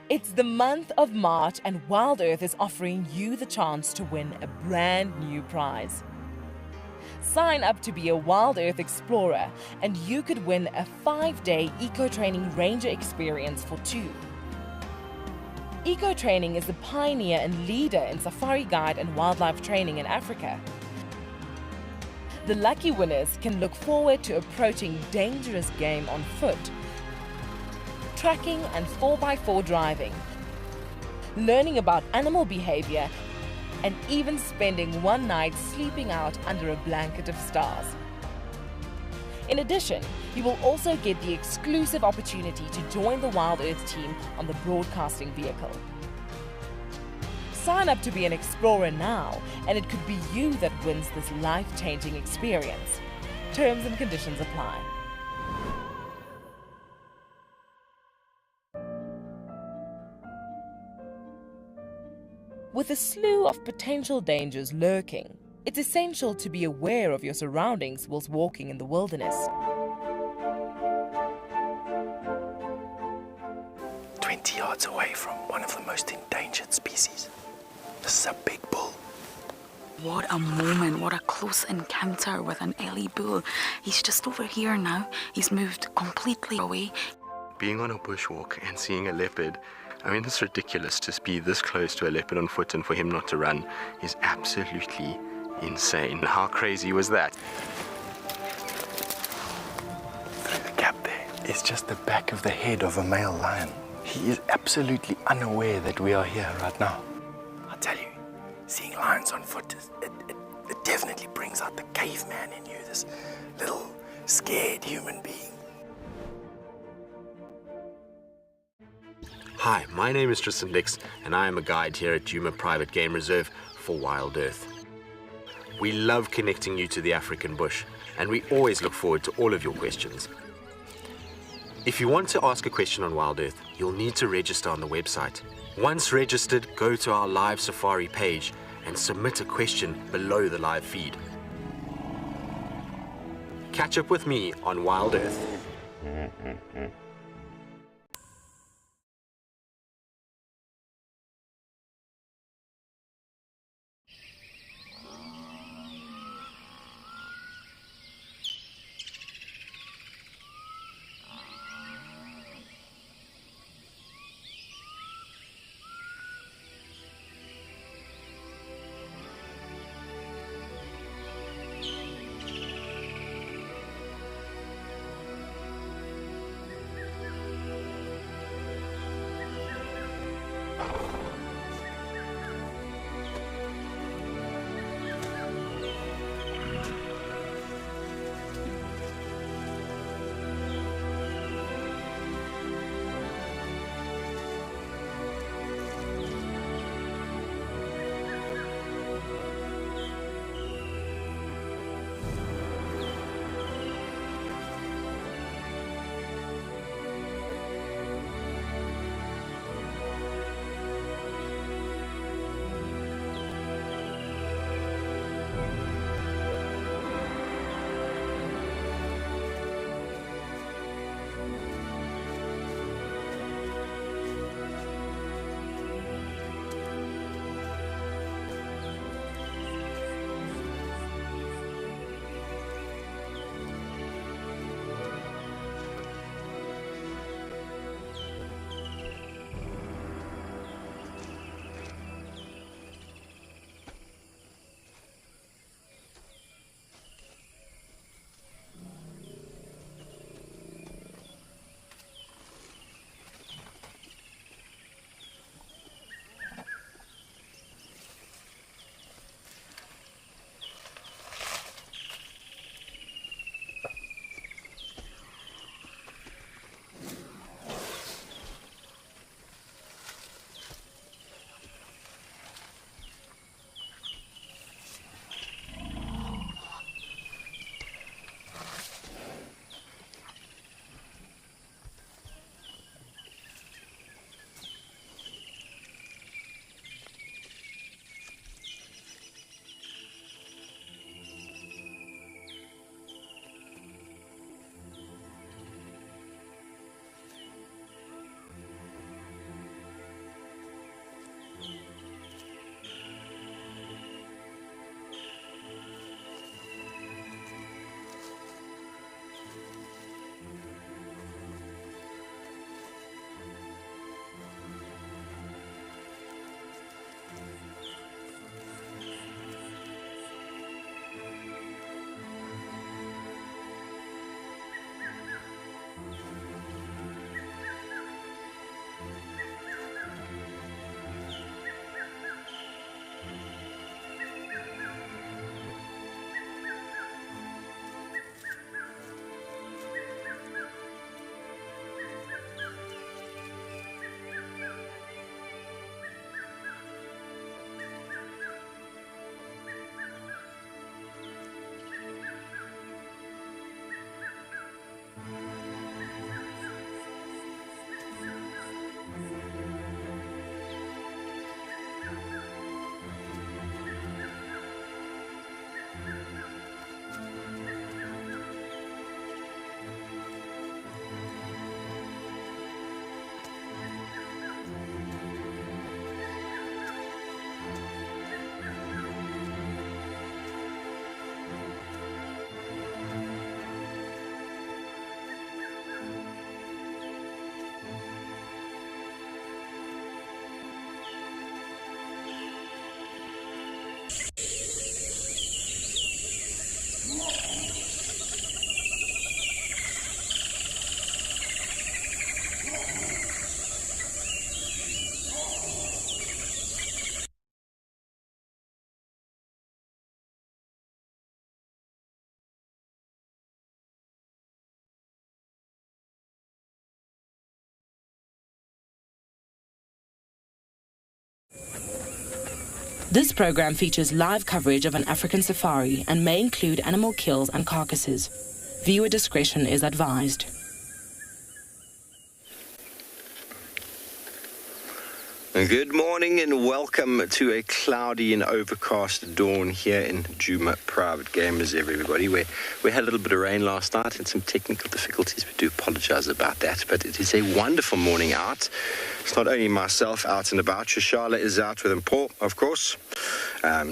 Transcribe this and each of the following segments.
It's the month of March and Wild Earth is offering you the chance to win a brand new prize. Sign up to be a Wild Earth Explorer and you could win a 5-day eco-training ranger experience for 2. Eco-training is the pioneer and leader in safari guide and wildlife training in Africa. The lucky winners can look forward to approaching dangerous game on foot, tracking and 4x4 driving, learning about animal behavior, and even spending one night sleeping out under a blanket of stars. In addition, you will also get the exclusive opportunity to join the Wild Earth team on the broadcasting vehicle. Sign up to be an explorer now, and it could be you that wins this life-changing experience. Terms and conditions apply. With a slew of potential dangers lurking, it's essential to be aware of your surroundings whilst walking in the wilderness. 20 yards away from one of the most endangered species. This is a big bull. What a moment, what a close encounter with an Ellie bull. He's just over here now. He's moved completely away. Being on a bushwalk and seeing a leopard, I mean, it's ridiculous to be this close to a leopard on foot and for him not to run is absolutely insane. How crazy was that? Through the gap there is just the back of the head of a male lion. He is absolutely unaware that we are here right now. I'll tell you, seeing lions on foot, it definitely brings out the caveman in you, this little scared human being. Hi, my name is Tristan Dix, and I am a guide here at Djuma Private Game Reserve for Wild Earth. We love connecting you to the African bush, and we always look forward to all of your questions. If you want to ask a question on Wild Earth, you'll need to register on the website. Once registered, go to our live safari page and submit a question below the live feed. Catch up with me on Wild Earth. This program features live coverage of an African safari and may include animal kills and carcasses. Viewer discretion is advised. Good morning and welcome to a cloudy and overcast dawn here in Djuma Private Game Reserve, everybody. We had a little bit of rain last night and some technical difficulties. We do apologize about that, but it is a wonderful morning out. It's not only myself out and about. Shashala is out with Paul, of course.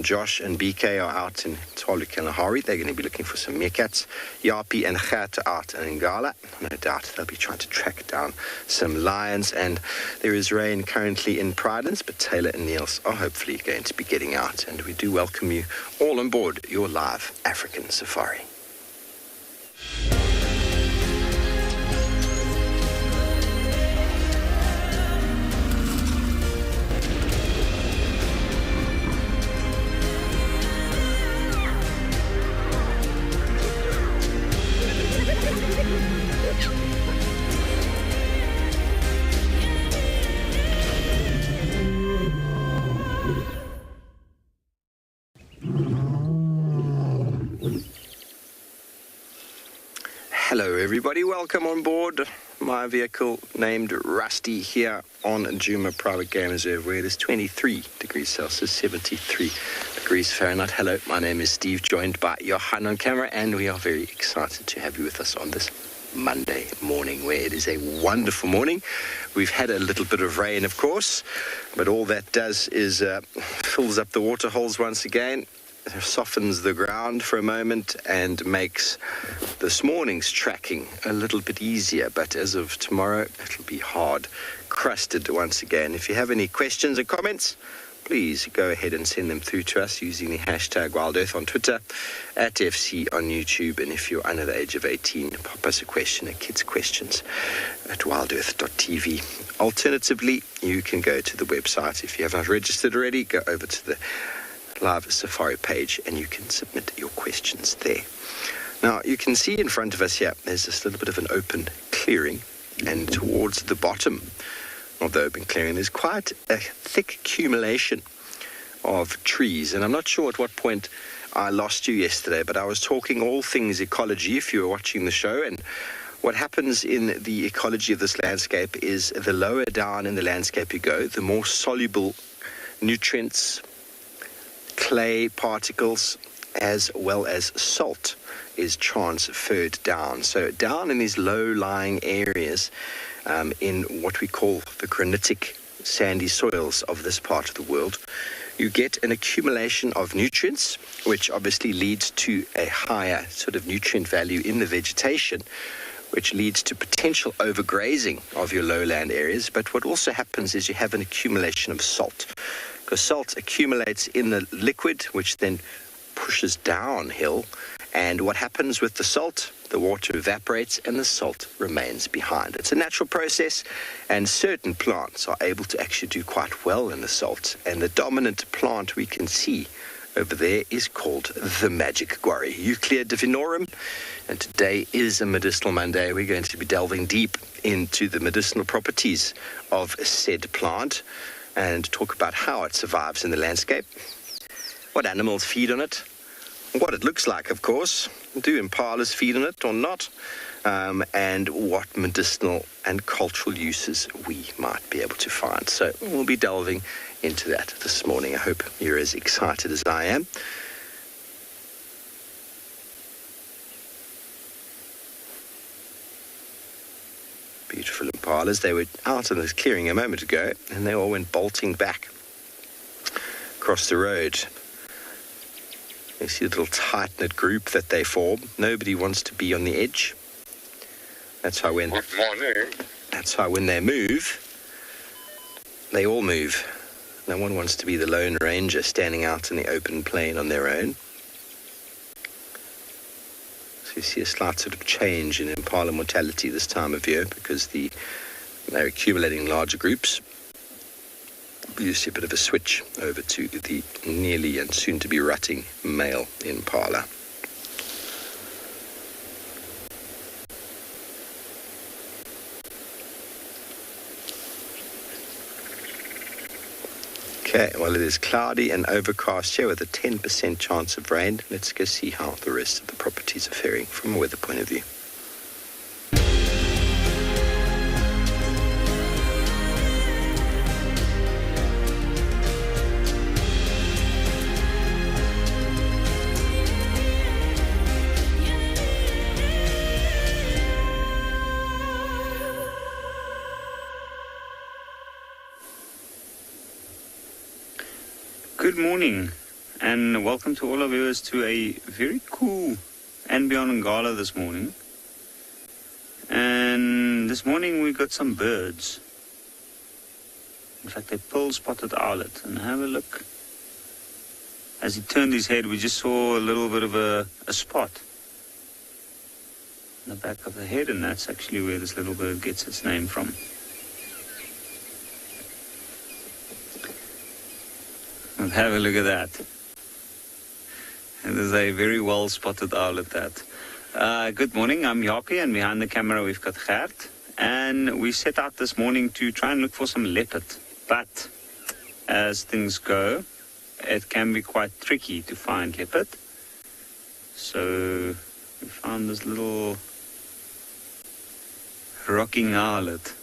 Josh and BK are out in Tswalu Kalahari. They're going to be looking for some meerkats. Yapi and Khat are out in Ngala. No doubt they'll be trying to track down some lions. And there is rain currently in Pridens, but Taylor and Niels are hopefully going to be getting out. And we do welcome you all on board your live African safari. Hello everybody, welcome on board my vehicle named Rusty here on Djuma Private Game Reserve, where it is 23 degrees Celsius, 73 degrees Fahrenheit. Hello, my name is Steve, joined by Johan on camera, and we are very excited to have you with us on this Monday morning, where it is a wonderful morning. We've had a little bit of rain, of course, but all that does is fills up the water holes once again, softens the ground for a moment and makes this morning's tracking a little bit easier. But as of tomorrow, it'll be hard crusted once again. If you have any questions or comments, please go ahead and send them through to us using the hashtag WildEarth on Twitter, at FC on YouTube, and if you're under the age of 18, pop us a question at Kids Questions at wildearth.tv. Alternatively, you can go to the website. If you have not registered already, go over to the live safari page and you can submit your questions there. Now you can see in front of us here there's this little bit of an open clearing, and towards the bottom of the open clearing there's quite a thick accumulation of trees, and I'm not sure at what point I lost you yesterday, but I was talking all things ecology if you were watching the show. And what happens in the ecology of this landscape is the lower down in the landscape you go, the more soluble nutrients, clay particles, as well as salt is transferred down. So down in these low-lying areas, in what we call the granitic sandy soils of this part of the world, you get an accumulation of nutrients, which obviously leads to a higher sort of nutrient value in the vegetation, which leads to potential overgrazing of your lowland areas. But what also happens is you have an accumulation of salt, because salt accumulates in the liquid, which then pushes downhill. And what happens with the salt? The water evaporates and the salt remains behind. It's a natural process, and certain plants are able to actually do quite well in the salt. And the dominant plant we can see over there is called the magic guarri, Euclea divinorum. And today is a medicinal Monday. We're going to be delving deep into the medicinal properties of said plant and talk about how it survives in the landscape, what animals feed on it, what it looks like, of course, do impalas feed on it or not, and what medicinal and cultural uses we might be able to find. So we'll be delving into that this morning. I hope you're as excited as I am. Beautiful impalas. They were out in this clearing a moment ago, and they all went bolting back across the road. You see a little tight-knit group that they form. Nobody wants to be on the edge. That's how when they move, they all move. No one wants to be the lone ranger standing out in the open plain on their own. So you see a slight sort of change in impala mortality this time of year because they're accumulating larger groups. You see a bit of a switch over to the nearly and soon-to-be rutting male impala. Okay, well, it is cloudy and overcast here with a 10% chance of rain. Let's go see how the rest of the properties are faring from a weather point of view. Good morning and welcome to all our viewers to a very cool and beyond gala this morning. And this morning we got some birds. In fact, a pearl-spotted owlet. And have a look. As he turned his head, we just saw a little bit of a spot in the back of the head, and that's actually where this little bird gets its name from. Have a look at that. It is a very well spotted owl at that. Good morning, I'm Yapi, and behind the camera we've got Gert. And we set out this morning to try and look for some leopard. But as things go, it can be quite tricky to find leopard. So we found this little rocking owlet.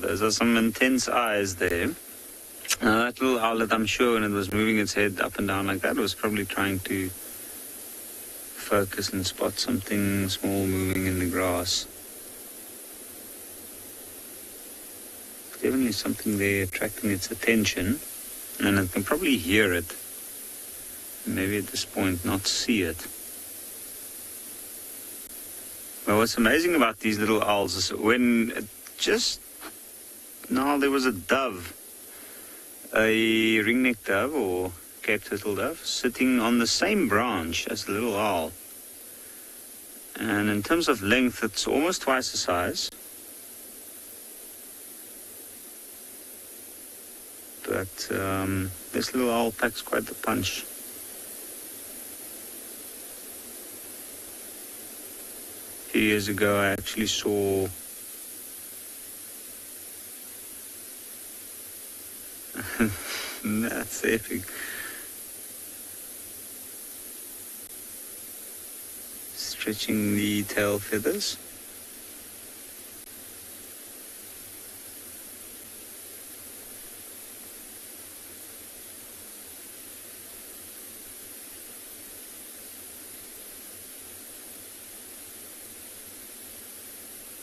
Those are some intense eyes there. That little owlet, I'm sure, when it was moving its head up and down like that, was probably trying to focus and spot something small moving in the grass. Definitely something there attracting its attention, and it can probably hear it. Maybe at this point not see it. But what's amazing about these little owls is when it just now there was a dove, a ringneck dove or Cape turtle dove, sitting on the same branch as the little owl. And in terms of length, it's almost twice the size. But this little owl packs quite the punch. A few years ago, I actually saw that's epic. Stretching the tail feathers.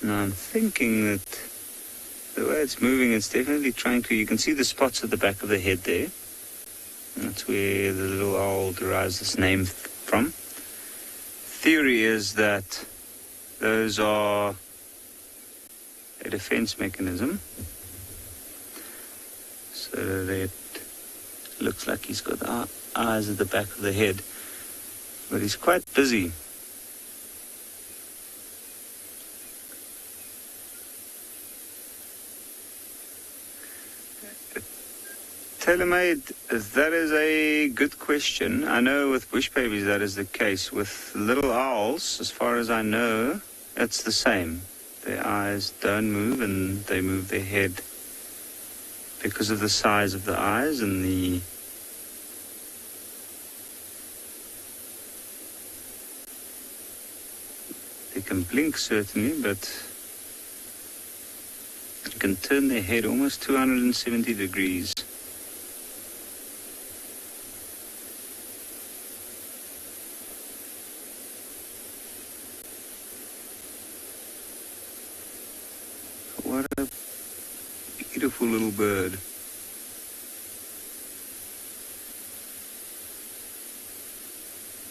Now I'm thinking that the way it's moving, it's definitely trying to... You can see the spots at the back of the head there. That's where the little owl derives this name from. Theory is that those are a defense mechanism. So that it looks like he's got eyes at the back of the head. But he's quite busy. Tailor-made, that is a good question. I know with bush babies that is the case. With little owls, as far as I know, it's the same. Their eyes don't move and they move their head because of the size of the eyes and the they can blink certainly, but you can turn their head almost 270 degrees. What a beautiful little bird.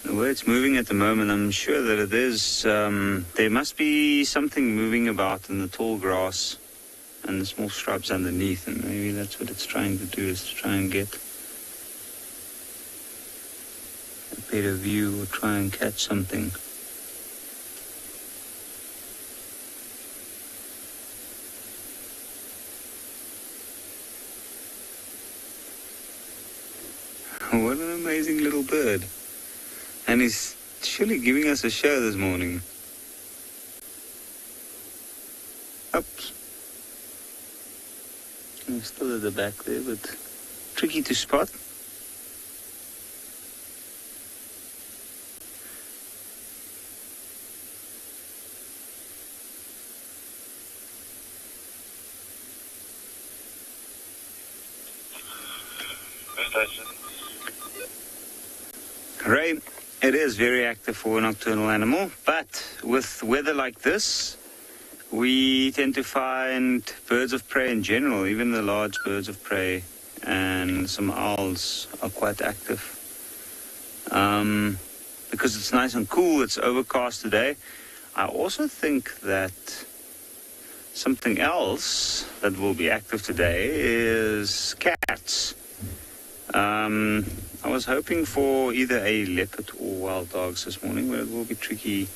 The way it's moving at the moment, I'm sure that it is, there must be something moving about in the tall grass and the small shrubs underneath, and maybe that's what it's trying to do, is to try and get a better view or try and catch something. amazing little bird. And he's surely giving us a show this morning. Oops. I'm still at the back there, but tricky to spot. Ray, it is very active for a nocturnal animal, but with weather like this, we tend to find birds of prey in general, even the large birds of prey and some owls are quite active. Because it's nice and cool, it's overcast today. I also think that something else that will be active today is cats. I was hoping for either a leopard or wild dogs this morning, but it will be tricky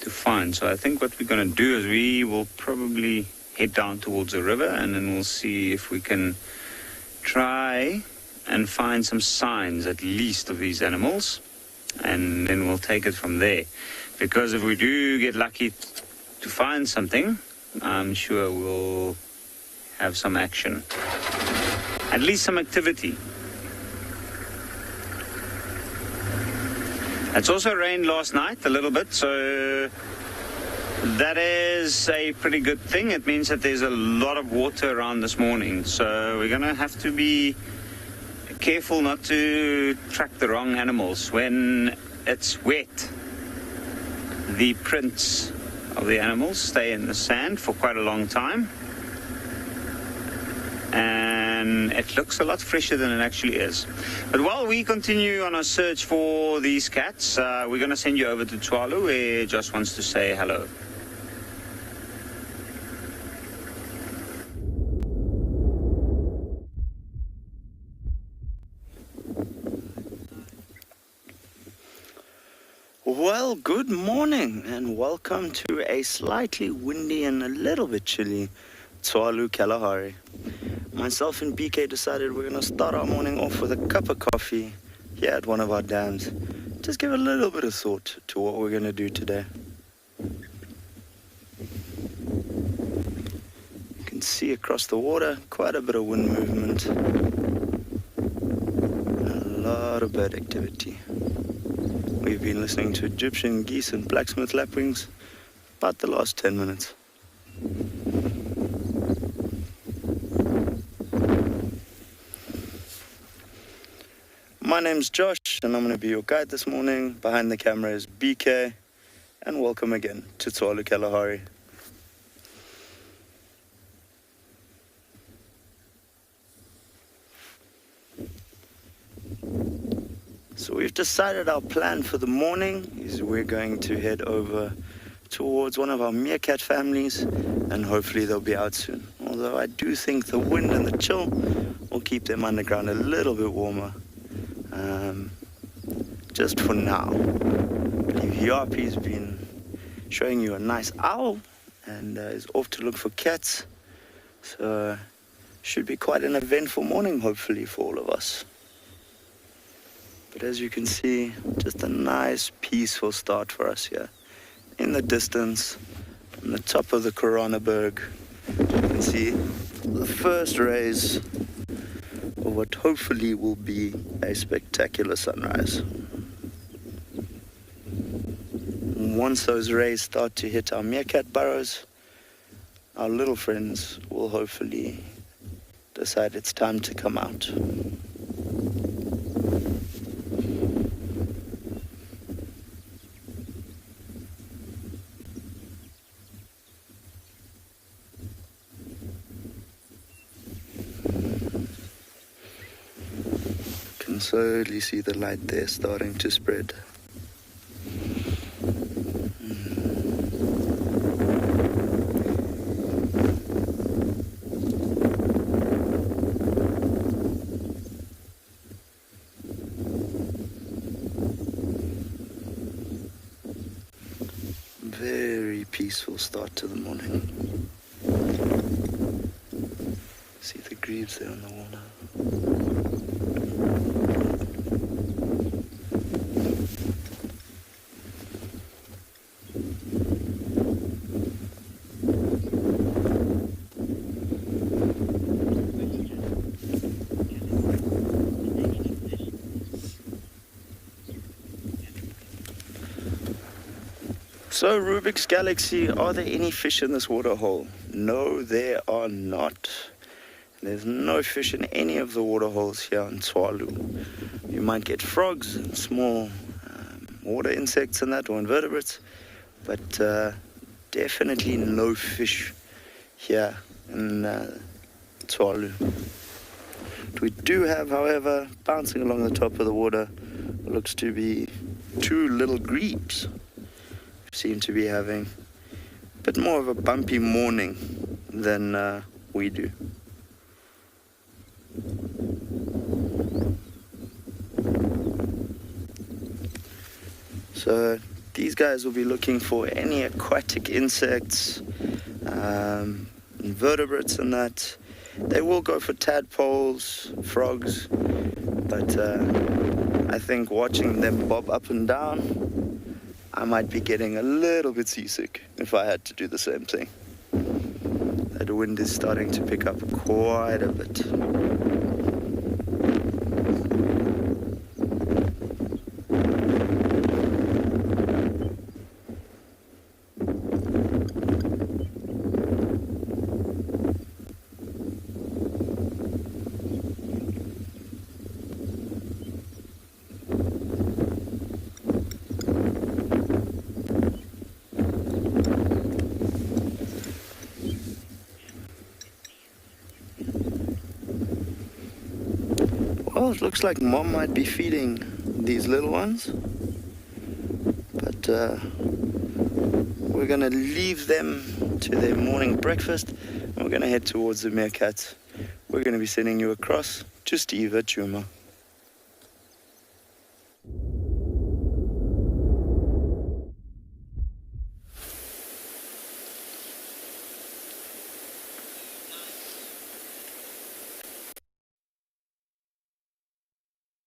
to find. So I think what we're going to do is we will probably head down towards the river and then we'll see if we can try and find some signs at least of these animals, and then we'll take it from there. Because if we do get lucky to find something, I'm sure we'll have some action. At least some activity. It's also rained last night a little bit, so that is a pretty good thing. It means that there's a lot of water around this morning, so we're going to have to be careful not to track the wrong animals. When it's wet, the prints of the animals stay in the sand for quite a long time, and it looks a lot fresher than it actually is. But while we continue on our search for these cats, we're going to send you over to Tswalu, where Josh wants to say hello. Well, good morning and welcome to a slightly windy and a little bit chilly Tswalu Kalahari. Myself and BK decided we're going to start our morning off with a cup of coffee here at one of our dams. Just give a little bit of thought to what we're going to do today. You can see across the water quite a bit of wind movement. A lot of bird activity. We've been listening to Egyptian geese and blacksmith lapwings about the last 10 minutes. My name's Josh and I'm going to be your guide this morning. Behind the camera is BK, and welcome again to Tswalu Kalahari. So we've decided our plan for the morning is we're going to head over towards one of our meerkat families, and hopefully they'll be out soon. Although I do think the wind and the chill will keep them underground a little bit warmer. Just for now. I believe Yapi's been showing you a nice owl and is off to look for cats. So should be quite an eventful morning, hopefully, for all of us. But as you can see, just a nice peaceful start for us here. In the distance, on the top of the Coronaberg, you can see the first rays of what hopefully will be a spectacular sunrise. Once those rays start to hit our meerkat burrows, our little friends will hopefully decide it's time to come out. You can slowly see the light there starting to spread. Very peaceful start to the morning. See the grebes there on the water. So, Rubik's Galaxy, are there any fish in this waterhole? No, there are not. There's no fish in any of the waterholes here in Tswalu. You might get frogs and small water insects and that, or invertebrates, but definitely no fish here in Tswalu. We do have, however, bouncing along the top of the water, looks to be 2 little grebes. Seem to be having a bit more of a bumpy morning than we do. So these guys will be looking for any aquatic insects, invertebrates and that. They will go for tadpoles, frogs, but I think watching them bob up and down, I might be getting a little bit seasick if I had to do the same thing. That wind is starting to pick up quite a bit. Well, it looks like Mom might be feeding these little ones, but we're going to leave them to their morning breakfast, and we're going to head towards the meerkats. We're going to be sending you across to Steve at Tswalu.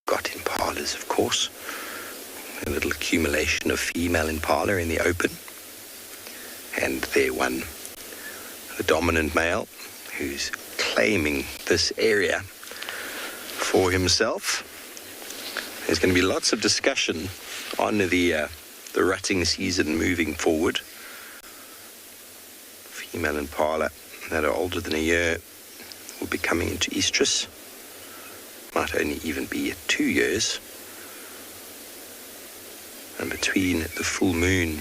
Got impalas, of course. A little accumulation of female impala in the open. And there one, the dominant male, who's claiming this area for himself. There's going to be lots of discussion on the rutting season moving forward. Female impala that are older than a year will be coming into estrus. Might only even be at 2 years. And between the full moon,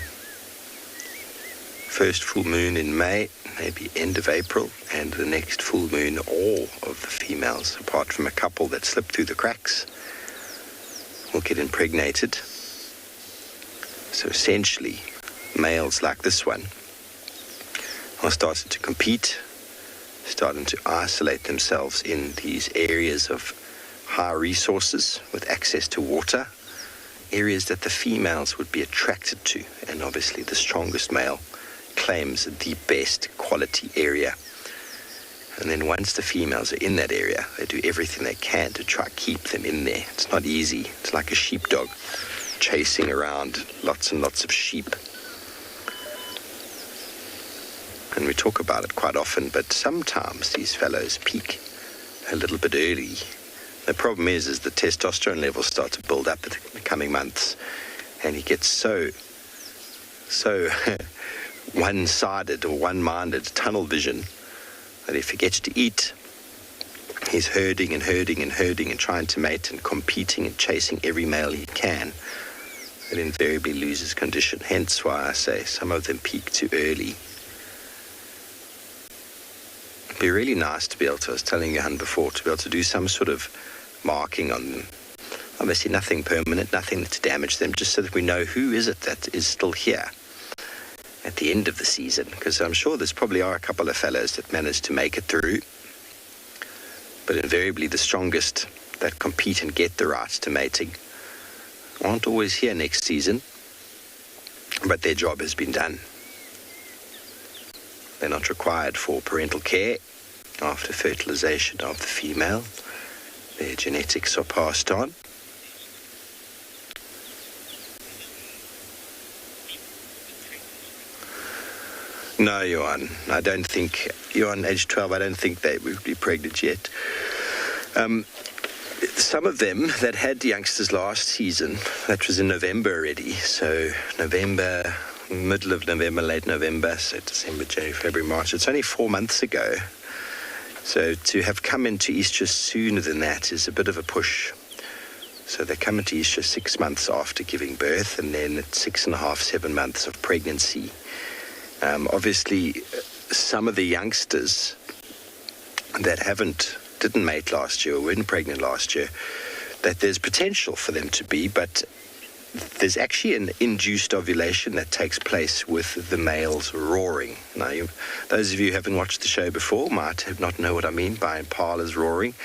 first full moon in May, maybe end of April, and the next full moon, all of the females, apart from a couple that slip through the cracks, will get impregnated. So essentially, males like this one are starting to compete, starting to isolate themselves in these areas of high resources with access to water, areas that the females would be attracted to, and obviously the strongest male claims the best quality area. And then once the females are in that area, they do everything they can to try to keep them in there. It's not easy. It's like a sheepdog chasing around lots and lots of sheep. And we talk about it quite often, but sometimes these fellows peak a little bit early. The problem is the testosterone levels start to build up in the coming months, and he gets so one-sided or one-minded, tunnel vision, that he forgets to eat. He's herding and trying to mate and competing and chasing every male he can, and invariably loses condition. Hence why I say some of them peak too early. It'd be really nice to be able to, I was telling Johan before, to be able to do some sort of marking on them. Obviously nothing permanent, nothing to damage them, just so that we know who is it that is still here at the end of the season, because I'm sure there's probably are a couple of fellows that managed to make it through, but invariably the strongest that compete and get the rights to mating aren't always here next season, but their job has been done. They're not required for parental care after fertilization of the female. Their genetics are passed on. No, Johan, I don't think, Johan, age 12, I don't think they would be pregnant yet. Some of them that had youngsters last season, that was in November already, so November, middle of November, late November, so December, January, February, March. It's only 4 months ago. So to have come into estrus sooner than that is a bit of a push. So they come into estrus 6 months after giving birth, and then at 6.5, 7 months of pregnancy. Obviously, some of the youngsters that didn't mate last year or weren't pregnant last year, that there's potential for them to be, but there's actually an induced ovulation that takes place with the males roaring. Now, those of you who haven't watched the show before might not know what I mean by impalas roaring.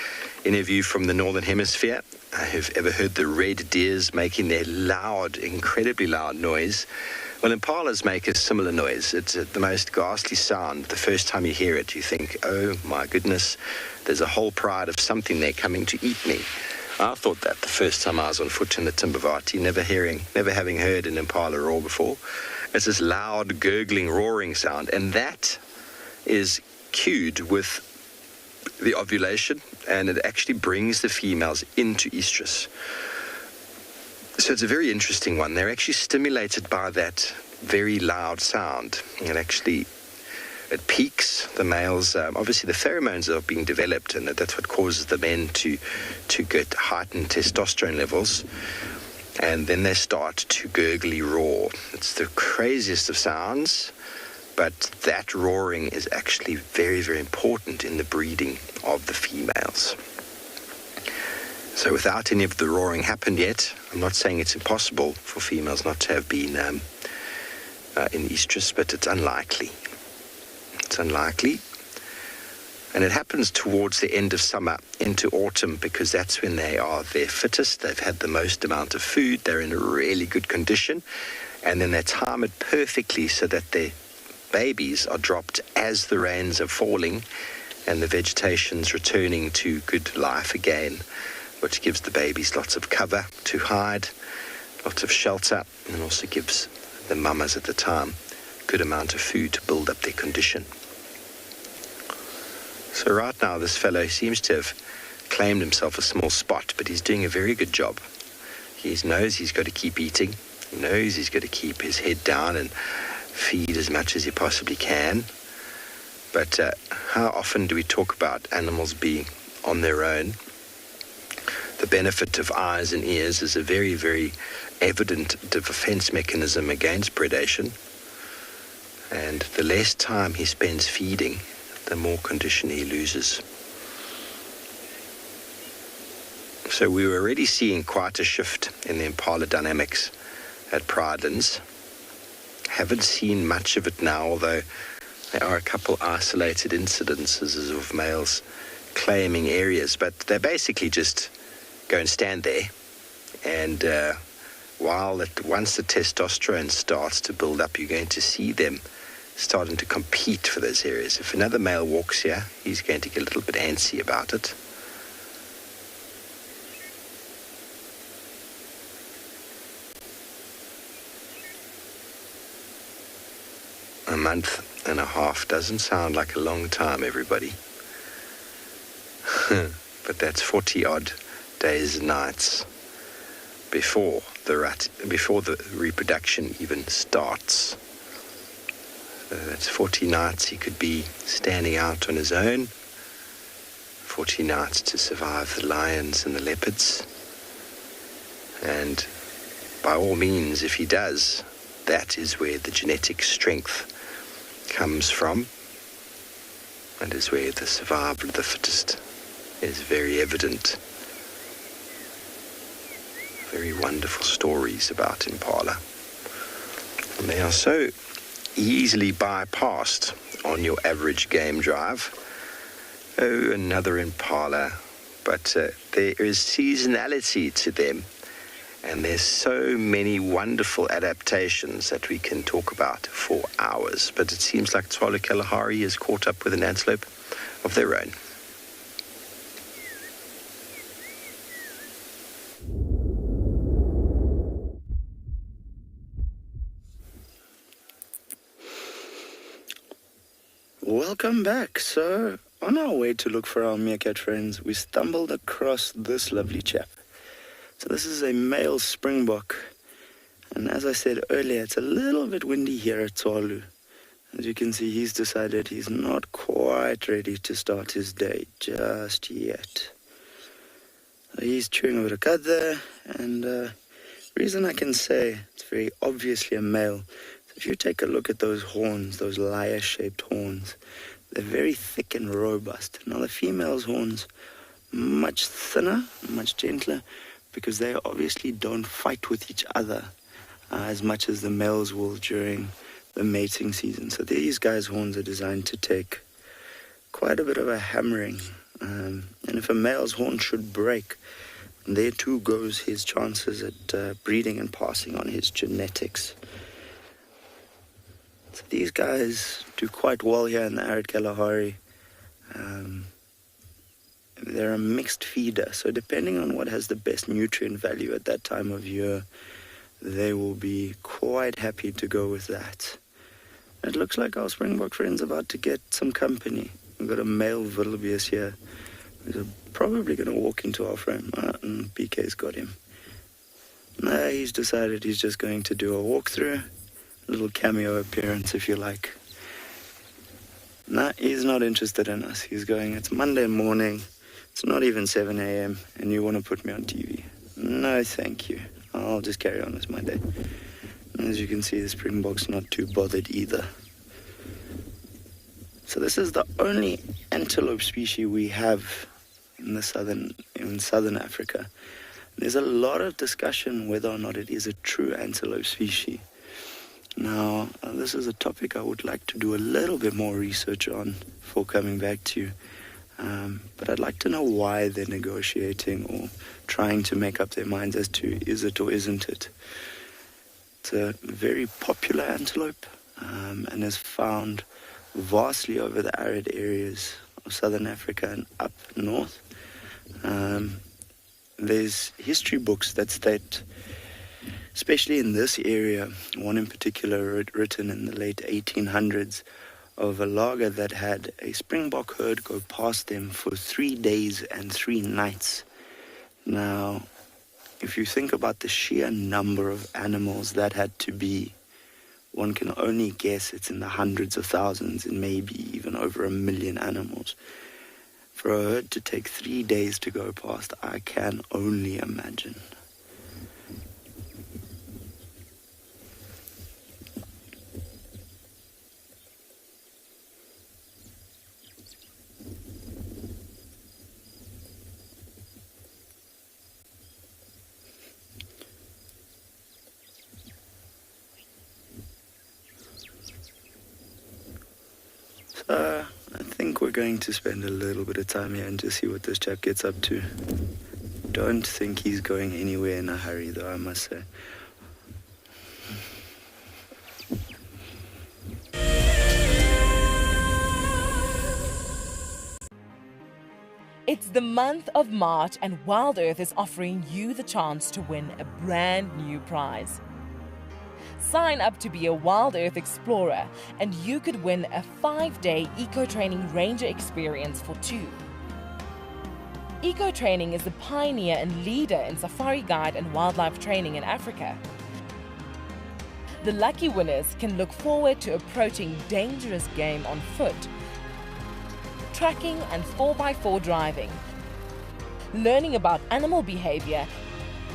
Any of you from the Northern Hemisphere who've ever heard the red deers making their loud, incredibly loud noise? Well, impalas make a similar noise. It's the most ghastly sound. The first time you hear it, you think, oh my goodness, there's a whole pride of something there coming to eat me. I thought that the first time I was on foot in the Timbavati, never having heard an impala roar before. It's this loud, gurgling, roaring sound, and that is cued with the ovulation, and it actually brings the females into estrus. So it's a very interesting one. They're actually stimulated by that very loud sound. It peaks the males. Obviously, the pheromones are being developed, and that's what causes the men to get heightened testosterone levels. And then they start to gurgly roar. It's the craziest of sounds, but that roaring is actually very, very important in the breeding of the females. So without any of the roaring happened yet, I'm not saying it's impossible for females not to have been in estrus, but it's unlikely. It's unlikely. And it happens towards the end of summer into autumn, because that's when they are their fittest. They've had the most amount of food. They're in a really good condition. And then they time it perfectly so that their babies are dropped as the rains are falling and the vegetation's returning to good life again, which gives the babies lots of cover to hide, lots of shelter, and also gives the mamas at the time good amount of food to build up their condition. So right now this fellow seems to have claimed himself a small spot, but he's doing a very good job. He knows he's got to keep eating. He knows he's got to keep his head down and feed as much as he possibly can. But how often do we talk about animals being on their own? The benefit of eyes and ears is a very, very evident defense mechanism against predation. And the less time he spends feeding, the more condition he loses. So we were already seeing quite a shift in the impala dynamics at Pridelands. Haven't seen much of it now, although there are a couple isolated incidences of males claiming areas, but they basically just go and stand there. And once the testosterone starts to build up, you're going to see them starting to compete for those areas. If another male walks here, he's going to get a little bit antsy about it. A month and a half doesn't sound like a long time, everybody. But that's 40 odd days and nights before the reproduction even starts. That's 40 nights he could be standing out on his own, 40 nights to survive the lions and the leopards. And by all means, if he does, that is where the genetic strength comes from, and is where the survival of the fittest is very evident. Very wonderful stories about impala. And they are so easily bypassed on your average game drive. Oh, another impala. But there is seasonality to them, and there's so many wonderful adaptations that we can talk about for hours. But it seems like Tswalu Kalahari is caught up with an antelope of their own. Welcome back. So, on our way to look for our meerkat friends, we stumbled across this lovely chap. So this is a male springbok, And as I said earlier, it's a little bit windy here at Tswalu. As you can see, he's decided he's not quite ready to start his day just yet. So he's chewing a bit of cud there, and the reason I can say it's very obviously a male, so if you take a look at those horns, those lyre-shaped horns, they're very thick and robust. Now the female's horns, much thinner, much gentler, because they obviously don't fight with each other as much as the males will during the mating season. So these guys' horns are designed to take quite a bit of a hammering. And if a male's horn should break, there too goes his chances at breeding and passing on his genetics. So these guys do quite well here in the arid Kalahari. They're a mixed feeder, so depending on what has the best nutrient value at that time of year, they will be quite happy to go with that. It looks like our Springbok friend's about to get some company. We've got a male wildebeest here. He's probably going to walk into our frame. And BK's got him. Nah, he's decided he's just going to do a walkthrough. A little cameo appearance, if you like. Nah, he's not interested in us. He's going, it's Monday morning. It's not even 7 a.m. and you want to put me on TV. No, thank you. I'll just carry on as my day. And as you can see, the Springbok's not too bothered either. So this is the only antelope species we have in southern Africa. There's a lot of discussion whether or not it is a true antelope species. Now, this is a topic I would like to do a little bit more research on before coming back to you. But I'd like to know why they're negotiating or trying to make up their minds as to is it or isn't it. It's a very popular antelope and is found vastly over the arid areas of southern Africa and up north. There's history books that state, especially in this area, one in particular written in the late 1800s, of a lager that had a Springbok herd go past them for 3 days and 3 nights. Now, if you think about the sheer number of animals that had to be, one can only guess it's in the hundreds of thousands and maybe even over 1 million animals. For a herd to take 3 days to go past, I can only imagine. I think we're going to spend a little bit of time here and just see what this chap gets up to. Don't think he's going anywhere in a hurry, though, I must say. It's the month of March and Wild Earth is offering you the chance to win a brand new prize. Sign up to be a Wild Earth Explorer and you could win a 5-day eco-training ranger experience for 2. Eco-training is the pioneer and leader in safari guide and wildlife training in Africa. The lucky winners can look forward to approaching dangerous game on foot, tracking and 4x4 driving, learning about animal behavior,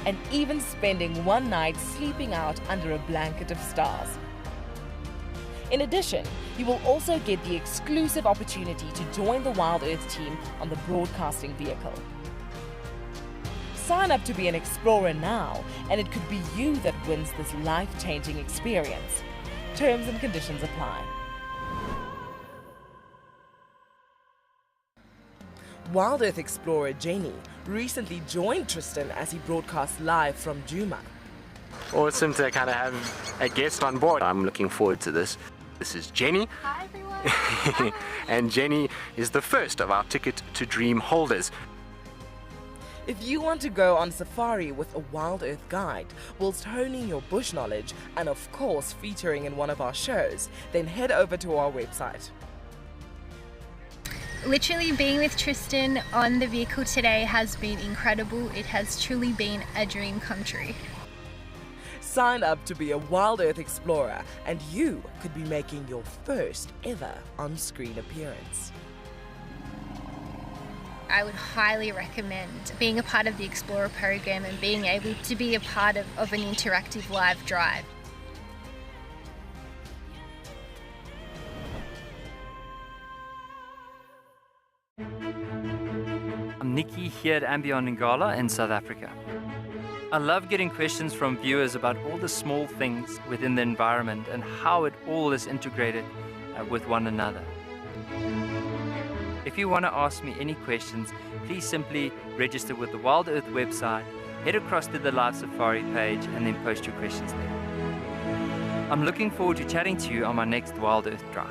and even spending one night sleeping out under a blanket of stars. In addition, you will also get the exclusive opportunity to join the Wild Earth team on the broadcasting vehicle. Sign up to be an explorer now, and it could be you that wins this life-changing experience. Terms and conditions apply. Wild Earth explorer Jenny recently joined Tristan as he broadcast live from Djuma. Awesome to kind of have a guest on board. I'm looking forward to this. This is Jenny. Hi everyone. And Jenny is the first of our Ticket to Dream holders. If you want to go on safari with a Wild Earth guide, whilst honing your bush knowledge and of course featuring in one of our shows, then head over to our website. Literally being with Tristan on the vehicle today has been incredible. It has truly been a dream come true. Sign up to be a Wild Earth Explorer and you could be making your first ever on-screen appearance. I would highly recommend being a part of the Explorer program and being able to be a part of an interactive live drive. I'm Nikki here at Ambion Ngala in South Africa. I love getting questions from viewers about all the small things within the environment and how it all is integrated with one another. If you want to ask me any questions, please simply register with the Wild Earth website, head across to the Live Safari page and then post your questions there. I'm looking forward to chatting to you on my next Wild Earth Drive.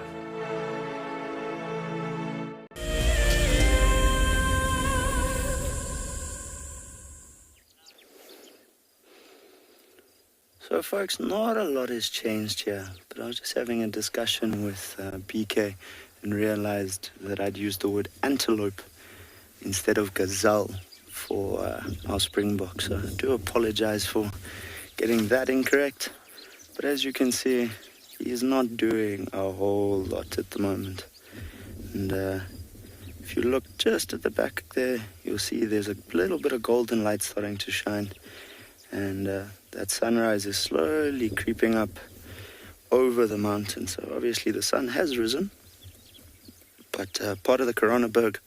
So folks, not a lot has changed here, but I was just having a discussion with BK and realized that I'd used the word antelope instead of gazelle for our springbok. So I do apologize for getting that incorrect. But as you can see, he's not doing a whole lot at the moment. And if you look just at the back there, you'll see there's a little bit of golden light starting to shine. And that sunrise is slowly creeping up over the mountain. So obviously the sun has risen, but part of the Coronaberg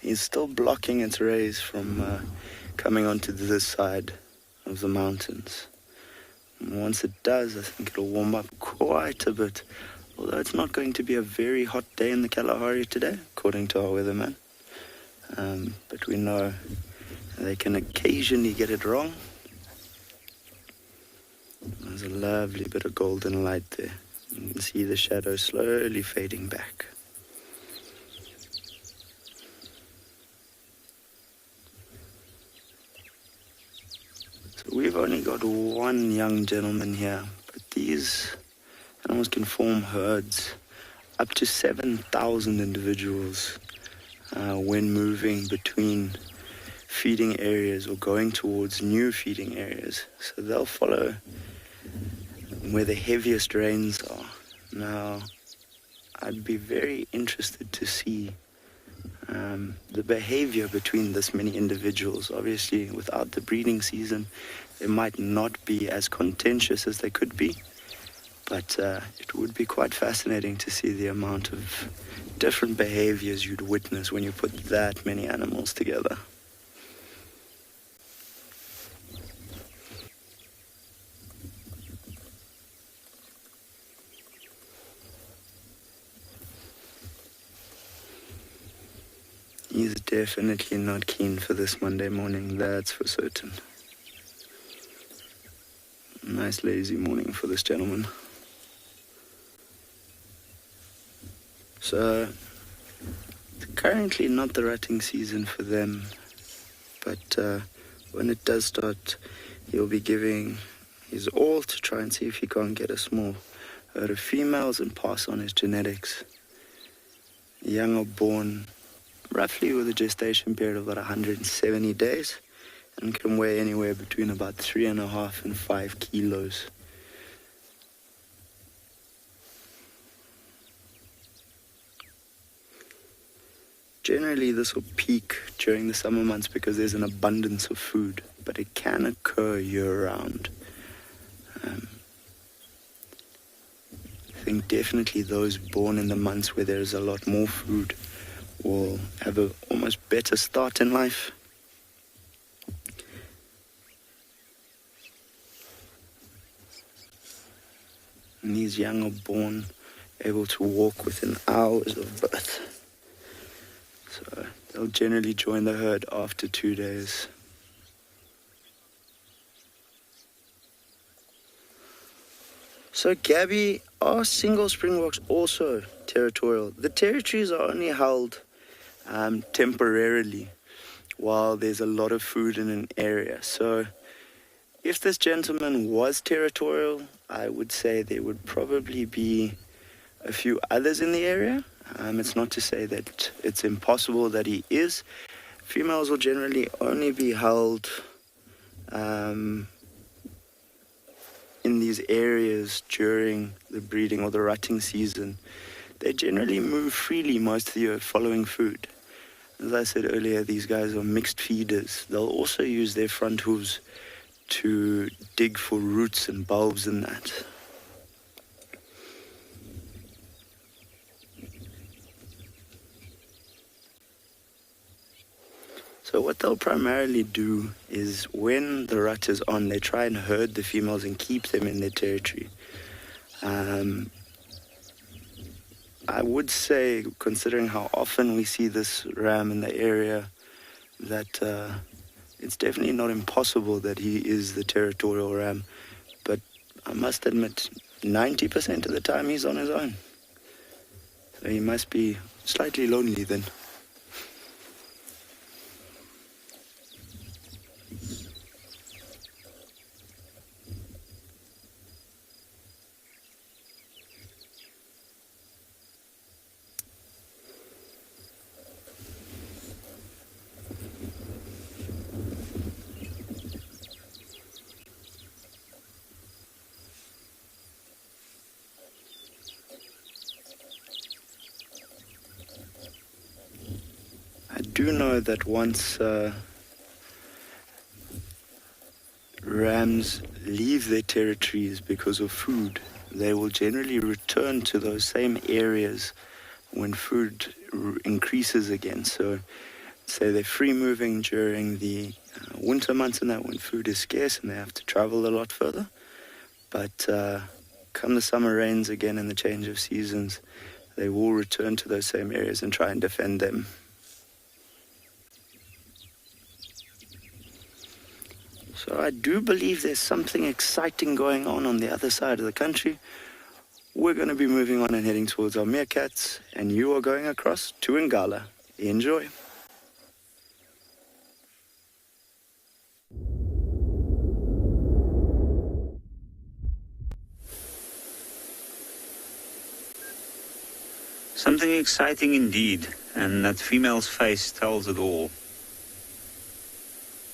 is still blocking its rays from coming onto this side of the mountains. And once it does, I think it'll warm up quite a bit. Although it's not going to be a very hot day in the Kalahari today, according to our weatherman. But we know they can occasionally get it wrong. There's a lovely bit of golden light there. You can see the shadow slowly fading back. So we've only got one young gentleman here, but these animals can form herds up to 7,000 individuals when moving between feeding areas or going towards new feeding areas. So they'll follow where the heaviest rains are. Now, I'd be very interested to see the behavior between this many individuals. Obviously, without the breeding season, they might not be as contentious as they could be, but it would be quite fascinating to see the amount of different behaviors you'd witness when you put that many animals together. He's definitely not keen for this Monday morning, that's for certain. Nice lazy morning for this gentleman. So, currently not the rutting season for them, but when it does start, he'll be giving his all to try and see if he can't get a small herd of females and pass on his genetics. Young are born roughly with a gestation period of about 170 days and can weigh anywhere between about 3.5 and 5 kilos. Generally, this will peak during the summer months because there's an abundance of food, but it can occur year-round. I think definitely those born in the months where there's a lot more food will have a almost better start in life. And these young are born able to walk within hours of birth. So they'll generally join the herd after 2 days. So Gabby, are single springboks also territorial? The territories are only held temporarily while there's a lot of food in an area. So if this gentleman was territorial, I would say there would probably be a few others in the area. It's not to say that it's impossible that he is. Females will generally only be held these areas during the breeding or the rutting season, they generally move freely most of the year following food. As I said earlier, these guys are mixed feeders. They'll also use their front hooves to dig for roots and bulbs and that. So what they'll primarily do is when the rut is on, they try and herd the females and keep them in their territory. I would say, considering how often we see this ram in the area, that it's definitely not impossible that he is the territorial ram. But I must admit, 90% of the time he's on his own. So he must be slightly lonely then. I do know that once rams leave their territories because of food, they will generally return to those same areas when food increases again. So say they're free moving during the winter months and that, when food is scarce and they have to travel a lot further. But come the summer rains again and the change of seasons, they will return to those same areas and try and defend them. So I do believe there's something exciting going on the other side of the country. We're going to be moving on and heading towards our meerkats, and you are going across to Ngala. Enjoy. Something exciting indeed, and that female's face tells it all.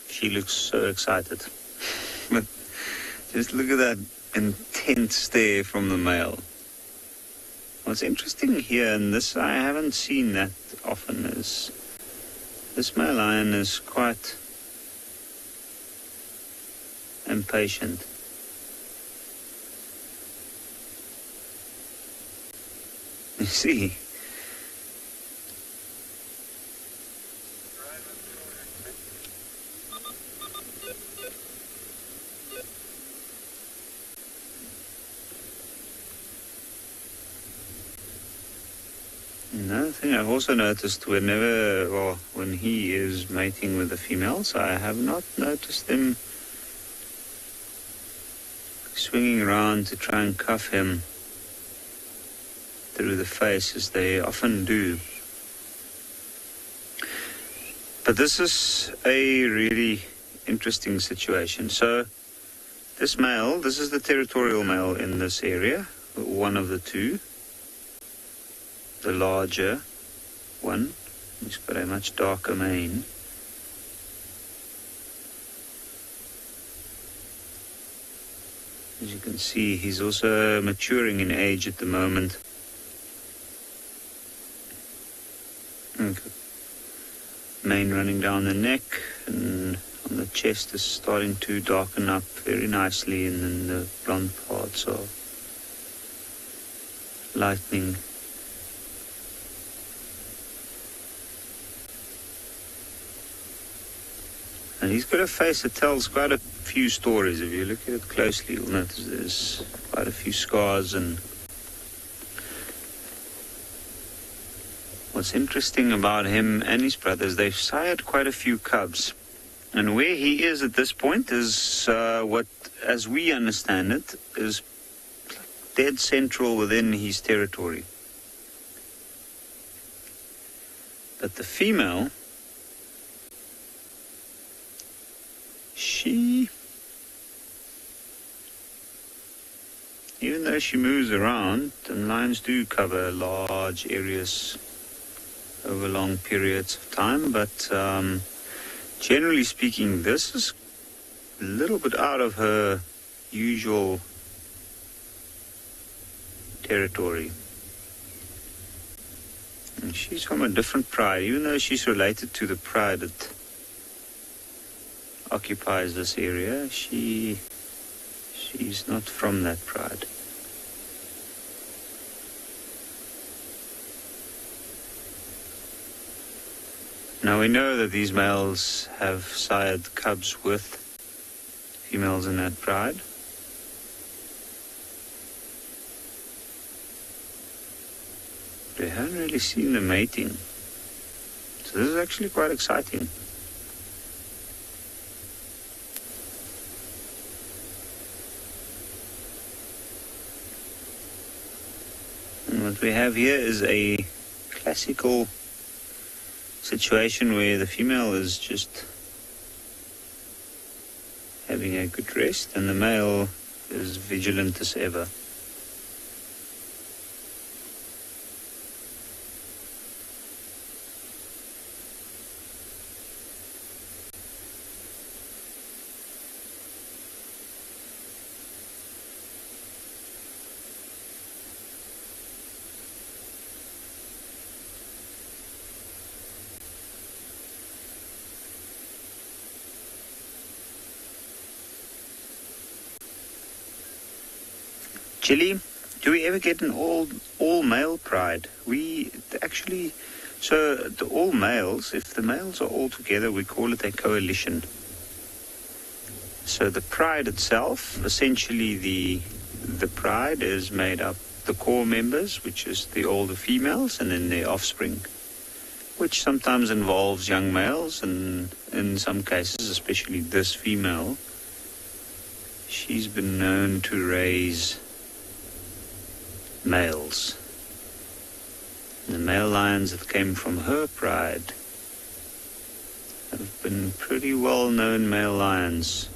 She looks so excited. But just look at that intense stare from the male. What's interesting here, and this I haven't seen that often, is this male lion is quite impatient. You see? Another thing I've also noticed when he is mating with the females, I have not noticed them swinging around to try and cuff him through the face as they often do. But this is a really interesting situation. So this male, this is the territorial male in this area, one of the two. The larger one, he's got a much darker mane. As you can see, he's also maturing in age at the moment. Okay. Mane running down the neck, and on the chest is starting to darken up very nicely, and then the blonde parts are lightening. And he's got a face that tells quite a few stories. If you look at it closely, you'll notice there's quite a few scars. And what's interesting about him and his brothers, they've sired quite a few cubs. And where he is at this point is what, as we understand it, is dead central within his territory. But the female, she, even though she moves around, and lions do cover large areas over long periods of time, but generally speaking, this is a little bit out of her usual territory. And she's from a different pride, even though she's related to the pride that occupies this area. She's not from that pride. Now we know that these males have sired cubs with females in that pride. They haven't really seen the mating. So this is actually quite exciting. And what we have here is a classical situation where the female is just having a good rest and the male is vigilant as ever. Chile, do we ever get an all male pride? We actually, so the all males, if the males are all together, we call it a coalition. So the pride itself, essentially the pride is made up the core members, which is the older females, and then their offspring, which sometimes involves young males, and in some cases, especially this female, she's been known to raise males. The male lions that came from her pride have been pretty well-known male lions.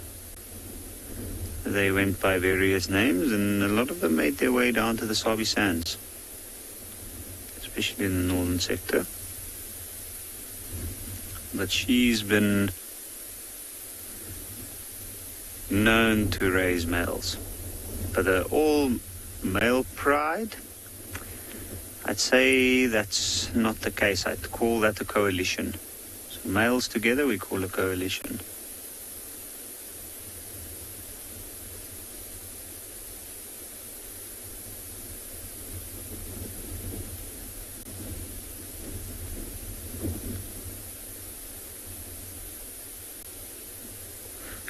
They went by various names, and a lot of them made their way down to the Sabi Sands, especially in the northern sector. But she's been known to raise males. But the all-male pride, I'd say that's not the case. I'd call that a coalition. So males together, we call a coalition.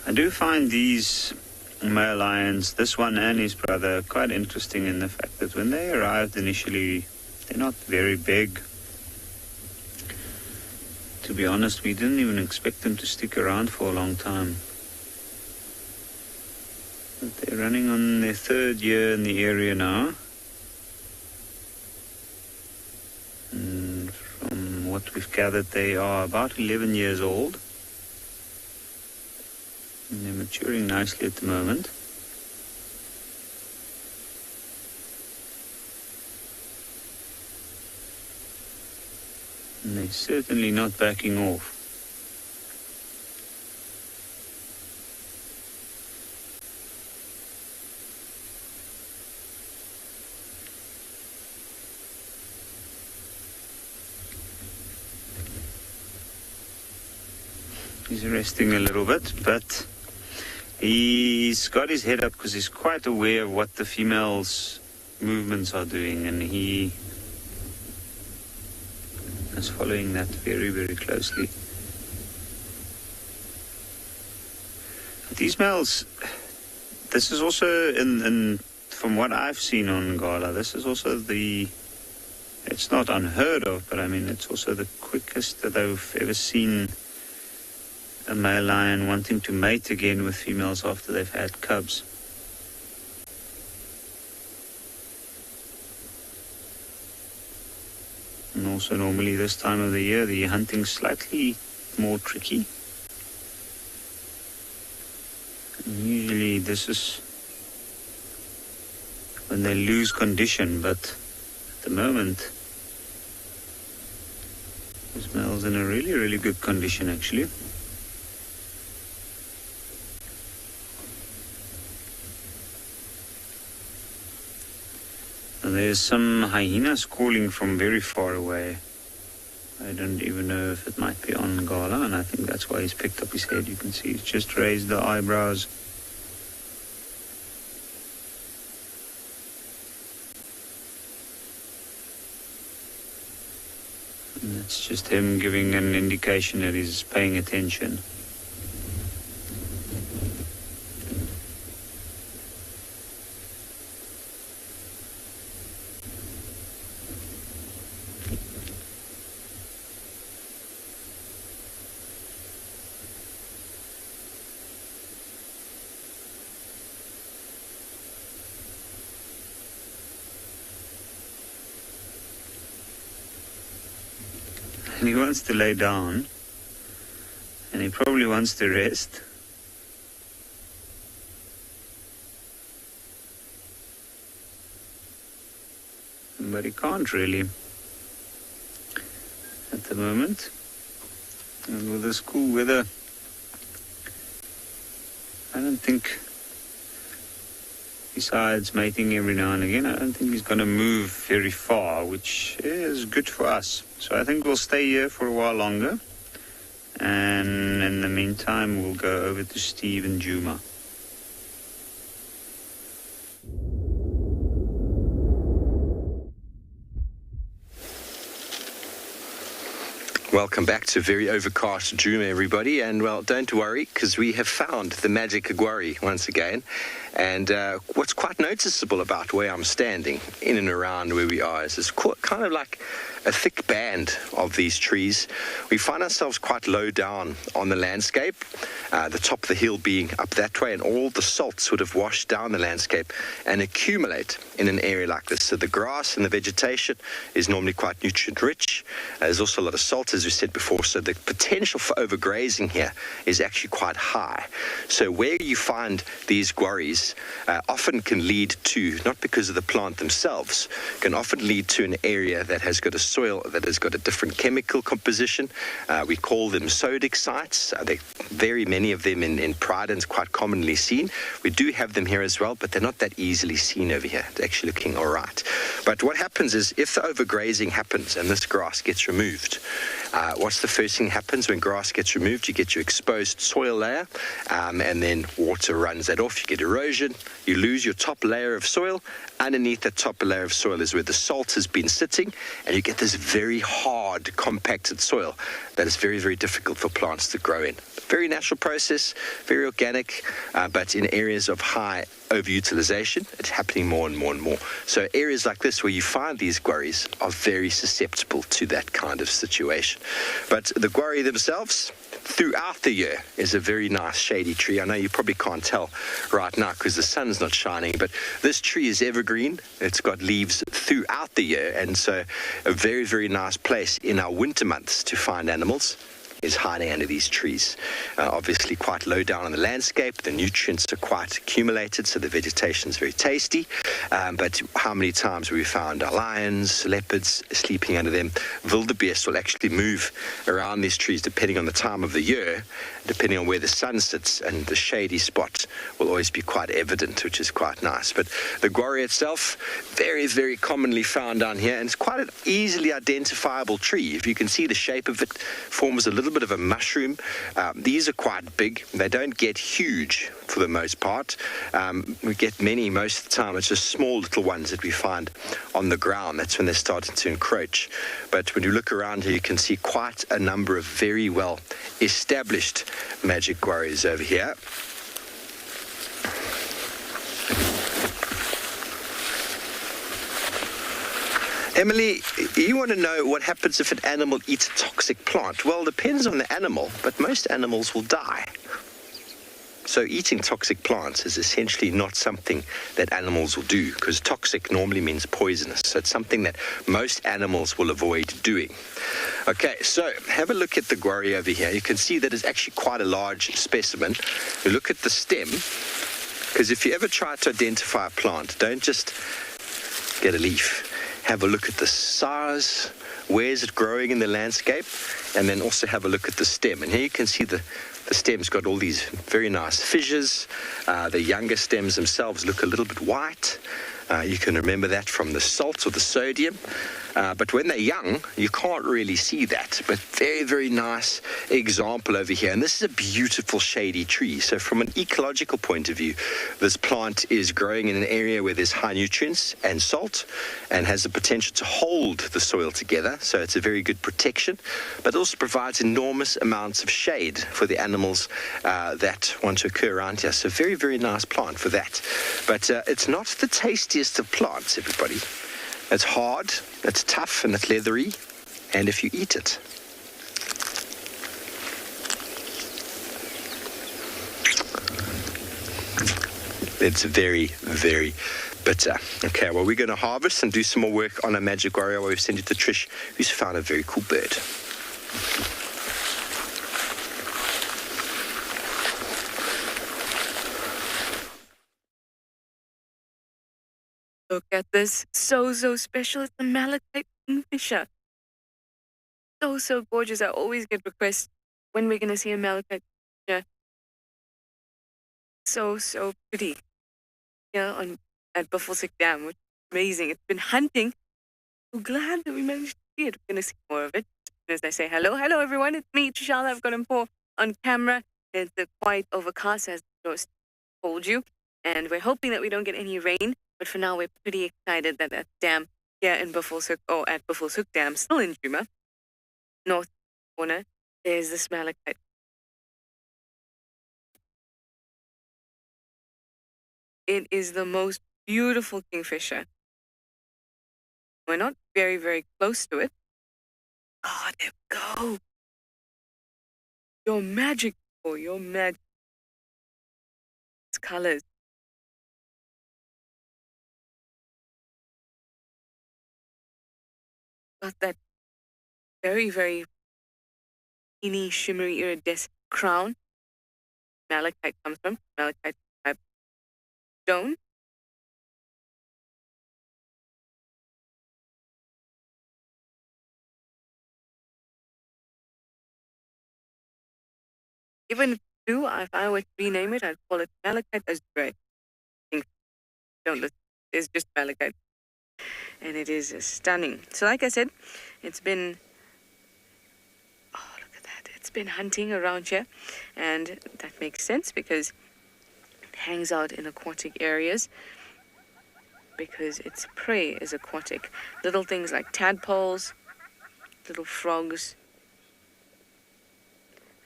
I do find these male lions, this one and his brother, quite interesting in the fact that when they arrived initially, they're not very big. To be honest, we didn't even expect them to stick around for a long time. But they're running on their third year in the area now. And from what we've gathered, they are about 11 years old. And they're maturing nicely at the moment. And they're certainly not backing off. He's resting a little bit, but he's got his head up because he's quite aware of what the female's movements are doing, and he is following that very, very closely. These males, this is also, from what I've seen on Ngala, this is also it's not unheard of, but I mean, it's also the quickest that I've ever seen a male lion wanting to mate again with females after they've had cubs. And also normally this time of the year, the hunting's slightly more tricky. And usually this is when they lose condition, but at the moment, this male's in a really, really good condition actually. There's some hyenas calling from very far away. I don't even know if it might be on Gala, and I think that's why he's picked up his head. You can see he's just raised the eyebrows. And it's just him giving an indication that he's paying attention. And he wants to lay down, and he probably wants to rest. But he can't really at the moment. And with this cool weather, I don't think, besides mating every now and again, I don't think he's going to move very far, which is good for us. So I think we'll stay here for a while longer. And in the meantime, we'll go over to Steve and Juma. Welcome back to very overcast Juma, everybody. And, well, don't worry, because we have found the magic Agwari once again. And what's quite noticeable about where I'm standing, in and around where we are, is it's kind of like a thick band of these trees. We find ourselves quite low down on the landscape, the top of the hill being up that way, and all the salt sort of wash down the landscape and accumulate in an area like this. So the grass and the vegetation is normally quite nutrient rich. There's also a lot of salt, as we said before, so the potential for overgrazing here is actually quite high. So where you find these gwaris often can lead to, not because of the plant themselves, can often lead to an area that has got a soil that has got a different chemical composition. We call them sodic sites. There are very many of them in Pride, and it's quite commonly seen. We do have them here as well, but they're not that easily seen over here. They're actually looking all right. But what happens is, if the overgrazing happens and this grass gets removed, what's the first thing that happens when grass gets removed? You get your exposed soil layer, and then water runs that off. You get erosion. You lose your top layer of soil. Underneath that top layer of soil is where the salt has been sitting, and you get this very hard, compacted soil that is very, very difficult for plants to grow in. Very natural process, very organic, but in areas of high overutilization, it's happening more and more and more. So areas like this where you find these gwaris are very susceptible to that kind of situation. But the gwari themselves, throughout the year, is a very nice shady tree. I know you probably can't tell right now because the sun's not shining, but this tree is evergreen. It's got leaves throughout the year, and so a very, very nice place in our winter months to find animals is hiding under these trees. Obviously quite low down on the landscape. The nutrients are quite accumulated, so the vegetation is very tasty. But how many times have we found our lions, leopards sleeping under them? Wildebeest will actually move around these trees depending on the time of the year, depending on where the sun sits, and the shady spot will always be quite evident, which is quite nice. But the gwari itself, very, very commonly found down here, and it's quite an easily identifiable tree. If you can see the shape of it, forms a little bit of a mushroom. These are quite big. They don't get huge for the most part. We get many most of the time. It's just small little ones that we find on the ground. That's when they're starting to encroach. But when you look around here, you can see quite a number of very well established magic gwaris over here. Emily, you want to know what happens if an animal eats a toxic plant? Well, it depends on the animal, but most animals will die. So eating toxic plants is essentially not something that animals will do, because toxic normally means poisonous. So it's something that most animals will avoid doing. Okay, so have a look at the gwari over here. You can see that it's actually quite a large specimen. You look at the stem, because if you ever try to identify a plant, don't just get a leaf. Have a look at the size, where is it growing in the landscape, and then also have a look at the stem. And here you can see the stem's got all these very nice fissures. The younger stems themselves look a little bit white. You can remember that from the salt or the sodium. But when they're young, you can't really see that. But very, very nice example over here. And this is a beautiful shady tree. So from an ecological point of view, this plant is growing in an area where there's high nutrients and salt and has the potential to hold the soil together. So it's a very good protection, but also provides enormous amounts of shade for the animals that want to occur around here. So very, very nice plant for that. But it's not the tastiest of plants, everybody. It's hard, it's tough, and it's leathery, and if you eat it, it's very, very bitter. Okay, well, we're going to harvest and do some more work on our magic warrior while we've sent it to Trish, who's found a very cool bird. Look at this. So special. It's a malachite kingfisher. So gorgeous. I always get requests when we're going to see a malachite kingfisher. So pretty. Here at Buffelshoek Dam, which is amazing. It's been hunting. So glad that we managed to see it. We're going to see more of it. As I say hello everyone. It's me, Trishal. I've got him on camera. It's quite overcast, as I just told you. And we're hoping that we don't get any rain. But for now, we're pretty excited that dam here in Buffelshoek, or at Buffelshoek Dam, still in Djuma, north corner, there's this malachite. It is the most beautiful kingfisher. We're not very, very close to it. Oh, there we go. Your magic, your magic. Its colors. Got that very, very teeny, shimmery, iridescent crown. Malachite comes from. Malachite type stone. Even if I were to rename it, I'd call it malachite azure. Don't listen. It's just malachite. And it is stunning. So like I said, it's been, oh, look at that. It's been hunting around here. And that makes sense because it hangs out in aquatic areas because its prey is aquatic. Little things like tadpoles, little frogs,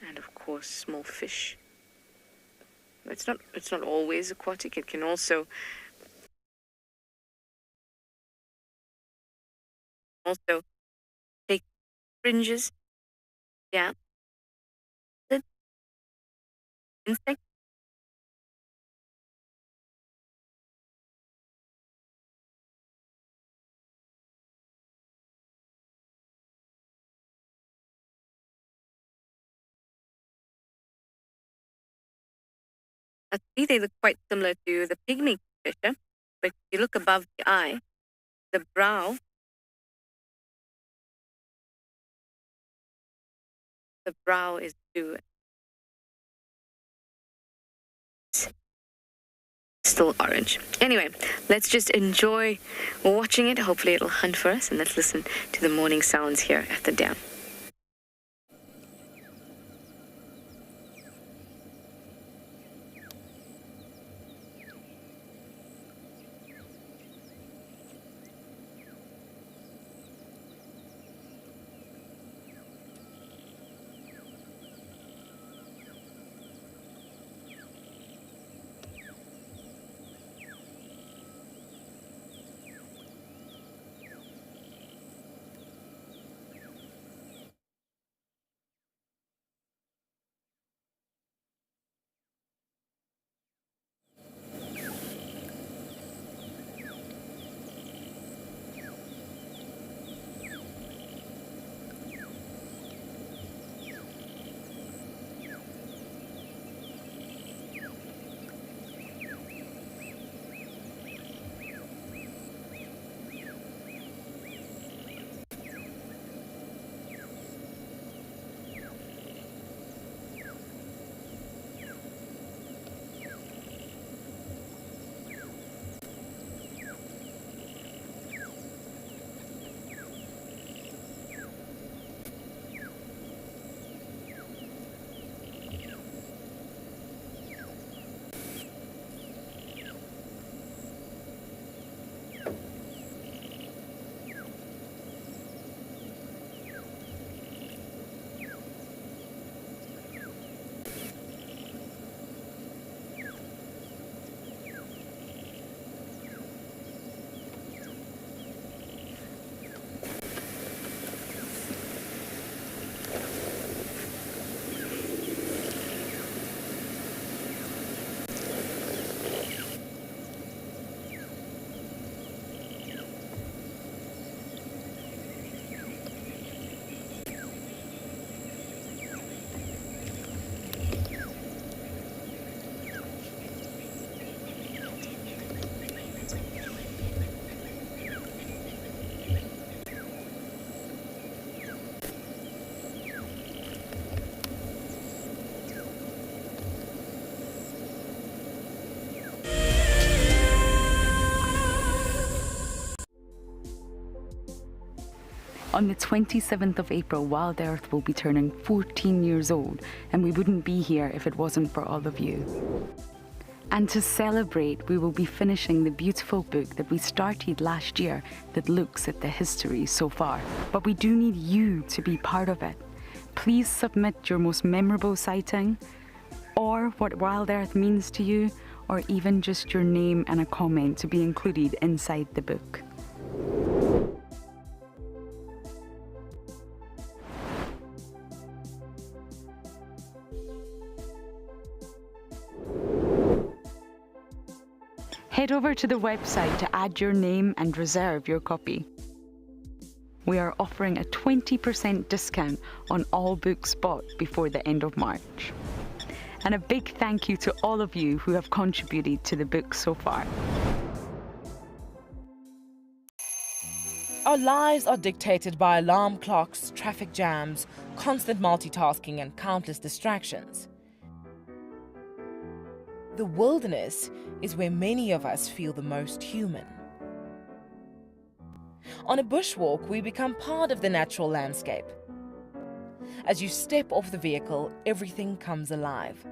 and of course small fish. It's not always aquatic. It can also take fringes, insects. They look quite similar to the pygmy kingfisher, but if you look above the eye, the brow is blue. Still orange. Anyway, let's just enjoy watching it. Hopefully it'll hunt for us, and let's listen to the morning sounds here at the dam. On the 27th of April, Wild Earth will be turning 14 years old, and we wouldn't be here if it wasn't for all of you. And to celebrate, we will be finishing the beautiful book that we started last year that looks at the history so far. But we do need you to be part of it. Please submit your most memorable sighting, or what Wild Earth means to you, or even just your name and a comment to be included inside the book. Head over to the website to add your name and reserve your copy. We are offering a 20% discount on all books bought before the end of March. And a big thank you to all of you who have contributed to the book so far. Our lives are dictated by alarm clocks, traffic jams, constant multitasking, and countless distractions. The wilderness is where many of us feel the most human. On a bushwalk, we become part of the natural landscape. As you step off the vehicle, everything comes alive.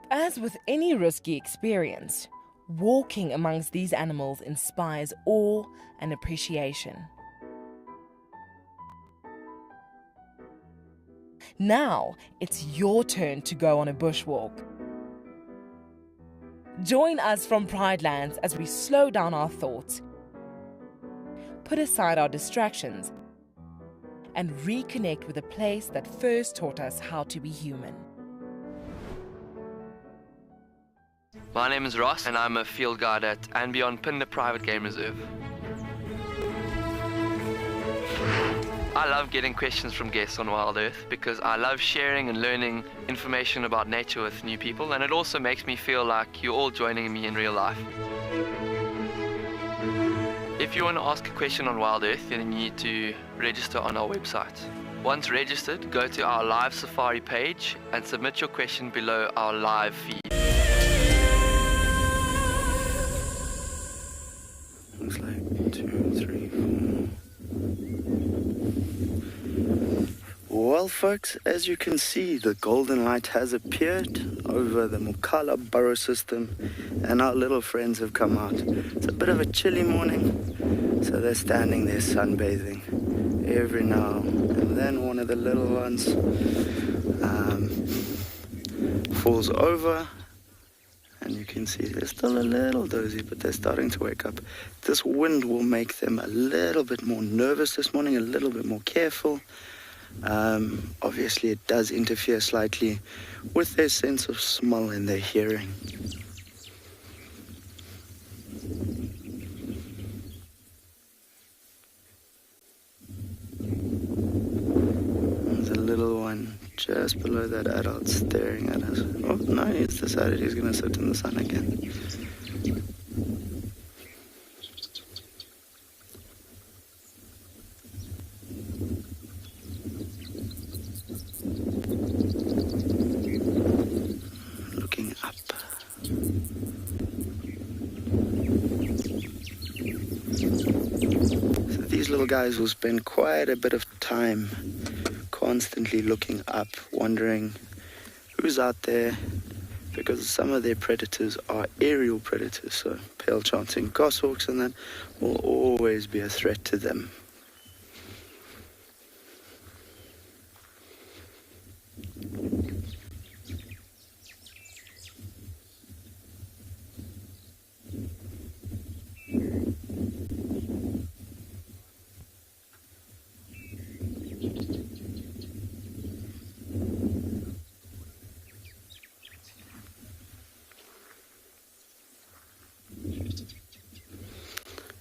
As with any risky experience, walking amongst these animals inspires awe and appreciation. Now, it's your turn to go on a bushwalk. Join us from Pride Lands as we slow down our thoughts, put aside our distractions, and reconnect with a place that first taught us how to be human. My name is Ross, and I'm a field guide at and beyond Pinde Private Game Reserve. I love getting questions from guests on Wild Earth because I love sharing and learning information about nature with new people, and it also makes me feel like you're all joining me in real life. If you want to ask a question on Wild Earth, then you need to register on our website. Once registered, go to our live safari page and submit your question below our live feed. Looks like 2, 3, 4. Well, folks, as you can see, the golden light has appeared over the Mokala burrow system, and our little friends have come out. It's a bit of a chilly morning, so they're standing there sunbathing every now and then. One of the little ones falls over, and you can see they're still a little dozy, but they're starting to wake up. This wind will make them a little bit more nervous this morning, a little bit more careful. Obviously, it does interfere slightly with their sense of smell and their hearing. There's a little one just below that adult staring at us. Oh, no, he's decided he's going to sit in the sun again. Looking up. So these little guys will spend quite a bit of time constantly looking up, wondering who's out there, because some of their predators are aerial predators, so pale chanting goshawks and that will always be a threat to them.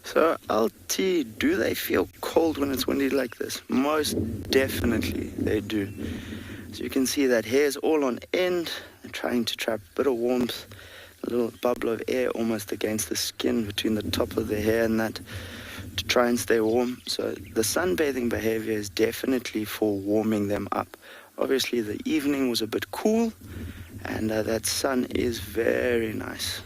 So, LT, do they feel cold when it's windy like this? Most definitely they do. So you can see that hair's all on end. They're trying to trap a bit of warmth, a little bubble of air almost against the skin between the top of the hair and that to try and stay warm. So the sunbathing behavior is definitely for warming them up. Obviously the evening was a bit cool, and that sun is very nice.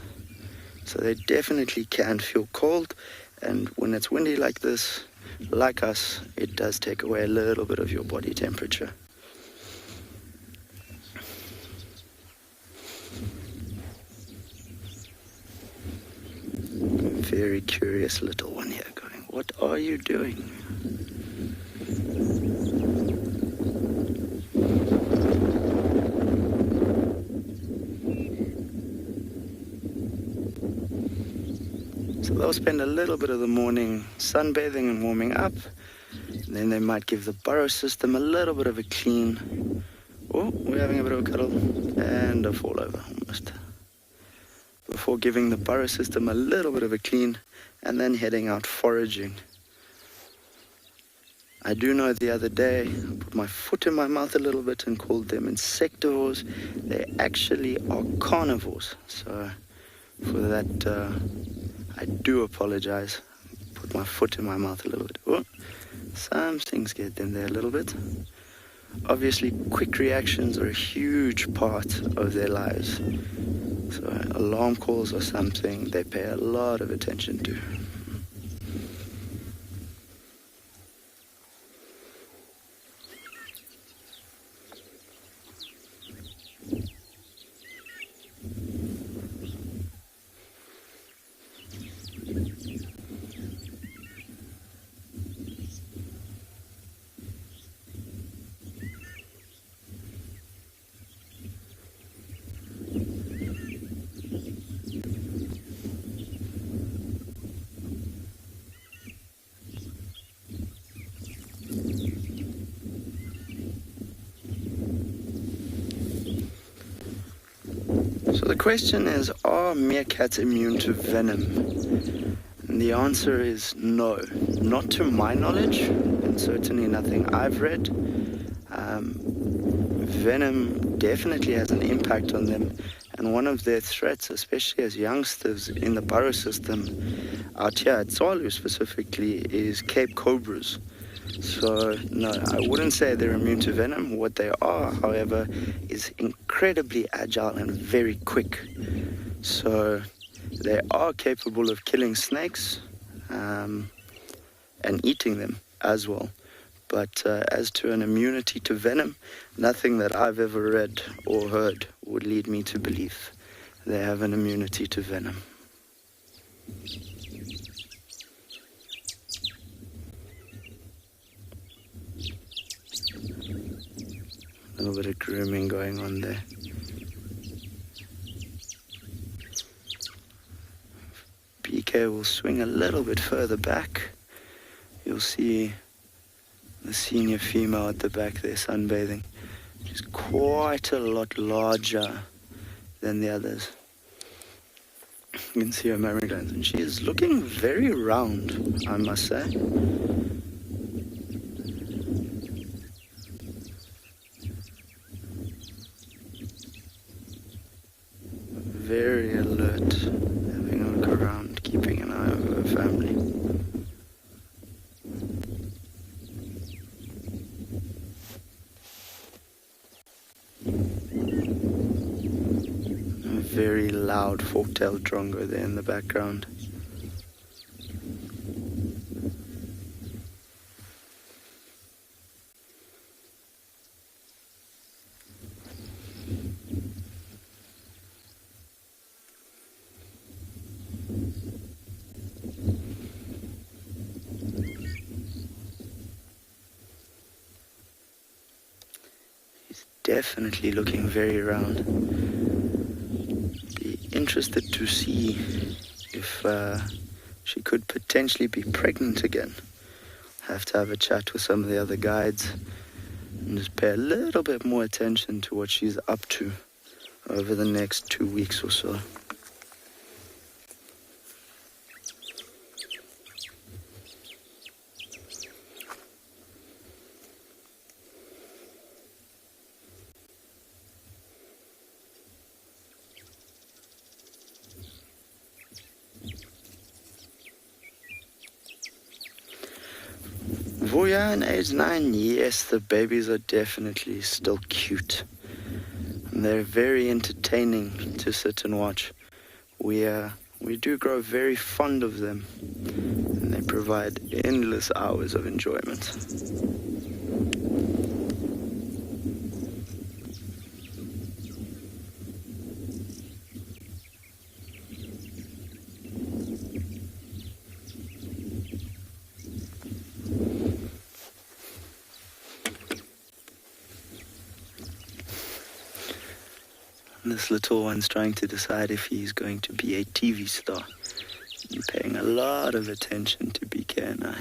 So they definitely can feel cold, and when it's windy like this, like us, it does take away a little bit of your body temperature. Very curious little one here going, what are you doing? So they'll spend a little bit of the morning sunbathing and warming up, and then they might give the burrow system a little bit of a clean. Oh, we're having a bit of a cuddle and a fall over almost. Before giving the burrow system a little bit of a clean and then heading out foraging. I do know the other day I put my foot in my mouth a little bit and called them insectivores. They actually are carnivores. So for that, I do apologize. Put my foot in my mouth a little bit. Oh, some things get in there a little bit. Obviously, quick reactions are a huge part of their lives. So alarm calls are something they pay a lot of attention to. So the question is, are meerkats immune to venom? And the answer is no. Not to my knowledge, and certainly nothing I've read. Venom definitely has an impact on them, and one of their threats, especially as youngsters in the burrow system, out here at Tswalu specifically, is Cape cobras. So, no, I wouldn't say they're immune to venom. What they are, however, is incredibly agile and very quick. So, they are capable of killing snakes and eating them as well. But as to an immunity to venom, nothing that I've ever read or heard would lead me to believe they have an immunity to venom. A little bit of grooming going on there. BK will swing a little bit further back. You'll see the senior female at the back there sunbathing. She's quite a lot larger than the others. You can see her mammary glands, and she is looking very round, I must say. Very alert, having a look around, keeping an eye over her family. A very loud fork-tailed drongo there in the background. Definitely looking very round. Be interested to see if she could potentially be pregnant again. Have to have a chat with some of the other guides and just pay a little bit more attention to what she's up to over the next 2 weeks or so. Voya and age 9, yes, the babies are definitely still cute. And they're very entertaining to sit and watch. We We do grow very fond of them, and they provide endless hours of enjoyment. This little one's trying to decide if he's going to be a TV star. And paying a lot of attention to BK and I.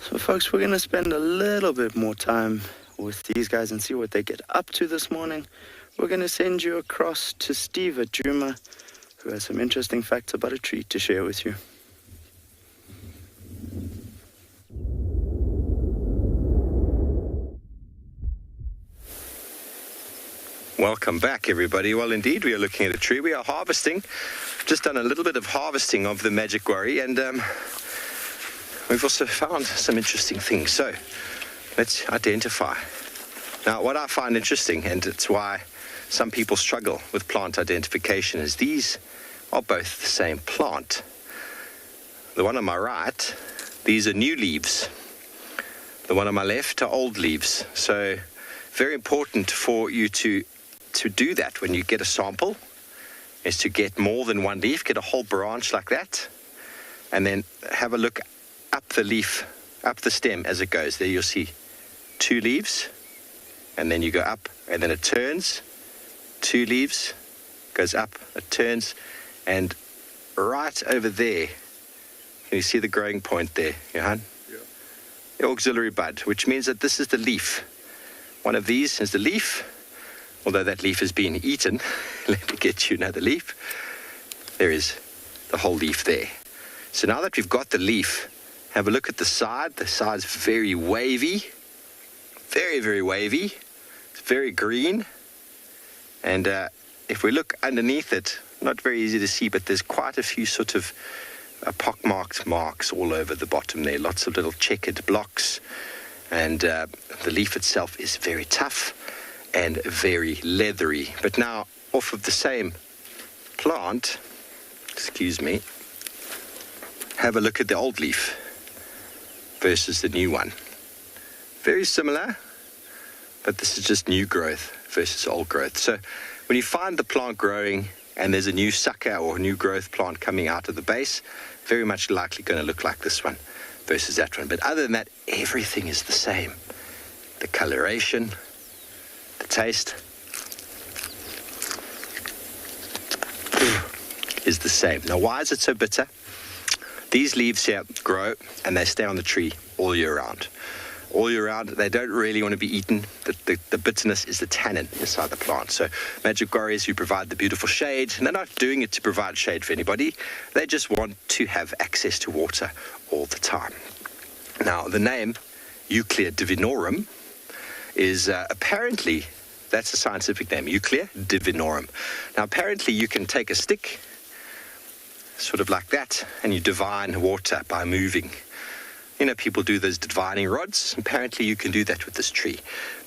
So folks, we're going to spend a little bit more time with these guys and see what they get up to this morning. We're going to send you across to Steve at Djuma, who has some interesting facts about a tree to share with you. Welcome back, everybody. Well, indeed, we are looking at a tree. We are harvesting. Just done a little bit of harvesting of the magic worry, and we've also found some interesting things. So let's identify. Now, what I find interesting, and it's why some people struggle with plant identification, is these are both the same plant. The one on my right, these are new leaves. The one on my left are old leaves. So very important for you to do that when you get a sample, is to get more than one leaf, get a whole branch like that, and then have a look up the leaf, up the stem as it goes. There you'll see 2 leaves, and then you go up, and then it turns, 2 leaves, goes up, it turns, and right over there, can you see the growing point there, Johan? Yeah. The auxiliary bud, which means that this is the leaf. One of these is the leaf, although that leaf has been eaten. Let me get you another leaf. There is the whole leaf there. So now that we've got the leaf, have a look at the side. The side's very wavy, very, very wavy. It's very green. And if we look underneath it, not very easy to see, but there's quite a few sort of pockmarked marks all over the bottom there. Lots of little checkered blocks. And the leaf itself is very tough and very leathery. But now, off of the same plant, excuse me, have a look at the old leaf versus the new one. Very similar, but this is just new growth versus old growth. So when you find the plant growing and there's a new sucker or a new growth plant coming out of the base, very much likely going to look like this one versus that one. But other than that, everything is the same. The coloration, the taste is the same. Now, why is it so bitter? These leaves here grow and they stay on the tree all year round. All year round, they don't really want to be eaten. The bitterness is the tannin inside the plant. So magic warriors who provide the beautiful shade, and they're not doing it to provide shade for anybody. They just want to have access to water all the time. Now, the name Euclea divinorum is apparently, that's a scientific name, Euclea divinorum. Now, apparently you can take a stick, sort of like that, and you divine water by moving. You know, people do those divining rods. Apparently you can do that with this tree.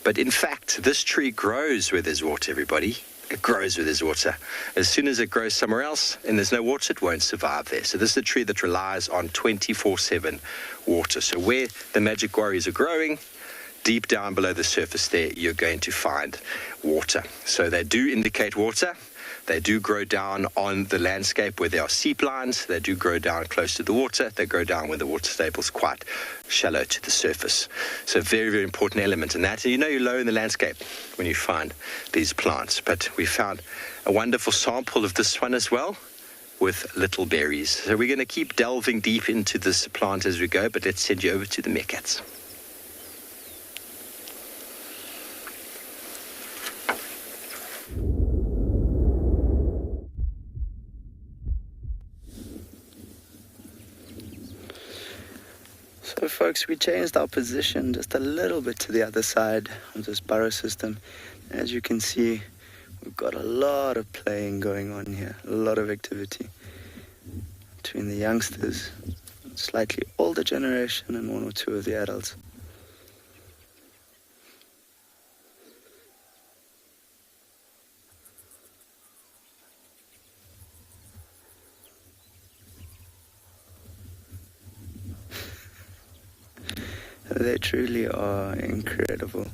But in fact, this tree grows where there's water, everybody. It grows where there's water. As soon as it grows somewhere else and there's no water, it won't survive there. So this is a tree that relies on 24/7 water. So where the magic warriors are growing, deep down below the surface there, you're going to find water. So they do indicate water. They do grow down on the landscape where there are seep lines. They do grow down close to the water. They grow down when the water table is quite shallow to the surface. So very, very important element in that. And you know you're low in the landscape when you find these plants. But we found a wonderful sample of this one as well with little berries. So we're going to keep delving deep into this plant as we go, but let's send you over to the meerkats. So folks, we changed our position just a little bit to the other side of this burrow system. As you can see, we've got a lot of playing going on here, a lot of activity. between the youngsters, slightly older generation, and one or two of the adults. They truly are incredible.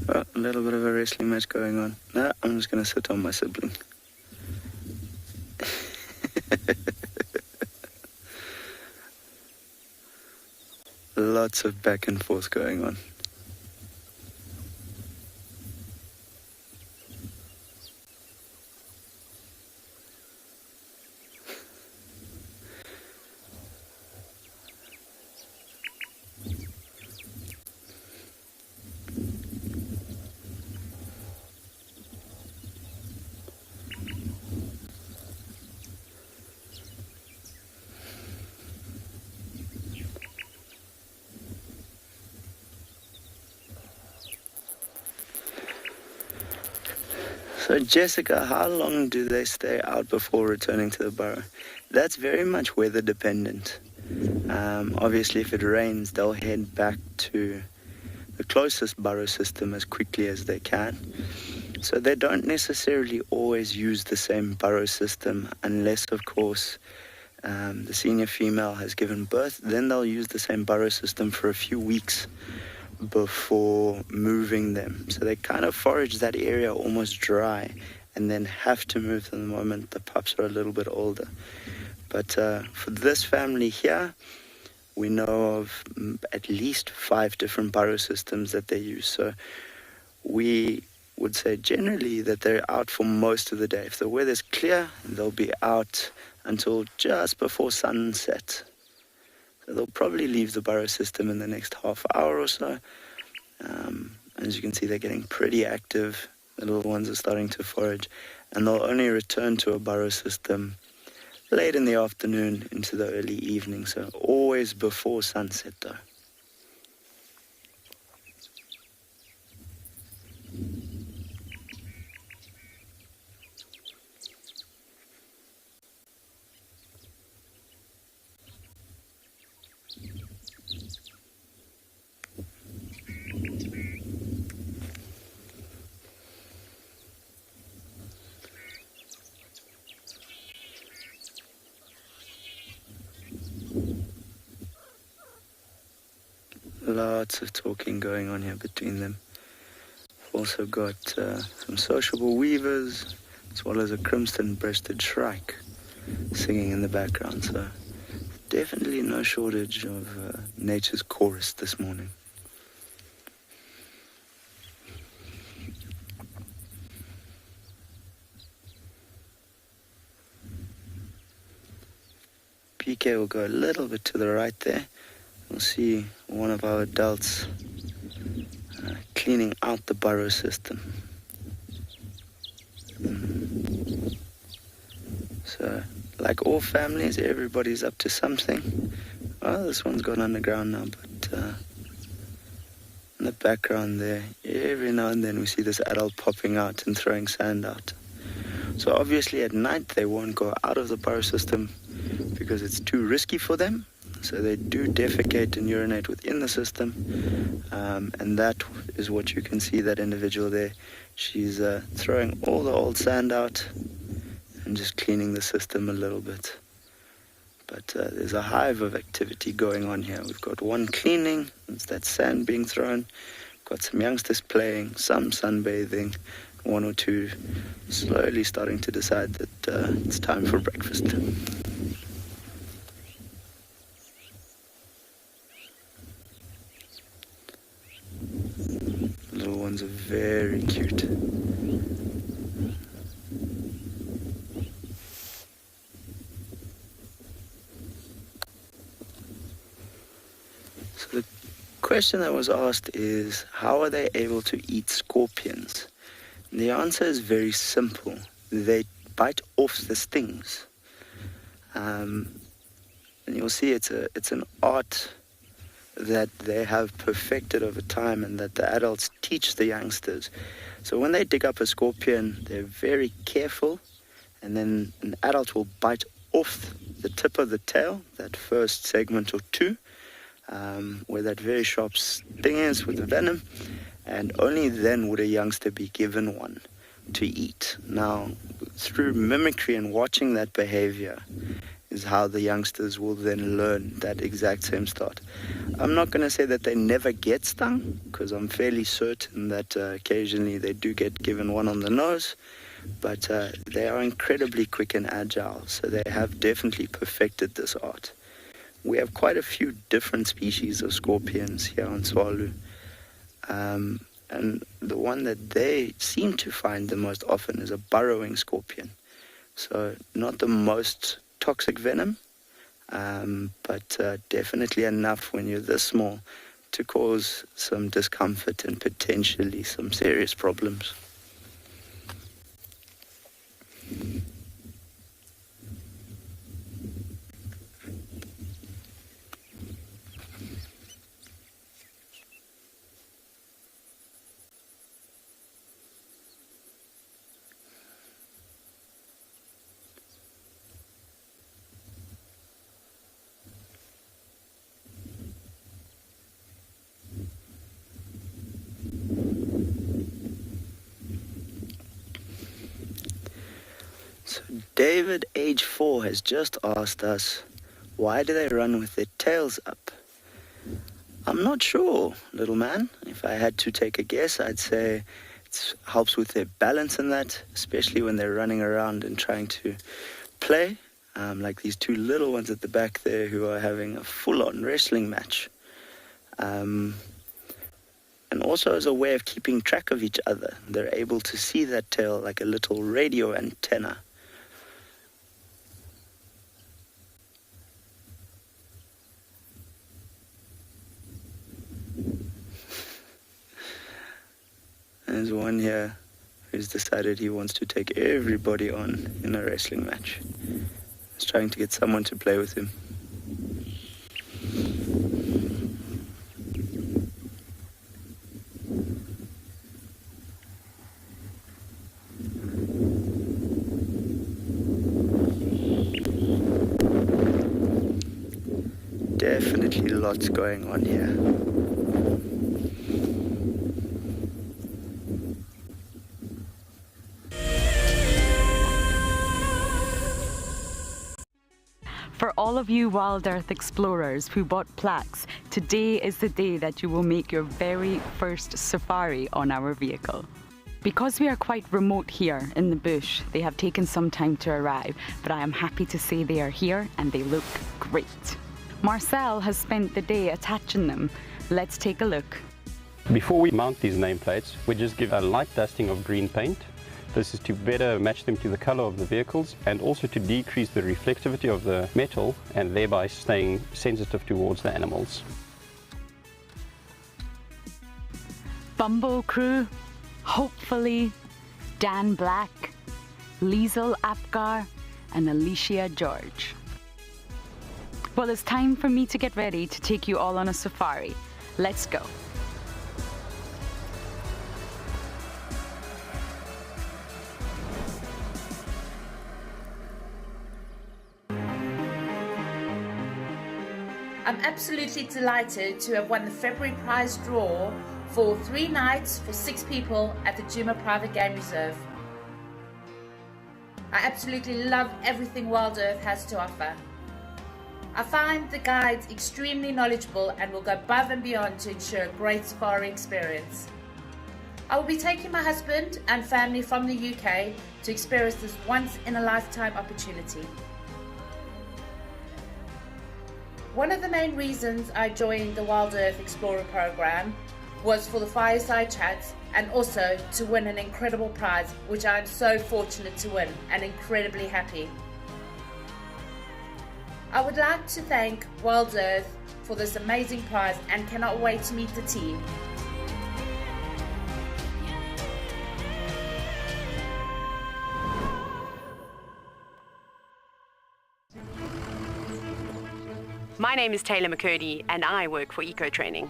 Oh, a little bit of a wrestling match going on. No, I'm just going to sit on my sibling. Lots of back and forth going on. So Jessica, how long do they stay out before returning to the burrow? That's very much weather dependent. Obviously, if it rains, they'll head back to the closest burrow system as quickly as they can. So they don't necessarily always use the same burrow system unless, of course, the senior female has given birth. Then they'll use the same burrow system for a few weeks before moving them. So they kind of forage that area almost dry and then have to move them the moment the pups are a little bit older. But for this family here, we know of at least 5 different burrow systems that they use. So we would say generally that they're out for most of the day. If the weather's clear, they'll be out until just before sunset. So they'll probably leave the burrow system in the next half hour or so. As you can see, they're getting pretty active. The little ones are starting to forage, and they'll only return to a burrow system late in the afternoon into the early evening, so always before sunset though. Lots of talking going on here between them. We've also got some sociable weavers, as well as a crimson-breasted shrike singing in the background. So definitely no shortage of nature's chorus this morning. PK will go a little bit to the right there. We'll see one of our adults cleaning out the burrow system. So, like all families, everybody's up to something. Well, this one's gone underground now, but in the background there, every now and then we see this adult popping out and throwing sand out. So obviously at night they won't go out of the burrow system because it's too risky for them. So they do defecate and urinate within the system, and that is what you can see, that individual there. She's throwing all the old sand out and just cleaning the system a little bit. But there's a hive of activity going on here. We've got one cleaning, it's that sand being thrown, got some youngsters playing, some sunbathing, one or two slowly starting to decide that it's time for breakfast. Little ones are very cute. So the question that was asked is, how are they able to eat scorpions? And the answer is very simple. They bite off the stings. And you'll see it's an art that they have perfected over time and that the adults teach the youngsters. So when they dig up a scorpion, they're very careful, and then an adult will bite off the tip of the tail, that first segment or two, where that very sharp sting is with the venom, and only then would a youngster be given one to eat. Now, through mimicry and watching that behavior is how the youngsters will then learn that exact same start. I'm not going to say that they never get stung, because I'm fairly certain that occasionally they do get given one on the nose, but they are incredibly quick and agile, so they have definitely perfected this art. We have quite a few different species of scorpions here on Tswalu, and the one that they seem to find the most often is a burrowing scorpion. So not the most toxic venom, but definitely enough when you're this small to cause some discomfort and potentially some serious problems. David, age 4, has just asked us, why do they run with their tails up? I'm not sure, little man. If I had to take a guess, I'd say it helps with their balance and that, especially when they're running around and trying to play, like these two little ones at the back there who are having a full-on wrestling match. And also as a way of keeping track of each other. They're able to see that tail like a little radio antenna. There's one here who's decided he wants to take everybody on in a wrestling match. He's trying to get someone to play with him. Definitely lots going on here. For all of you Wild Earth explorers who bought plaques, today is the day that you will make your very first safari on our vehicle. Because we are quite remote here in the bush, they have taken some time to arrive, but I am happy to say they are here and they look great. Marcel has spent the day attaching them. Let's take a look. Before we mount these nameplates, we just give a light dusting of green paint. This is to better match them to the color of the vehicles and also to decrease the reflectivity of the metal and thereby staying sensitive towards the animals. Bumbo crew, hopefully Dan Black, Liesel Apgar and Alicia George. Well, it's time for me to get ready to take you all on a safari. Let's go. I'm absolutely delighted to have won the February prize draw for 3 nights for 6 people at the Djuma Private Game Reserve. I absolutely love everything Wild Earth has to offer. I find the guides extremely knowledgeable and will go above and beyond to ensure a great safari experience. I will be taking my husband and family from the UK to experience this once-in-a-lifetime opportunity. One of the main reasons I joined the Wild Earth Explorer program was for the fireside chats and also to win an incredible prize, which I am so fortunate to win and incredibly happy. I would like to thank Wild Earth for this amazing prize and cannot wait to meet the team. My name is Taylor McCurdy and I work for Eco Training.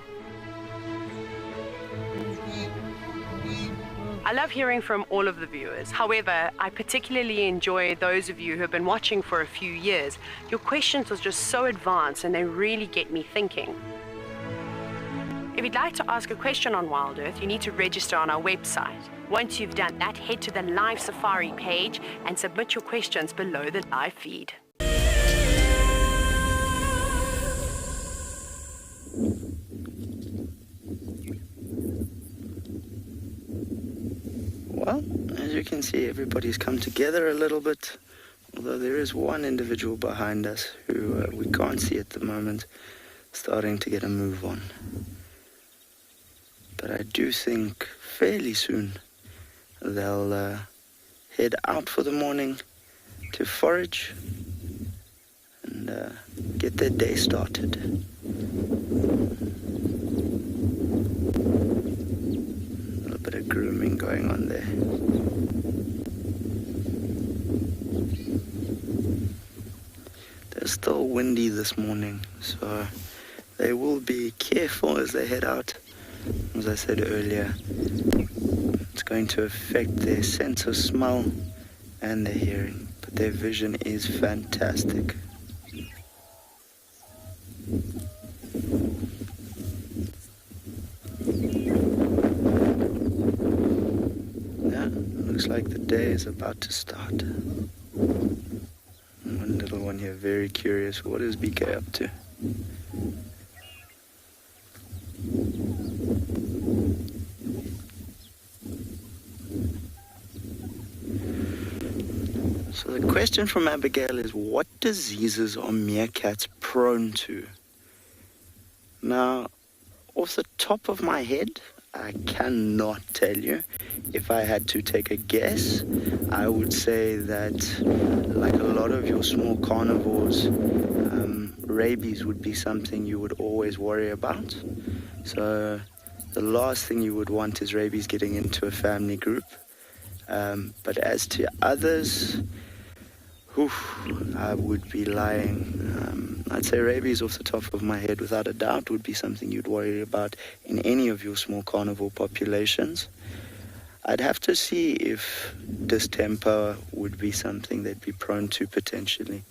I love hearing from all of the viewers. However, I particularly enjoy those of you who have been watching for a few years. Your questions are just so advanced and they really get me thinking. If you'd like to ask a question on Wild Earth, you need to register on our website. Once you've done that, head to the live safari page and submit your questions below the live feed. Well, as you can see, everybody's come together a little bit, although there is one individual behind us who we can't see at the moment, starting to get a move on. But I do think fairly soon they'll head out for the morning to forage and get their day started. Bit of grooming going on there. They're still windy this morning, so they will be careful as they head out. As I said earlier, it's going to affect their sense of smell and their hearing, but their vision is fantastic. Looks like the day is about to start. One little one here, very curious. What is BK up to? So the question from Abigail is, what diseases are meerkats prone to? Now, off the top of my head, I cannot tell you. If I had to take a guess, I would say that, like a lot of your small carnivores, rabies would be something you would always worry about. So the last thing you would want is rabies getting into a family group. But as to others, I would be lying. I'd say rabies off the top of my head, without a doubt, would be something you'd worry about in any of your small carnivore populations. I'd have to see if distemper would be something they'd be prone to potentially.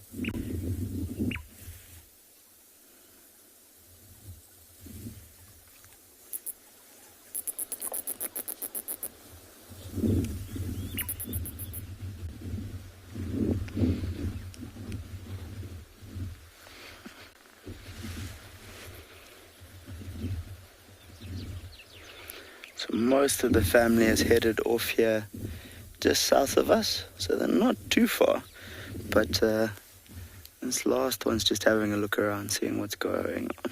So most of the family is headed off here just south of us, so they're not too far. But this last one's just having a look around, seeing what's going on.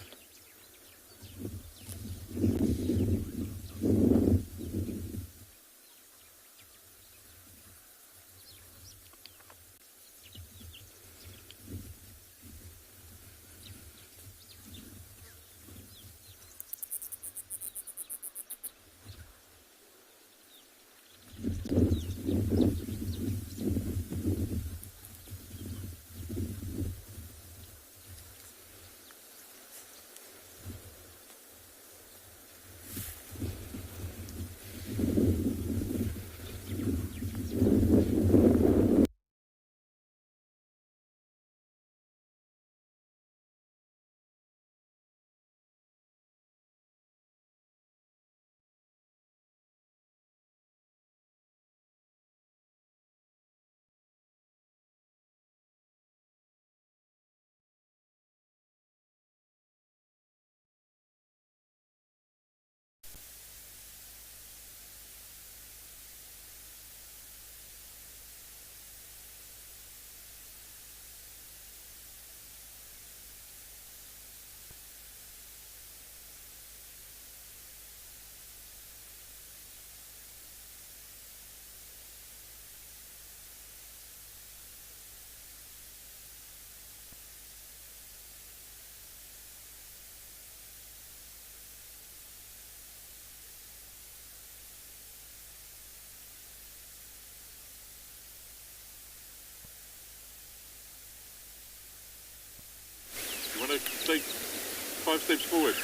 5 steps forward.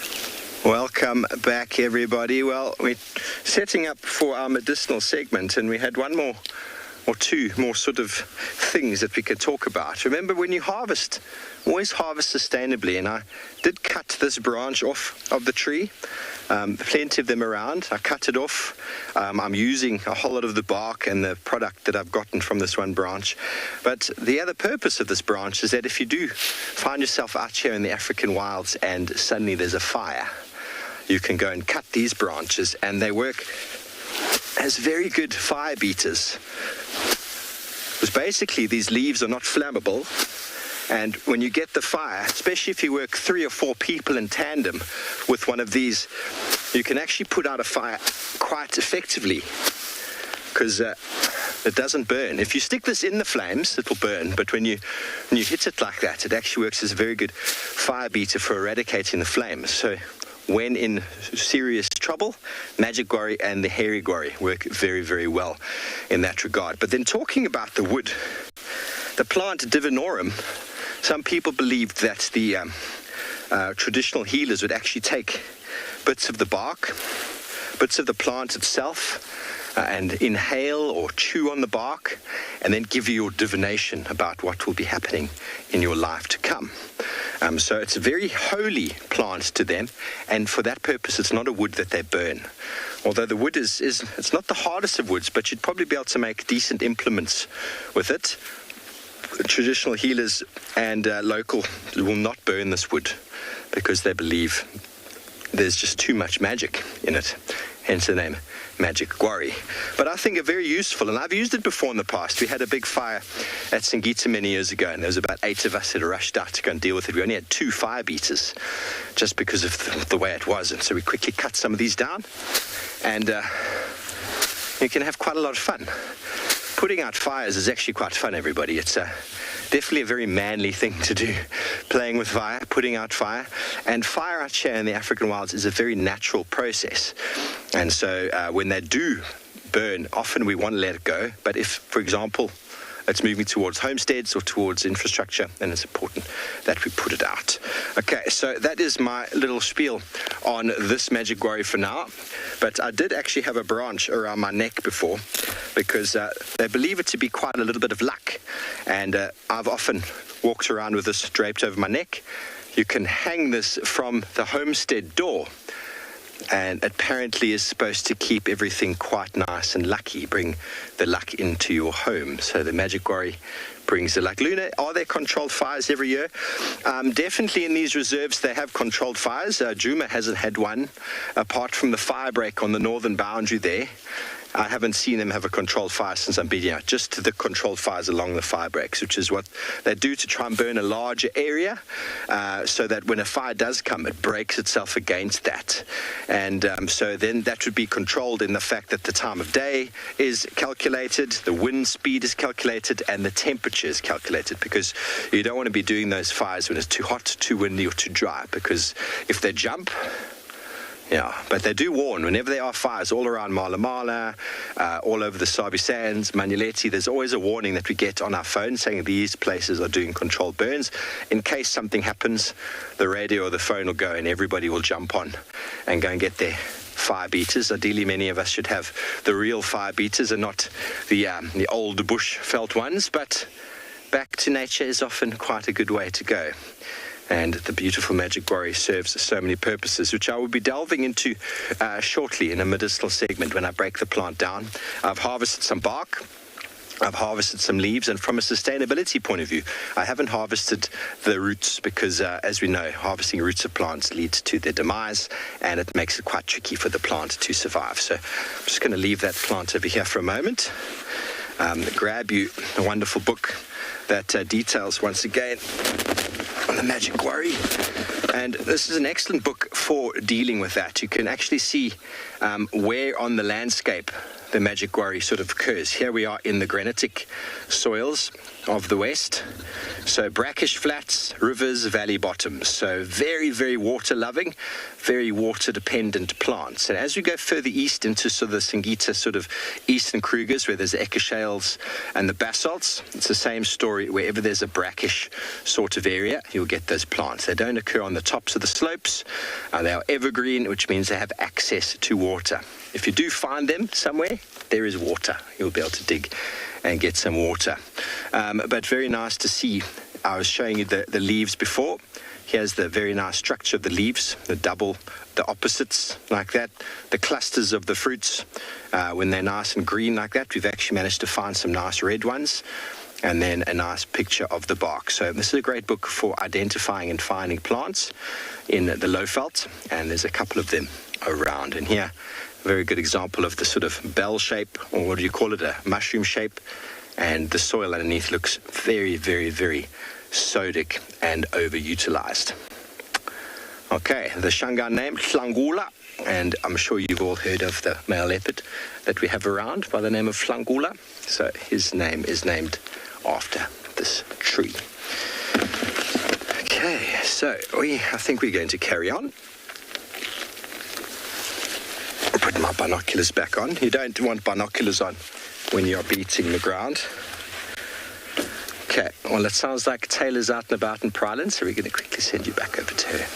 Welcome back, everybody. Well, we're setting up for our medicinal segment, and we had one more or two more sort of things that we could talk about. Remember, when you harvest, always harvest sustainably, and I did cut this branch off of the tree. Plenty of them around. I cut it off. I'm using a whole lot of the bark and the product that I've gotten from this one branch. But the other purpose of this branch is that if you do find yourself out here in the African wilds and suddenly there's a fire, you can go and cut these branches, and they work as very good fire beaters. Because basically these leaves are not flammable, and when you get the fire, especially if you work 3 or 4 people in tandem with one of these, you can actually put out a fire quite effectively, because it doesn't burn. If you stick this in the flames, it will burn, but when you hit it like that, it actually works as a very good fire beater for eradicating the flames. So when in serious trouble, magic guarri and the hairy guarri work very, very well in that regard. But then talking about the wood, the plant Divinorum, some people believed that the traditional healers would actually take bits of the bark, bits of the plant itself, and inhale or chew on the bark, and then give you your divination about what will be happening in your life to come. So it's a very holy plant to them, and for that purpose it's not a wood that they burn. Although the wood is it's not the hardest of woods, but you'd probably be able to make decent implements with it. Traditional healers and local will not burn this wood because they believe there's just too much magic in it, hence the name magic guarri. But I think are very useful, and I've used it before in the past. We had a big fire at Singita many years ago, and there was about 8 of us that rushed out to go and deal with it. We only had 2 fire beaters just because of the way it was, and so we quickly cut some of these down, and you can have quite a lot of fun. Putting out fires is actually quite fun, everybody. It's definitely a very manly thing to do, playing with fire, putting out fire. And fire out here in the African wilds is a very natural process. And so when they do burn, often we want to let it go. But if, for example, it's moving towards homesteads or towards infrastructure, then it's important that we put it out. Okay, so that is my little spiel on this magic guarri for now. But I did actually have a branch around my neck before, because they believe it to be quite a little bit of luck. And I've often walked around with this draped over my neck. You can hang this from the homestead door, and apparently is supposed to keep everything quite nice and lucky, bring the luck into your home. So the magic guarri brings the luck. Luna, are there controlled fires every year? Definitely in these reserves they have controlled fires. Djuma hasn't had one, apart from the fire break on the northern boundary there. I haven't seen them have a controlled fire since I'm beating out, just the controlled fires along the fire breaks, which is what they do to try and burn a larger area, so that when a fire does come, it breaks itself against that. And so then that would be controlled in the fact that the time of day is calculated, the wind speed is calculated, and the temperature is calculated, because you don't want to be doing those fires when it's too hot, too windy, or too dry, because if they jump... Yeah, but they do warn whenever there are fires all around Mala Mala, all over the Sabi Sands, Manuleti. There's always a warning that we get on our phone saying these places are doing controlled burns. In case something happens, the radio or the phone will go and everybody will jump on and go and get their fire beaters. Ideally, many of us should have the real fire beaters and not the old bush felt ones, but back to nature is often quite a good way to go. And the beautiful magic guarri serves so many purposes, which I will be delving into shortly in a medicinal segment when I break the plant down. I've harvested some bark, I've harvested some leaves, and from a sustainability point of view, I haven't harvested the roots because, as we know, harvesting roots of plants leads to their demise, and it makes it quite tricky for the plant to survive. So I'm just going to leave that plant over here for a moment, grab you a wonderful book that details, once again, on the magic guarri. And this is an excellent book for dealing with that. You can actually see where on the landscape the magic quarry sort of occurs. Here we are in the granitic soils of the west. So brackish flats, rivers, valley bottoms. So very, very water-loving, very water-dependent plants. And as we go further east into sort of the Singita sort of eastern Krugers, where there's the eccoshales and the basalts, it's the same story. Wherever there's a brackish sort of area, you'll get those plants. They don't occur on the tops of the slopes. They are evergreen, which means they have access to water. If you do find them somewhere, there is water. You'll be able to dig and get some water. But very nice to see. I was showing you the leaves before. Here's the very nice structure of the leaves, the double, the opposites like that, the clusters of the fruits. When they're nice and green like that, we've actually managed to find some nice red ones, and then a nice picture of the bark. So this is a great book for identifying and finding plants in the Lowveld, and there's a couple of them around. And here, a very good example of the sort of bell shape, or what do you call it, a mushroom shape, and the soil underneath looks very, very, very sodic and overutilized. Okay, the Shangaan name, Hlangula, and I'm sure you've all heard of the male leopard that we have around by the name of Hlangula. So his name is named after this tree. Okay, so I think we're going to carry on. I'll put my binoculars back on. You don't want binoculars on when you're beating the ground. Okay, well, it sounds like Taylor's out and about in Pryland, so we're going to quickly send you back over to her.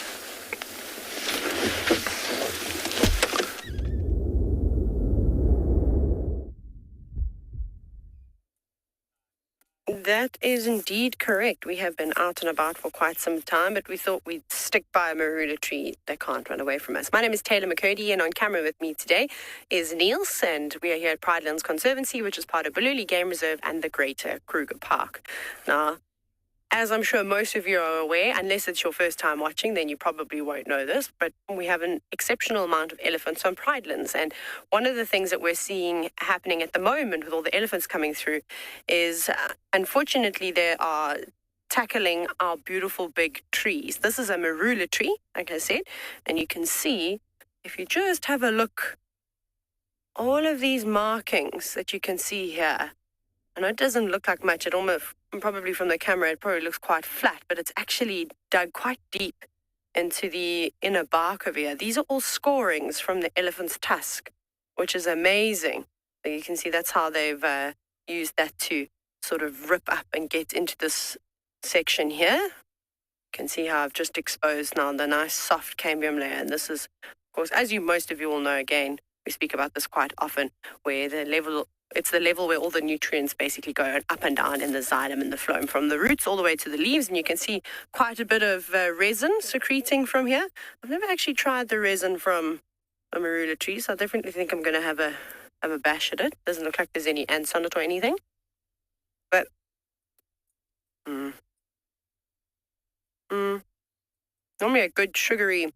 That is indeed correct. We have been out and about for quite some time, but we thought we'd stick by a marula tree that can't run away from us. My name is Taylor McCurdy, and on camera with me today is Niels, and we are here at Pridelands Conservancy, which is part of Bululi Game Reserve and the Greater Kruger Park. Now, as I'm sure most of you are aware, unless it's your first time watching, then you probably won't know this, but we have an exceptional amount of elephants on Pridelands. And one of the things that we're seeing happening at the moment with all the elephants coming through is, unfortunately, they are tackling our beautiful big trees. This is a marula tree, like I said, and you can see, if you just have a look, all of these markings that you can see here. I know it doesn't look like much. It almost, probably from the camera, it probably looks quite flat, but it's actually dug quite deep into the inner bark of here. These are all scorings from the elephant's tusk, which is amazing. So you can see that's how they've used that to sort of rip up and get into this section here. You can see how I've just exposed now the nice soft cambium layer. And this is, of course, as most of you all know, again, we speak about this quite often, where it's the level where all the nutrients basically go up and down in the xylem and the phloem, from the roots all the way to the leaves. And you can see quite a bit of resin secreting from here. I've never actually tried the resin from a marula tree, so I definitely think I'm going to have a bash at it. Doesn't look like there's any ants on it or anything. But, normally a good sugary,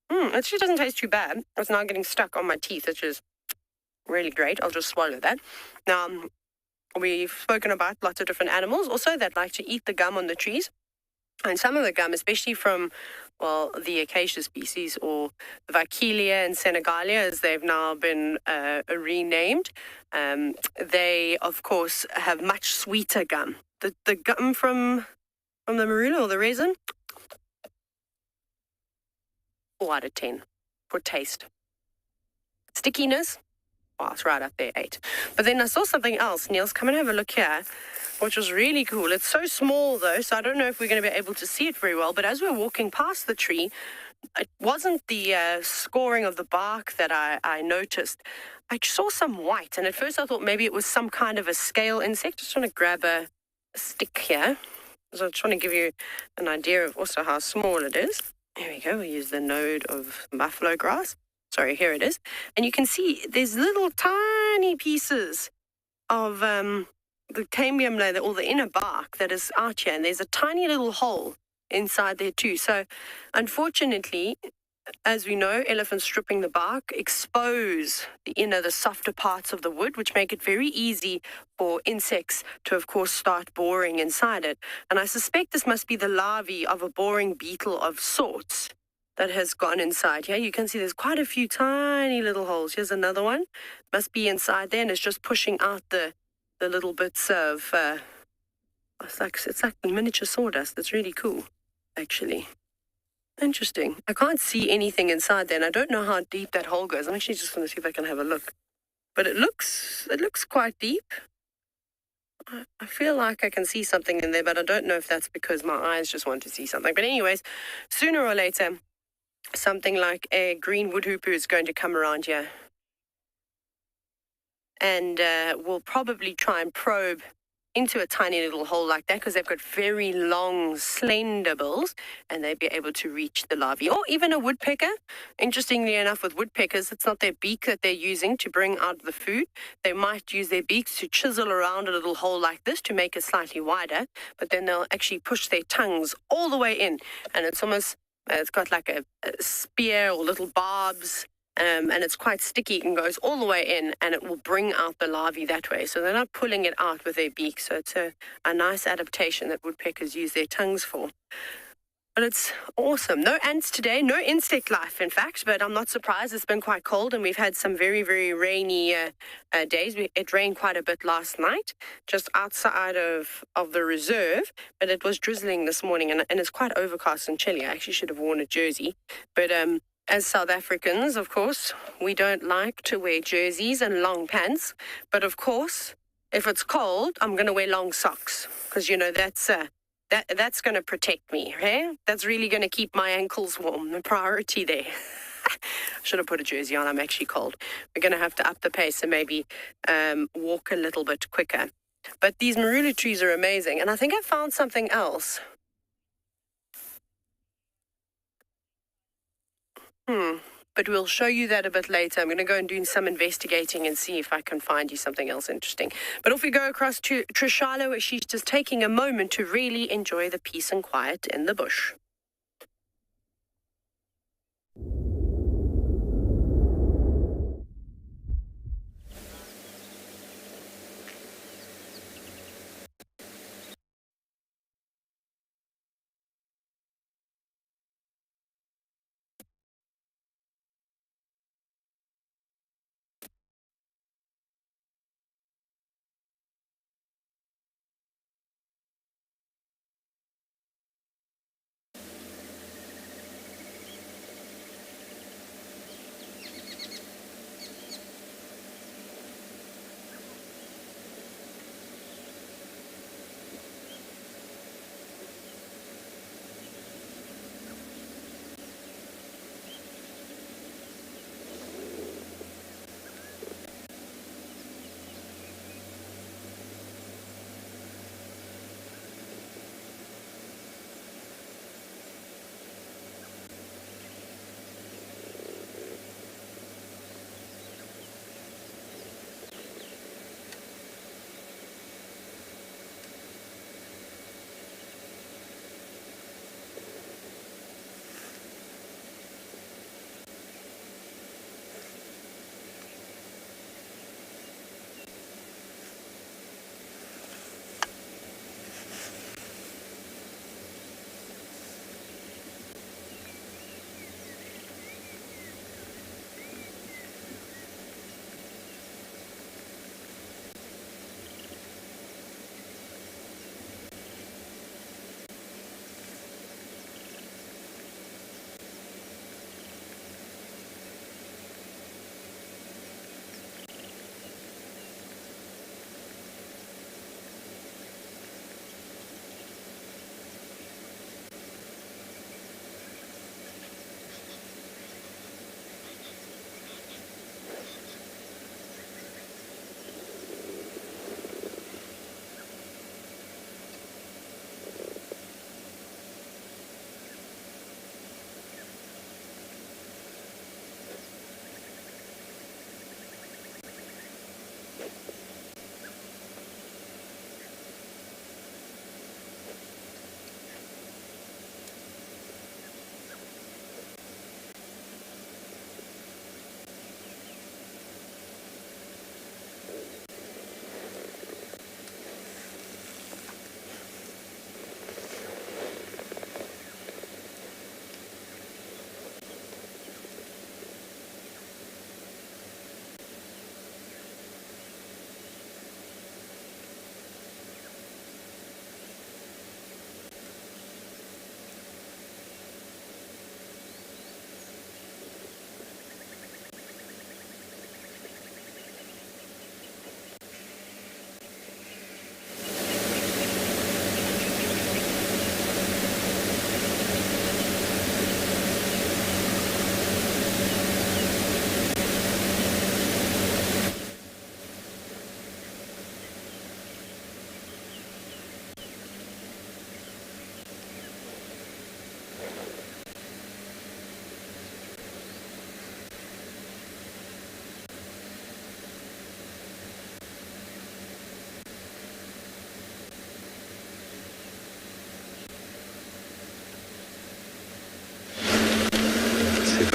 it actually doesn't taste too bad. It's now getting stuck on my teeth, which is really great. I'll just swallow that. Now, we've spoken about lots of different animals also that like to eat the gum on the trees. And some of the gum, especially from, well, the acacia species, or Vachelia and Senegalia, as they've now been renamed, they, of course, have much sweeter gum. The gum from the marula, or the resin, 4 out of 10 for taste. Stickiness, well, it's right up there, 8. But then I saw something else. Niels, come and have a look here, which was really cool. It's so small, though, so I don't know if we're going to be able to see it very well. But as we're walking past the tree, it wasn't the scoring of the bark that I noticed. I saw some white, and at first I thought maybe it was some kind of a scale insect. Just want to grab a stick here. So I just want to give you an idea of also how small it is. Here we go. We use the node of buffalo grass. Sorry, here it is. And you can see there's little tiny pieces of the cambium layer, all the inner bark that is out here. And there's a tiny little hole inside there too. So unfortunately, as we know, elephants stripping the bark expose the softer parts of the wood, which make it very easy for insects to, of course, start boring inside it. And I suspect this must be the larvae of a boring beetle of sorts. that has gone inside here. You can see there's quite a few tiny little holes. Here's another one. Must be inside there, and it's just pushing out the little bits of, it's like miniature sawdust. It's really cool, actually. Interesting. I can't see anything inside there, and I don't know how deep that hole goes. I'm actually just going to see if I can have a look. But it looks quite deep. I feel like I can see something in there, but I don't know if that's because my eyes just want to see something. But anyways, sooner or later, something like a green woodhooper is going to come around here. And we'll probably try and probe into a tiny little hole like that, because they've got very long, slender bills, and they'll be able to reach the larvae. Or even a woodpecker. Interestingly enough, with woodpeckers, it's not their beak that they're using to bring out the food. They might use their beaks to chisel around a little hole like this to make it slightly wider, but then they'll actually push their tongues all the way in, and it's almost, it's got like a spear or little barbs, and it's quite sticky and goes all the way in, and it will bring out the larvae that way. So they're not pulling it out with their beak. So it's a nice adaptation that woodpeckers use their tongues for. But it's awesome. No ants today, no insect life, in fact, but I'm not surprised. It's been quite cold, and we've had some very, very rainy days. It rained quite a bit last night, just outside of the reserve, but it was drizzling this morning, and it's quite overcast and chilly. I actually should have worn a jersey, but as South Africans, of course, we don't like to wear jerseys and long pants. But of course, if it's cold, I'm going to wear long socks, because, you know, that's going to protect me, hey? That's really going to keep my ankles warm, the priority there. Should have put a jersey on. I'm actually cold. We're going to have to up the pace and maybe walk a little bit quicker. But these marula trees are amazing. And I think I found something else. But we'll show you that a bit later. I'm going to go and do some investigating and see if I can find you something else interesting. But if we go across to Trishalo, where she's just taking a moment to really enjoy the peace and quiet in the bush.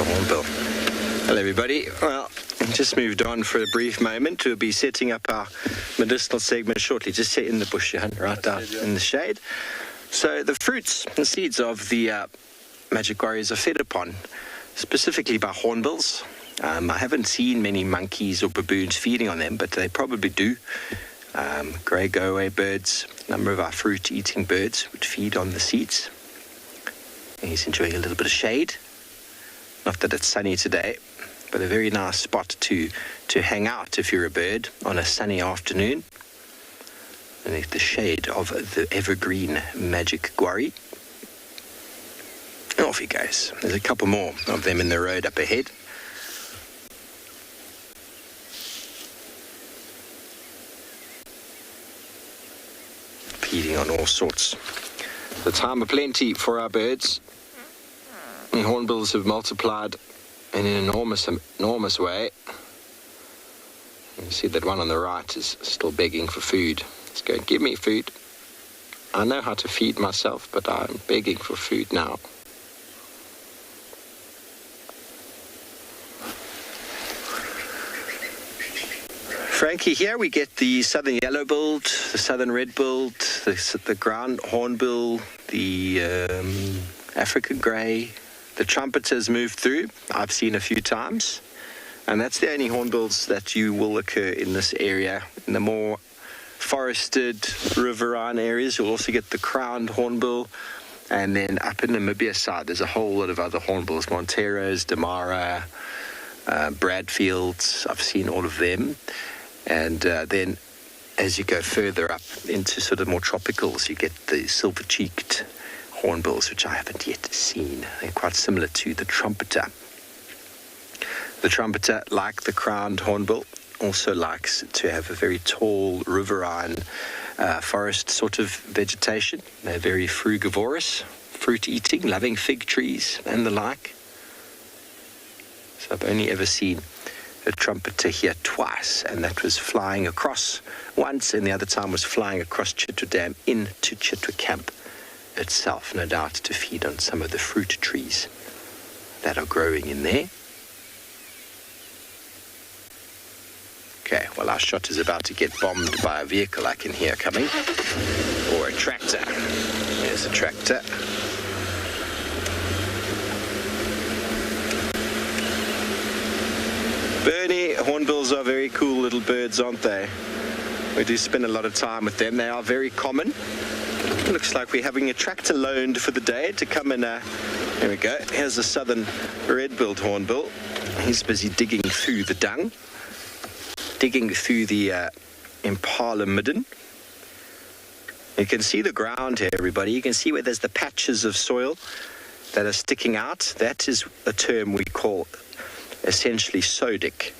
Africa hornbill. Hello everybody. Well, just moved on for a brief moment. We'll be setting up our medicinal segment shortly. Just sit in the bush, Johan, right out in the shade. So the fruits and seeds of the magic guarriers are fed upon specifically by hornbills. I haven't seen many monkeys or baboons feeding on them, but they probably do. Grey go-away birds, a number of our fruit-eating birds would feed on the seeds. And he's enjoying a little bit of shade. Not that it's sunny today, but a very nice spot to hang out if you're a bird on a sunny afternoon. Beneath the shade of the evergreen magic guarri. And off he goes. There's a couple more of them in the road up ahead. Feeding on all sorts. The time of plenty for our birds. And hornbills have multiplied in an enormous way. You can see that one on the right is still begging for food. He's going, give me food. I know how to feed myself, but I'm begging for food now. Frankie, here we get the southern yellow-billed, the southern red-billed, the ground hornbill, the African grey. The trumpeters move through. I've seen a few times. And that's the only hornbills that you will occur in this area. In the more forested riverine areas, you'll also get the crowned hornbill. And then up in the Namibia side, there's a whole lot of other hornbills. Monteros, Damara, Bradfields. I've seen all of them. And then as you go further up into sort of more tropicals, you get the silver-cheeked hornbills, which I haven't yet seen. They're quite similar to the trumpeter. The trumpeter, like the crowned hornbill, also likes to have a very tall riverine forest sort of vegetation. They're very frugivorous, fruit-eating, loving fig trees and the like. So I've only ever seen a trumpeter here twice, and that was flying across once, and the other time was flying across Chitwa Dam into Chitwa Camp itself, no doubt to feed on some of the fruit trees that are growing in there. Okay, well, our shot is about to get bombed by a vehicle I can hear coming, or a tractor. There's a tractor. Bernie, hornbills are very cool little birds, aren't they? We do spend a lot of time with them. They are very common. It looks like we're having a tractor loaned for the day to come and, here we go. Here's a southern red-billed hornbill. He's busy digging through the dung, digging through the impala midden. You can see the ground here, everybody. You can see where there's the patches of soil that are sticking out. That is a term we call essentially sodic.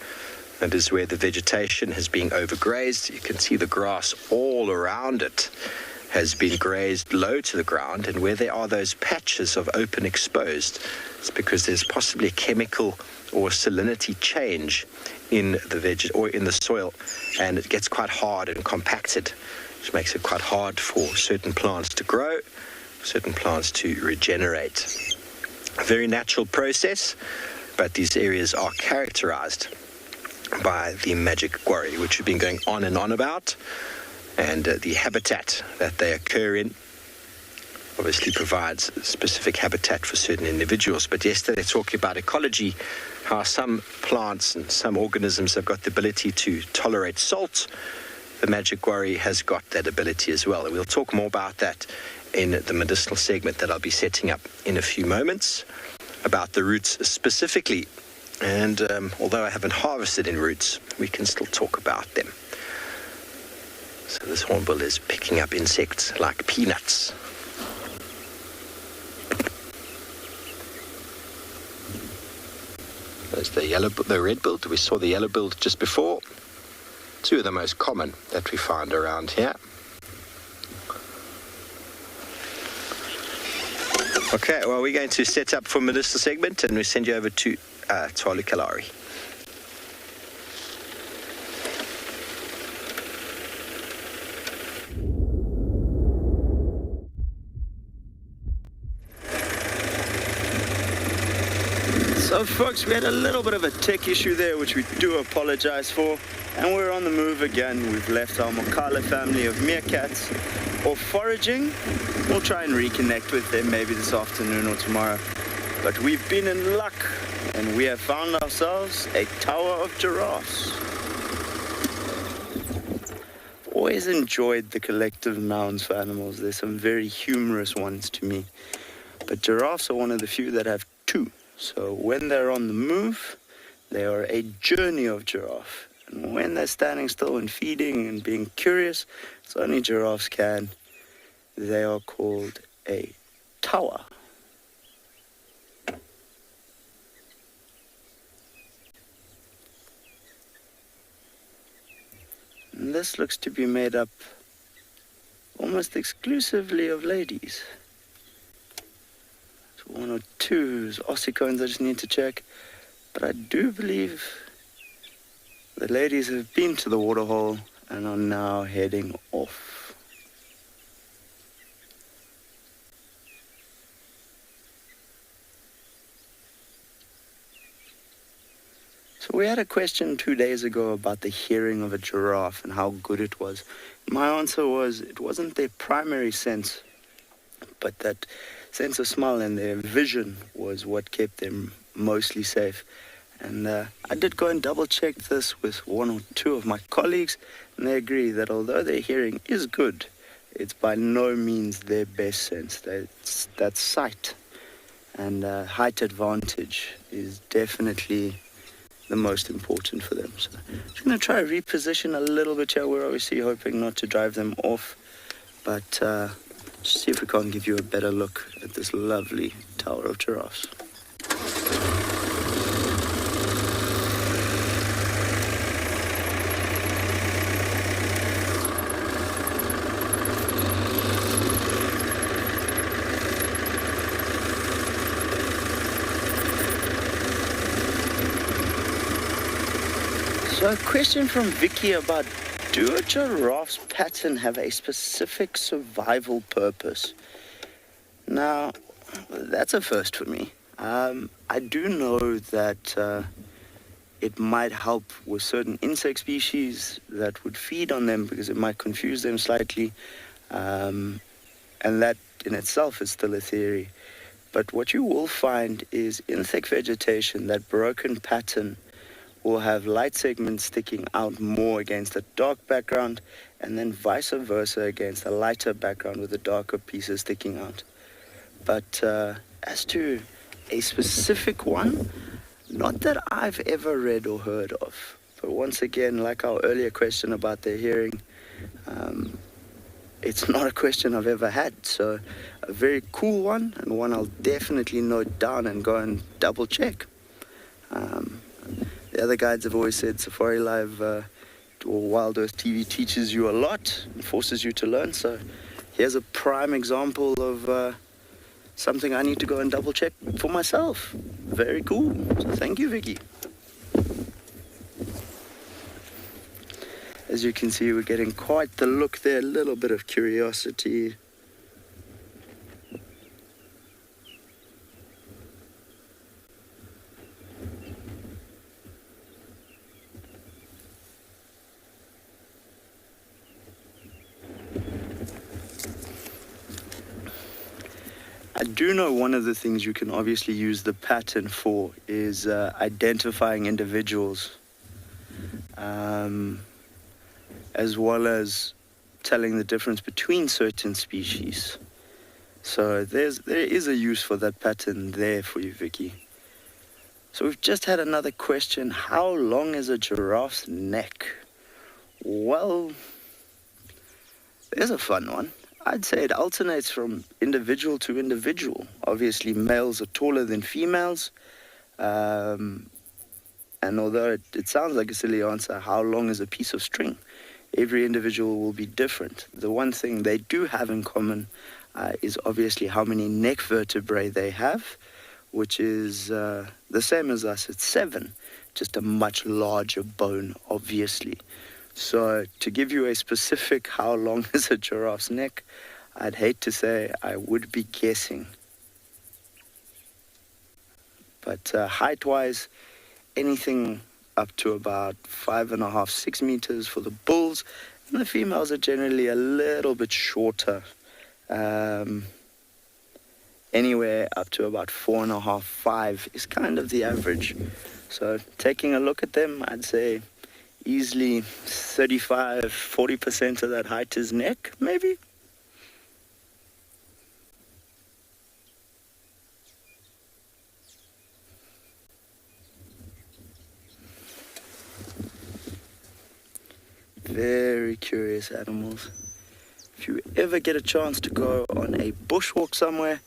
That is where the vegetation has been overgrazed. You can see the grass all around it has been grazed low to the ground, and where there are those patches of open exposed, it's because there's possibly a chemical or salinity change in the or in the soil, and it gets quite hard and compacted, which makes it quite hard for certain plants to grow, certain plants to regenerate. A very natural process, but these areas are characterized by the magic guarri, which we've been going on and on about, and the habitat that they occur in obviously provides specific habitat for certain individuals. But yesterday, talking about ecology, how some plants and some organisms have got the ability to tolerate salt, the magic guarri has got that ability as well. And we'll talk more about that in the medicinal segment that I'll be setting up in a few moments, about the roots specifically. And although I haven't harvested in roots, we can still talk about them. So this hornbill is picking up insects like peanuts. There's the red-billed. We saw the yellow-billed just before. Two of the most common that we find around here. Okay, well, we're going to set up for medicinal segment, and we send you over to Tswalu Kalahari. So folks, we had a little bit of a tech issue there, which we do apologize for, and we're on the move again. We've left our Mokala family of meerkats off foraging. We'll try and reconnect with them maybe this afternoon or tomorrow. But we've been in luck, and we have found ourselves a tower of giraffes. Always enjoyed the collective nouns for animals. There's some very humorous ones to me. But giraffes are one of the few that have two. So when they're on the move, they are a journey of giraffe. And when they're standing still and feeding and being curious, it's only giraffes can. They are called a tower. And this looks to be made up almost exclusively of ladies. One or two ossicones I just need to check, but I do believe the ladies have been to the waterhole and are now heading off. So we had a question 2 days ago about the hearing of a giraffe and how good it was. My answer was it wasn't their primary sense, but that sense of smell and their vision was what kept them mostly safe. And I did go and double check this with one or two of my colleagues, and they agree that although their hearing is good, it's by no means their best sense. That sight and height advantage is definitely the most important for them. So I'm just going to try to reposition a little bit here. We're obviously hoping not to drive them off, but just see if we can't give you a better look at this lovely tower of giraffes. So a question from Vicky about, do a giraffe's pattern have a specific survival purpose? Now, that's a first for me. I do know that it might help with certain insect species that would feed on them because it might confuse them slightly. And that in itself is still a theory. But what you will find is in thick vegetation, that broken pattern will have light segments sticking out more against a dark background, and then vice versa against a lighter background with the darker pieces sticking out. But as to a specific one, not that I've ever read or heard of. But once again, like our earlier question about their hearing, it's not a question I've ever had. So a very cool one, and one I'll definitely note down and go and double check. The other guides have always said Safari Live or Wild Earth TV teaches you a lot and forces you to learn. So here's a prime example of something I need to go and double check for myself. Very cool. So thank you, Vicky. As you can see, we're getting quite the look there, a little bit of curiosity. I do know one of the things you can obviously use the pattern for is identifying individuals, as well as telling the difference between certain species. So there is a use for that pattern there for you, Vicky. So we've just had another question. How long is a giraffe's neck? Well, there's a fun one. I'd say it alternates from individual to individual. Obviously, males are taller than females. And although it sounds like a silly answer, how long is a piece of string? Every individual will be different. The one thing they do have in common is obviously how many neck vertebrae they have, which is the same as us. It's 7, just a much larger bone, obviously. So to give you a specific how long is a giraffe's neck, I'd hate to say. I would be guessing. But height-wise, anything up to about 5.5, 6 meters for the bulls, and the females are generally a little bit shorter. Anywhere up to about 4.5, 5 is kind of the average. So taking a look at them, I'd say easily 35, 40% of that height is neck, maybe. Very curious animals. If you ever get a chance to go on a bushwalk somewhere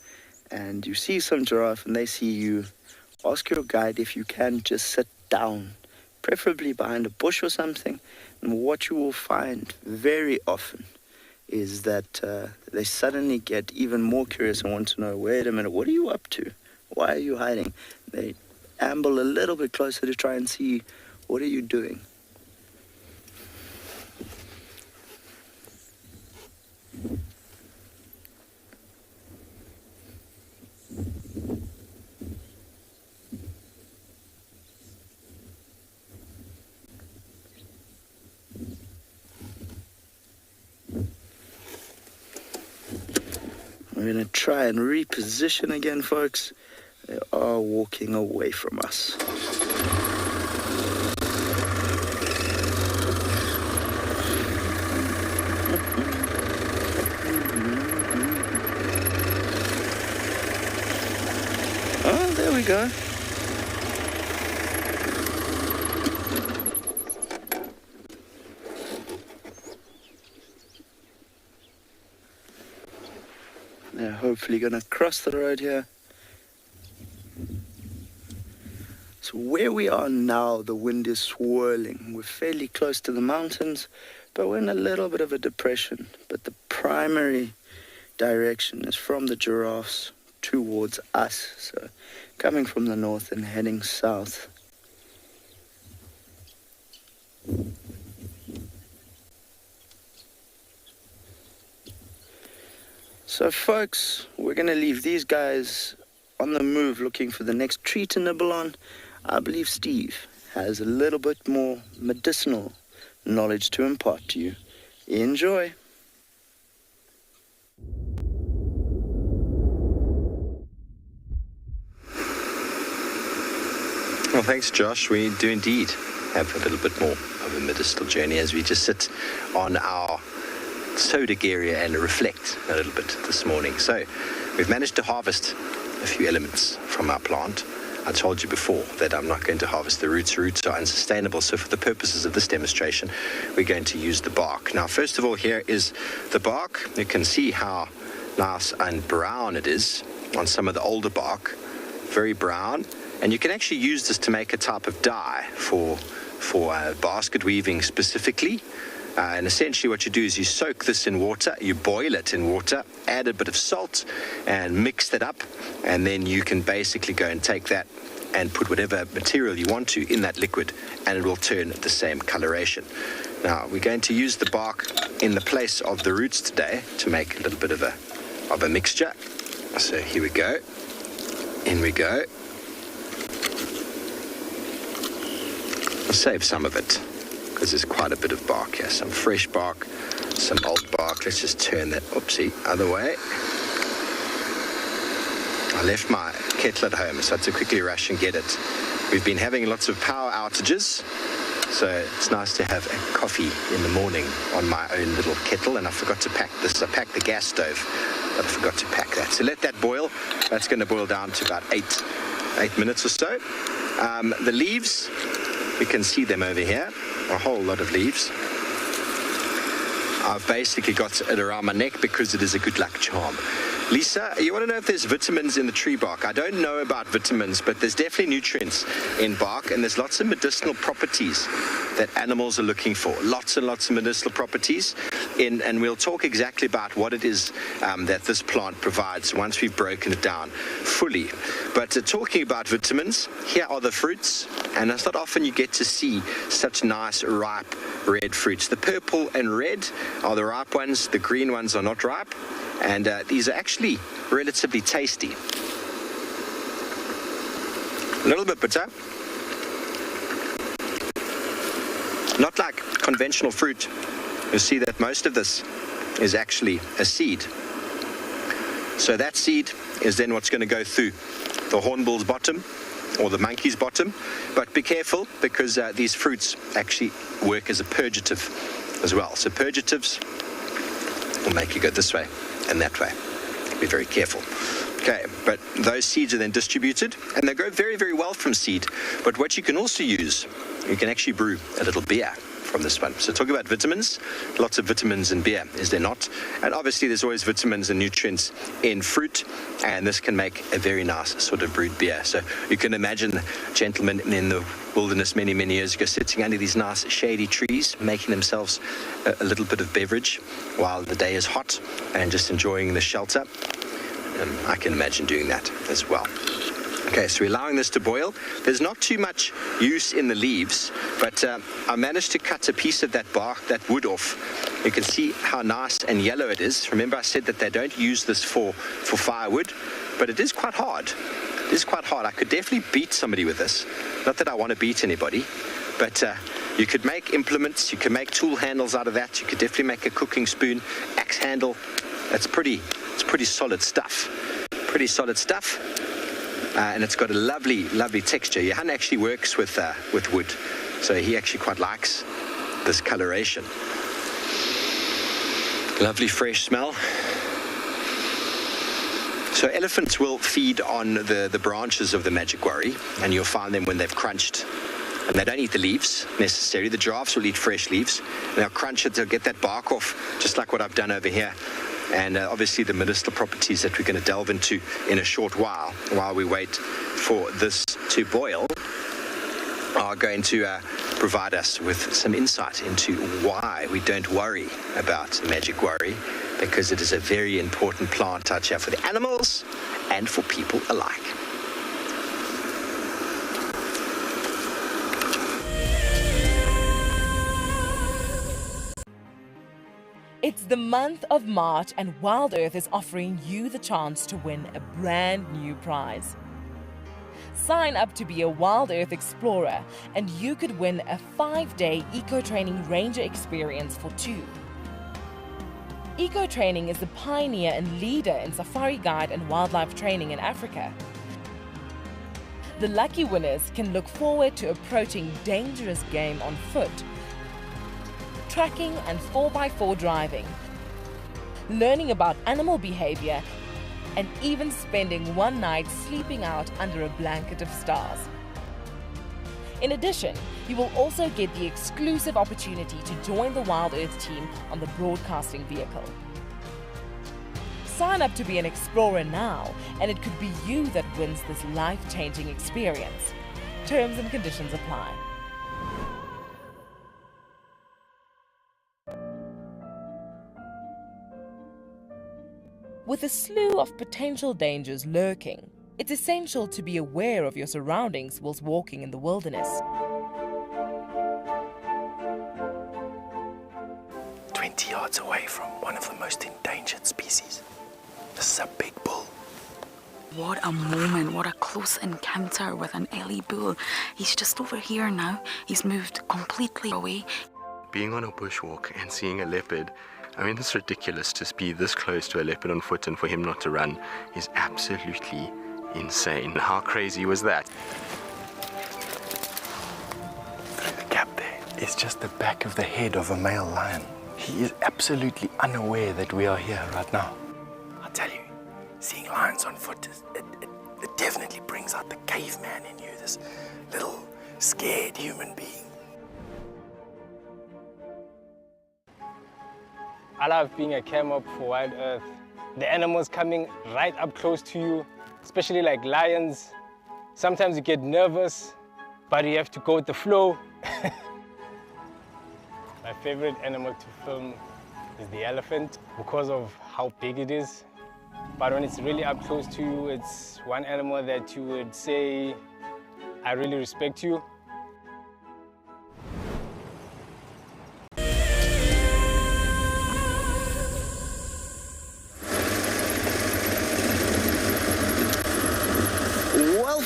and you see some giraffe and they see you, ask your guide if you can just sit down, preferably behind a bush or something. And what you will find very often is that they suddenly get even more curious and want to know, wait a minute, what are you up to? Why are you hiding? They amble a little bit closer to try and see, what are you doing? We're going to try and reposition again, folks. They are walking away from us. Oh, there we go. They're hopefully going to cross the road here. So where we are now, the wind is swirling. We're fairly close to the mountains, but we're in a little bit of a depression. But the primary direction is from the giraffes towards us. So coming from the north and heading south. So folks, we're going to leave these guys on the move looking for the next tree to nibble on. I believe Steve has a little bit more medicinal knowledge to impart to you. Enjoy. Well, thanks, Josh. We do indeed have a little bit more of a medicinal journey as we just sit on our soda area and reflect a little bit this morning. So we've managed to harvest a few elements from our plant. I told you before that I'm not going to harvest the roots. Roots are unsustainable. So for the purposes of this demonstration, we're going to use the bark. Now, first of all, here is the bark. You can see how nice and brown it is on some of the older bark. Very brown. And you can actually use this to make a type of dye for basket weaving specifically. And essentially what you do is you soak this in water, you boil it in water, add a bit of salt and mix that up, and then you can basically go and take that and put whatever material you want to in that liquid, and it will turn the same coloration. Now we're going to use the bark in the place of the roots today to make a little bit of a mixture. So here we go. In we go. I'll save some of it, because there's quite a bit of bark here. Some fresh bark, some old bark. Let's just turn that, oopsie, other way. I left my kettle at home, so I had to quickly rush and get it. We've been having lots of power outages, so it's nice to have a coffee in the morning on my own little kettle, and I forgot to pack this. I packed the gas stove, but I forgot to pack that. So let that boil. That's going to boil down to about 8 minutes or so. The leaves, you can see them over here. A whole lot of leaves. I've basically got it around my neck because it is a good luck charm. Lisa, you want to know if there's vitamins in the tree bark? I don't know about vitamins, but there's definitely nutrients in bark, and there's lots of medicinal properties that animals are looking for. Lots and lots of medicinal properties. And we'll talk exactly about what it is that this plant provides once we've broken it down fully. But talking about vitamins, here are the fruits, and it's not often you get to see such nice ripe red fruits. The purple and red are the ripe ones, the green ones are not ripe, and these are actually relatively tasty. A little bit bitter. Not like conventional fruit. You see that most of this is actually a seed. So that seed is then what's going to go through the hornbill's bottom or the monkey's bottom. But be careful, because these fruits actually work as a purgative as well. So purgatives will make you go this way and that way. Be very careful. Okay, but those seeds are then distributed, and they grow very, very well from seed. But what you can also use, you can actually brew a little beer from this one. So talk about vitamins, lots of vitamins in beer, is there not? And obviously there's always vitamins and nutrients in fruit, and this can make a very nice sort of brewed beer. So you can imagine gentlemen in the wilderness many, many years ago sitting under these nice shady trees, making themselves a little bit of beverage while the day is hot and just enjoying the shelter. I can imagine doing that as well. Okay, so we're allowing this to boil. There's not too much use in the leaves, but I managed to cut a piece of that bark, that wood off. You can see how nice and yellow it is. Remember I said that they don't use this for firewood, but it is quite hard. It is quite hard. I could definitely beat somebody with this. Not that I want to beat anybody, but you could make implements, you can make tool handles out of that. You could definitely make a cooking spoon, axe handle. It's pretty solid stuff. Pretty solid stuff. And it's got a lovely, lovely texture. Johan actually works with wood, so he actually quite likes this coloration. Lovely fresh smell. So elephants will feed on the branches of the Majiguari, and you'll find them when they've crunched. And they don't eat the leaves necessarily. The giraffes will eat fresh leaves. And they'll crunch it, they'll get that bark off, just like what I've done over here. And obviously the medicinal properties that we're going to delve into in a short while we wait for this to boil, are going to provide us with some insight into why we don't worry about Majiguari, because it is a very important plant touch for the animals and for people alike. It's the month of March, and Wild Earth is offering you the chance to win a brand new prize. Sign up to be a Wild Earth Explorer, and you could win a 5-day eco-training ranger experience for 2. Eco-training is the pioneer and leader in safari guide and wildlife training in Africa. The lucky winners can look forward to approaching dangerous game on foot, tracking and 4x4 driving, learning about animal behavior, and even spending one night sleeping out under a blanket of stars. In addition, you will also get the exclusive opportunity to join the Wild Earth team on the broadcasting vehicle. Sign up to be an explorer now, and it could be you that wins this life-changing experience. Terms and conditions apply. With a slew of potential dangers lurking, it's essential to be aware of your surroundings whilst walking in the wilderness. 20 yards away from one of the most endangered species. This is a big bull. What a moment, what a close encounter with an Ellie bull. He's just over here now. He's moved completely away. Being on a bushwalk and seeing a leopard, I mean, it's ridiculous to be this close to a leopard on foot and for him not to run is absolutely insane. How crazy was that? Through the gap there is just the back of the head of a male lion. He is absolutely unaware that we are here right now. I tell you, seeing lions on foot, it definitely brings out the caveman in you, this little scared human being. I love being a camera for Wild Earth. The animals coming right up close to you, especially like lions. Sometimes you get nervous, but you have to go with the flow. My favorite animal to film is the elephant because of how big it is. But when it's really up close to you, it's one animal that you would say, I really respect you.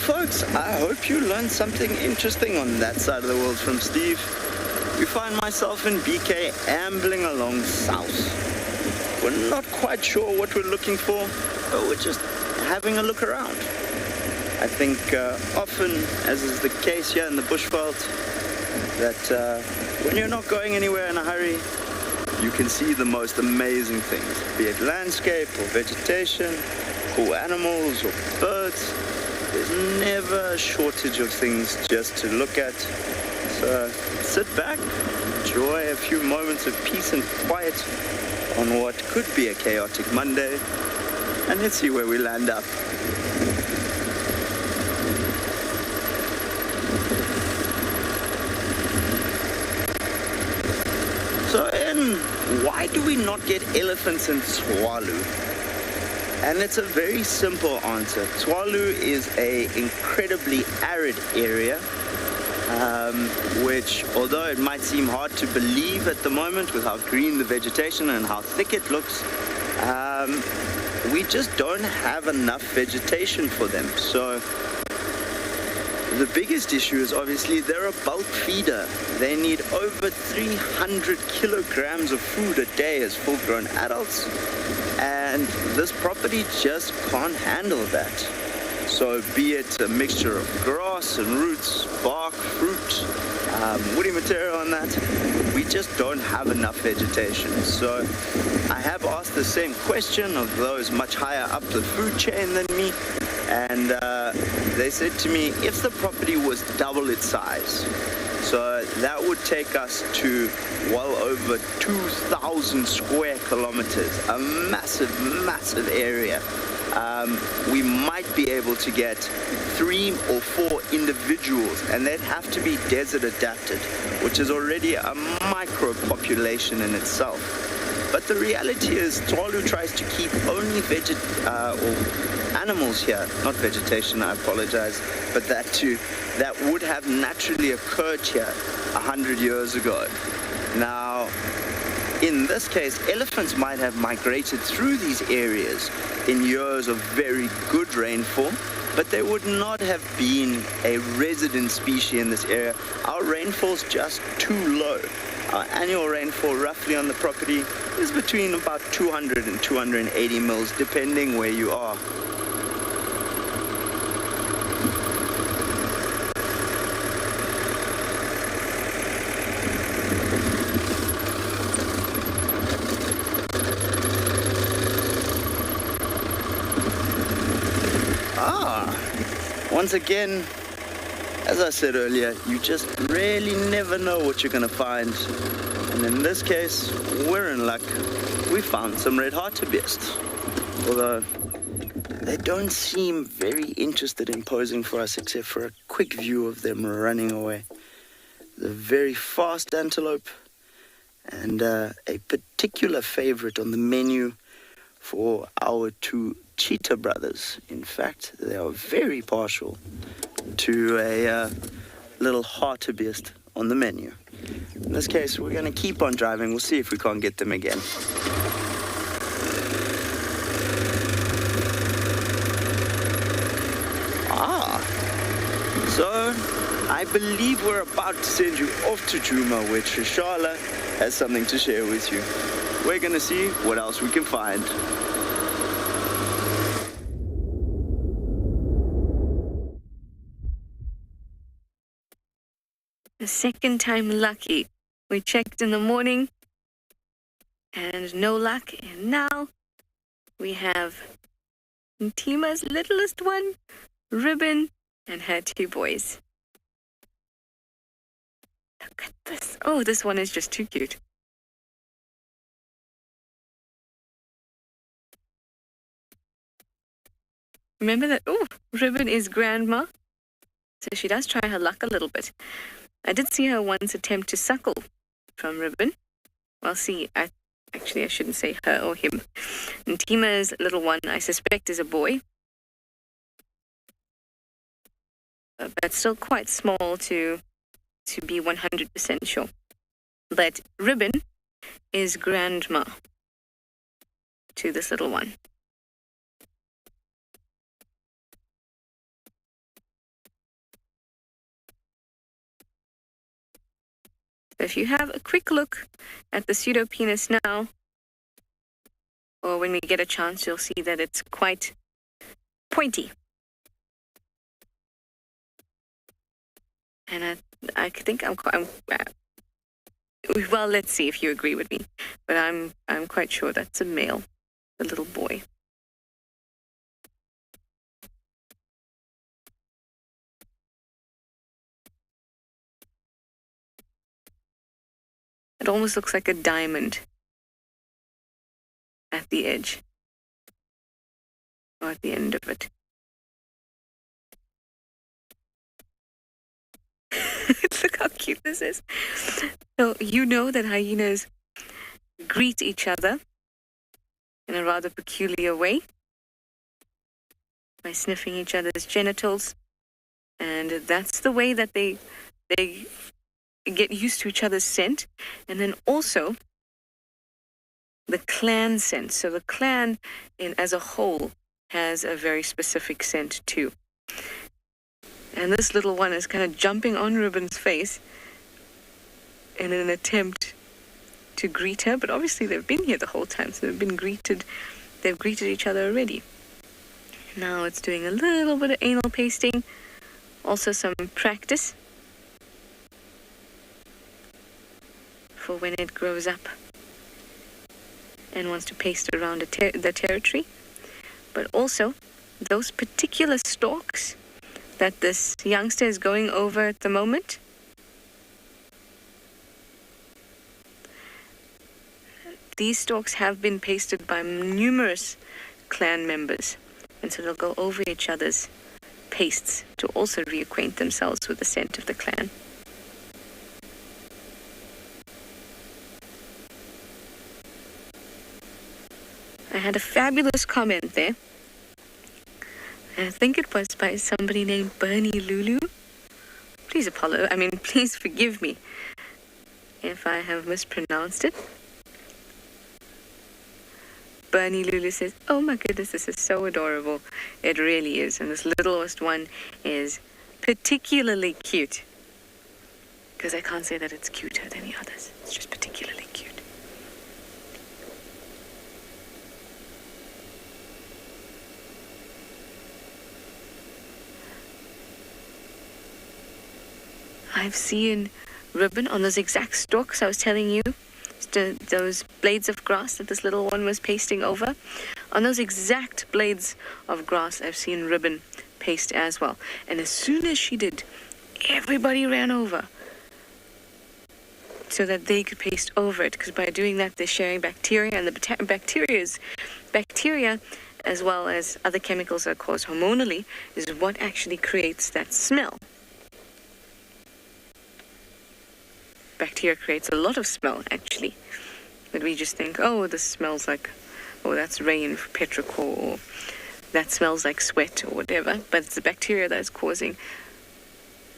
folks, I hope you learned something interesting on that side of the world from Steve. We find myself and BK ambling along south. We're not quite sure what we're looking for, but we're just having a look around. I think often, as is the case here in the bushveld, that when you're not going anywhere in a hurry, you can see the most amazing things, be it landscape or vegetation, cool animals or birds. There's never a shortage of things just to look at. So sit back, enjoy a few moments of peace and quiet on what could be a chaotic Monday, and let's see where we land up. So, why do we not get elephants in Tswalu? And it's a very simple answer. Tswalu is an incredibly arid area, which, although it might seem hard to believe at the moment with how green the vegetation and how thick it looks, we just don't have enough vegetation for them. So the biggest issue is obviously they're a bulk feeder. They need over 300 kilograms of food a day as full-grown adults, and this property just can't handle that. So be it a mixture of grass and roots, bark, fruit, woody material on that, we just don't have enough vegetation. So I have asked the same question of those much higher up the food chain than me, and they said to me, if the property was double its size, so that would take us to well over 2,000 square kilometers, a massive, massive area. We might be able to get 3 or 4 individuals, and they'd have to be desert adapted, which is already a micro population in itself. But the reality is Tswalu tries to keep only animals here, not vegetation, I apologize, but that too, that would have naturally occurred here 100 years ago. Now, in this case, elephants might have migrated through these areas in years of very good rainfall, but they would not have been a resident species in this area. Our rainfall's just too low. Our annual rainfall roughly on the property is between about 200 and 280 mils, depending where you are. Once again, as I said earlier, you just really never know what you're going to find. And in this case, we're in luck. We found some red hartebeest. Although they don't seem very interested in posing for us, except for a quick view of them running away. The very fast antelope, and a particular favorite on the menu for our 2 cheetah brothers. In fact, they are very partial to a little hartebeest on the menu. In this case, we're going to keep on driving. We'll see if we can't get them again. So I believe we're about to send you off to Juma, where Trishala has something to share with you. We're going to see what else we can find. The second time lucky. We checked in the morning and no luck. And now we have Ntima's littlest one, Ribbon, and her 2 boys. Look at this. Oh, this one is just too cute. Remember that, Ribbon is grandma, so she does try her luck a little bit. I did see her once attempt to suckle from Ribbon. Well, see, I shouldn't say her or him. Ntima's little one, I suspect, is a boy. But still quite small to be 100% sure. But Ribbon is grandma to this little one. So if you have a quick look at the pseudopenis now, or when we get a chance, you'll see that it's quite pointy. And I think well, let's see if you agree with me, but I'm quite sure that's a male, a little boy. It almost looks like a diamond at the edge, or at the end of it. Look how cute this is. So you know that hyenas greet each other in a rather peculiar way by sniffing each other's genitals, and that's the way that they get used to each other's scent. And then also the clan scent. So the clan as a whole has a very specific scent too. And this little one is kind of jumping on Ribbon's face in an attempt to greet her, but obviously they've been here the whole time, so they've greeted each other already. Now it's doing a little bit of anal pasting, also some practice for when it grows up and wants to paste around the territory. But also those particular stalks that this youngster is going over at the moment, these stalks have been pasted by numerous clan members, and so they'll go over each other's pastes to also reacquaint themselves with the scent of the clan. I had a fabulous comment there. I think it was by somebody named Bernie Lulu. Please forgive me if I have mispronounced it. Bernie Lulu says, "Oh my goodness, this is so adorable." It really is. And this littlest one is particularly cute. Because I can't say that it's cuter than the others. It's just particularly cute. I've seen Ribbon on those exact stalks I was telling you, those blades of grass that this little one was pasting over. On those exact blades of grass, I've seen Ribbon paste as well. And as soon as she did, everybody ran over so that they could paste over it, because by doing that, they're sharing bacteria, and the bacteria, as well as other chemicals that are caused hormonally, is what actually creates that smell. Bacteria creates a lot of smell, actually. But we just think, oh, this smells like, oh, that's rain for petrichor, or that smells like sweat, or whatever. But it's the bacteria that is causing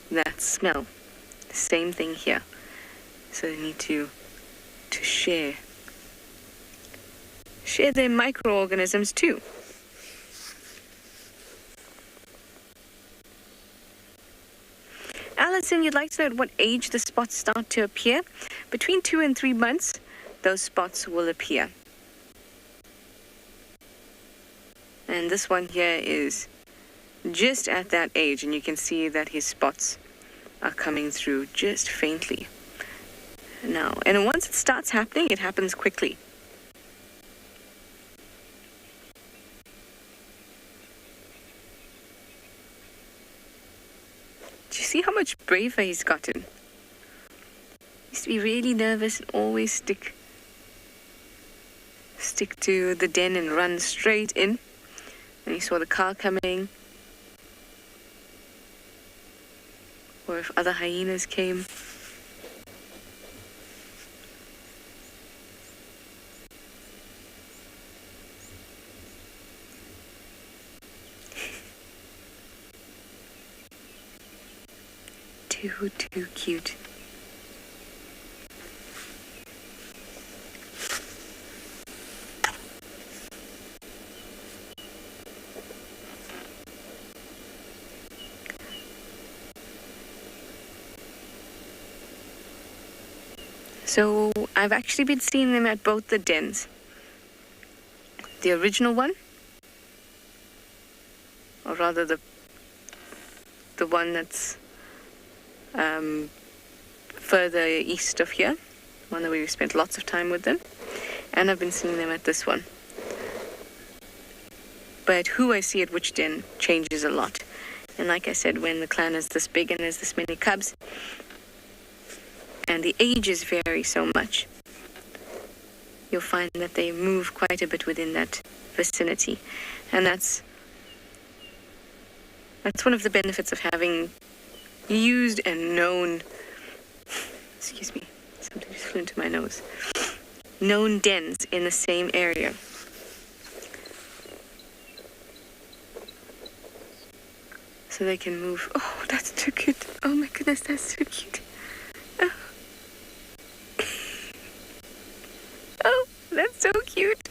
that smell. Same thing here. So they need to share their microorganisms too. Alison, you'd like to know at what age the spots start to appear? Between 2 and 3 months, those spots will appear. And this one here is just at that age, and you can see that his spots are coming through just faintly. Now, and once it starts happening, it happens quickly. Do you see how much braver he's gotten? He used to be really nervous and always stick to the den and run straight in. And he saw the car coming, or if other hyenas came. Too cute. So I've actually been seeing them at both the dens. The original one, or rather the one that's further east of here, one that we've spent lots of time with them, and I've been seeing them at this one. But who I see at which den changes a lot. And like I said, when the clan is this big and there's this many cubs, and the ages vary so much, you'll find that they move quite a bit within that vicinity. And that's one of the benefits of having used and known, excuse me, something just flew into my nose, known dens in the same area. So they can move. Oh, that's too cute. Oh my goodness, that's too cute. Oh, oh, that's so cute.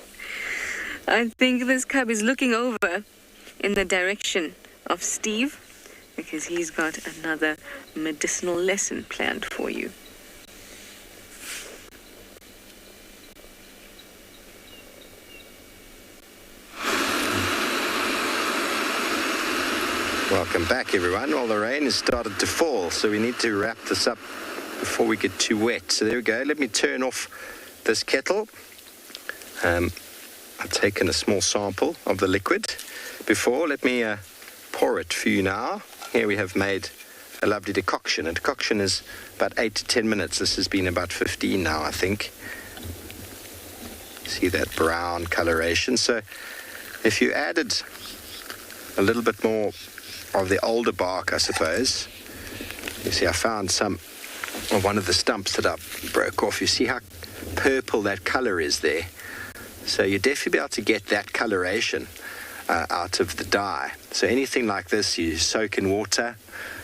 I think this cub is looking over in the direction of Steve, because he's got another medicinal lesson planned for you. Welcome back, everyone. Well, the rain has started to fall, so we need to wrap this up before we get too wet. So there we go. Let me turn off this kettle. I've taken a small sample of the liquid before. Let me pour it for you now. Here we have made a lovely decoction. A decoction is about 8 to 10 minutes. This has been about 15 now, I think. See that brown coloration? So if you added a little bit more of the older bark, I suppose. You see, I found some of one of the stumps that I broke off. You see how purple that color is there? So you definitely be able to get that coloration out of the dye. So anything like this, you soak in water,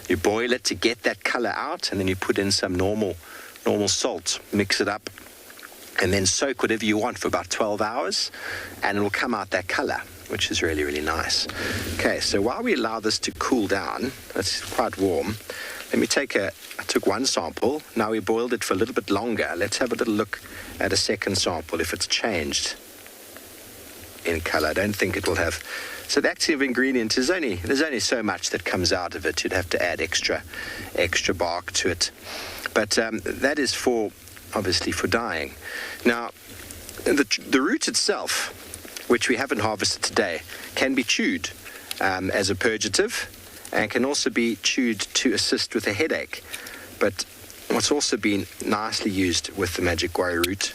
you boil it to get that color out, and then you put in some normal salt, mix it up, and then soak whatever you want for about 12 hours, and it will come out that color, which is really, really nice. Okay, so while we allow this to cool down, it's quite warm, let me I took one sample, now we boiled it for a little bit longer. Let's have a little look at a second sample, if it's changed in color. I don't think it will have. So the active ingredient is there's only so much that comes out of it. You'd have to add extra bark to it. But that is obviously for dyeing. Now, the root itself, which we haven't harvested today, can be chewed as a purgative, and can also be chewed to assist with a headache. But what's also been nicely used with the magic guarri root,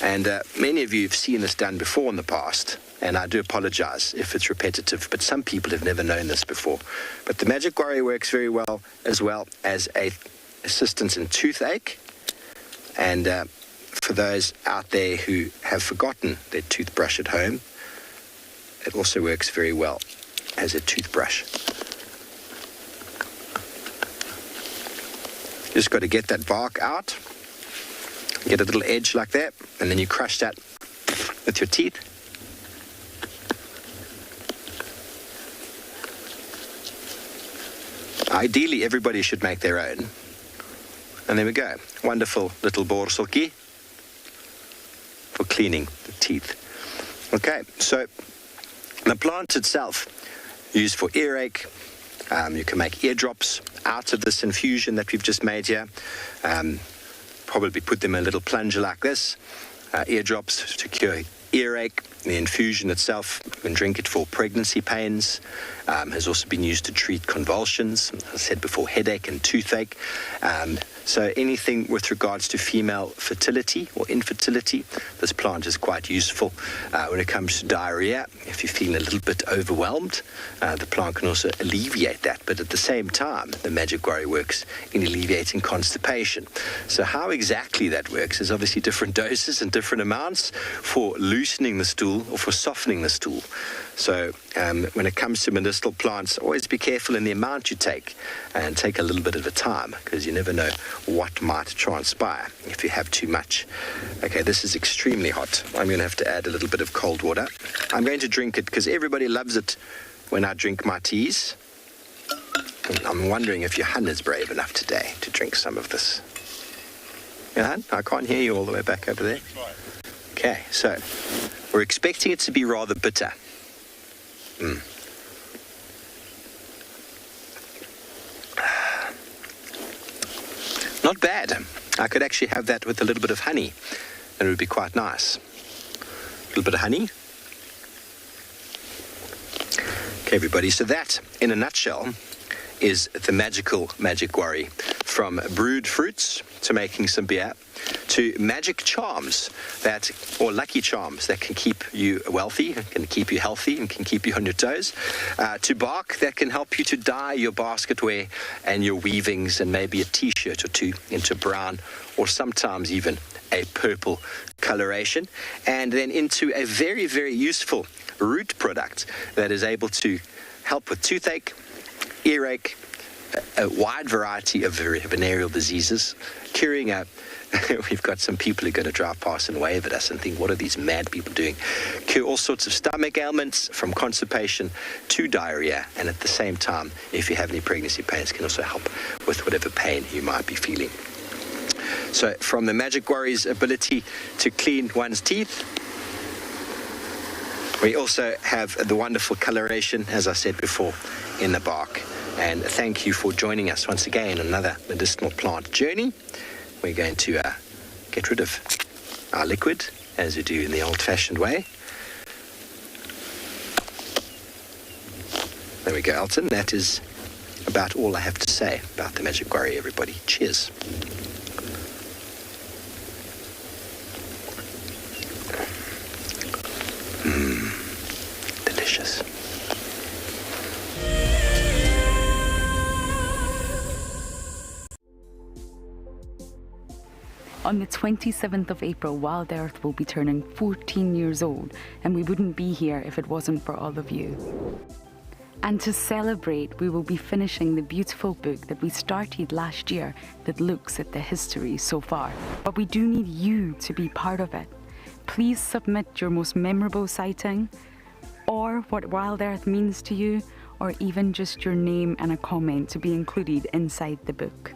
and many of you have seen this done before in the past, and I do apologize if it's repetitive, but some people have never known this before. But the magic guarri works very well as a assistance in toothache, and for those out there who have forgotten their toothbrush at home, it also works very well as a toothbrush. Just got to get that bark out, get a little edge like that, and then you crush that with your teeth. Ideally, everybody should make their own. And there we go. Wonderful little borseltjie for cleaning the teeth. Okay, so the plant itself, used for earache. You can make eardrops out of this infusion that we've just made here. Probably put them in a little plunger like this. Eardrops to cure earache. The infusion itself, you can drink it for pregnancy pains. Has also been used to treat convulsions, as I said before, headache and toothache. So anything with regards to female fertility or infertility, this plant is quite useful. When it comes to diarrhea, if you're feeling a little bit overwhelmed, the plant can also alleviate that. But at the same time, the magic guarri works in alleviating constipation. So how exactly that works is obviously different doses and different amounts for loosening the stool or for softening the stool. So when it comes to medicinal plants, always be careful in the amount you take, and take a little bit at a time, because you never know what might transpire if you have too much. Okay, this is extremely hot. I'm going to have to add a little bit of cold water. I'm going to drink it because everybody loves it when I drink my teas. I'm wondering if Johan is brave enough today to drink some of this. Johan, I can't hear you all the way back over there. Okay, so we're expecting it to be rather bitter. Not bad. I could actually have that with a little bit of honey, and it would be quite nice. A little bit of honey. Okay, everybody, so that, in a nutshell, is the magic worry. From brewed fruits to making some beer, to magic charms or lucky charms that can keep you wealthy, can keep you healthy, and can keep you on your toes, to bark that can help you to dye your basketware and your weavings and maybe a t-shirt or two into brown or sometimes even a purple coloration, and then into a very, very useful root product that is able to help with toothache, earache, a wide variety of venereal diseases, curing up. We've got some people who are going to drive past and wave at us and think, what are these mad people doing? Cure all sorts of stomach ailments, from constipation to diarrhea, and at the same time, if you have any pregnancy pains, can also help with whatever pain you might be feeling. So from the Magic Worry's ability to clean one's teeth, we also have the wonderful coloration, as I said before, in the bark. And thank you for joining us once again on another medicinal plant journey. We're going to get rid of our liquid, as we do in the old-fashioned way. There we go, Elton. That is about all I have to say about the Magic Worry, everybody. Cheers. Delicious. On the 27th of April, Wild Earth will be turning 14 years old, and we wouldn't be here if it wasn't for all of you. And to celebrate, we will be finishing the beautiful book that we started last year that looks at the history so far. But we do need you to be part of it. Please submit your most memorable sighting, or what Wild Earth means to you, or even just your name and a comment to be included inside the book.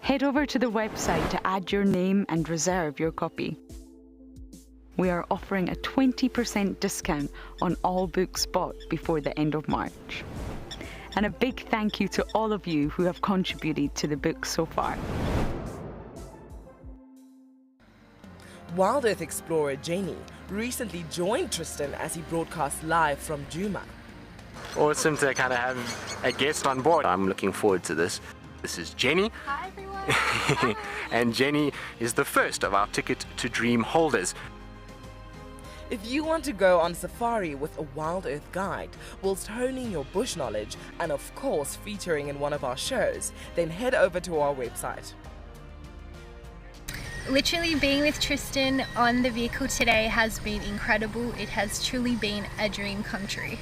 Head over to the website to add your name and reserve your copy. We are offering a 20% discount on all books bought before the end of March. And a big thank you to all of you who have contributed to the book so far. Wild Earth explorer Jenny recently joined Tristan as he broadcast live from Djuma. Awesome to kind of have a guest on board. I'm looking forward to this. This is Jenny. Hi everyone. And Jenny is the first of our Ticket to Dream holders. If you want to go on safari with a Wild Earth guide, whilst honing your bush knowledge and of course featuring in one of our shows, then head over to our website. Literally being with Tristan on the vehicle today has been incredible. It has truly been a dream come true.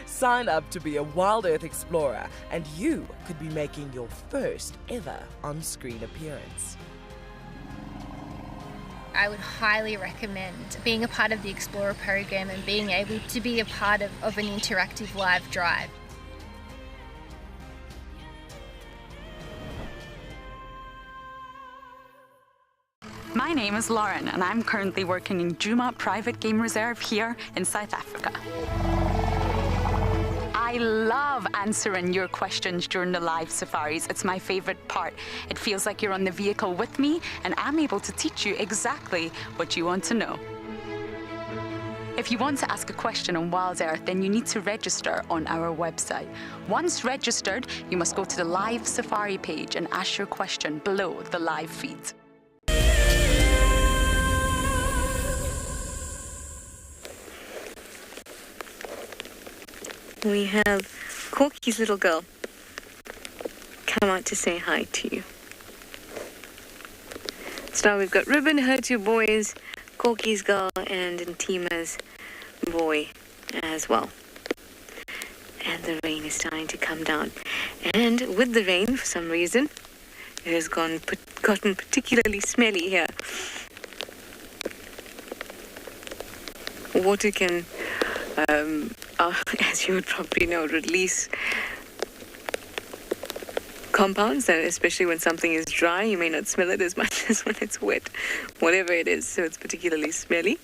Sign up to be a Wild Earth explorer and you could be making your first ever on-screen appearance. I would highly recommend being a part of the Explorer program and being able to be a part of an interactive live drive. My name is Lauren and I'm currently working in Djuma Private Game Reserve here in South Africa. I love answering your questions during the live safaris. It's my favorite part. It feels like you're on the vehicle with me and I'm able to teach you exactly what you want to know. If you want to ask a question on Wild Earth, then you need to register on our website. Once registered, you must go to the live safari page and ask your question below the live feed. We have Corky's little girl come out to say hi to you. So now we've got Ribbon, her two boys, Corky's girl, and Intima's boy as well. And the rain is starting to come down. And with the rain, for some reason, it has gotten particularly smelly here. Water can, as you would probably know, release compounds, and especially when something is dry, you may not smell it as much as when it's wet, whatever it is, so it's particularly smelly.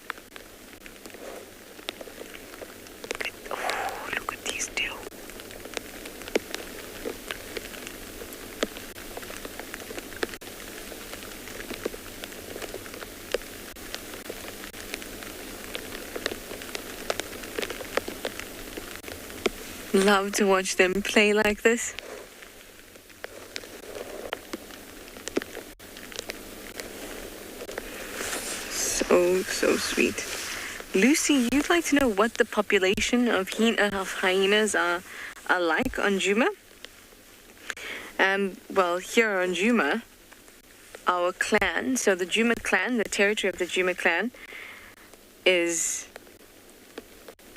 Oh, look at these two. Love to watch them play like this. So sweet. Lucy, you'd like to know what the population of hyenas are like on Djuma? Well, here on Djuma, our clan, so the Djuma clan, the territory of the Djuma clan, is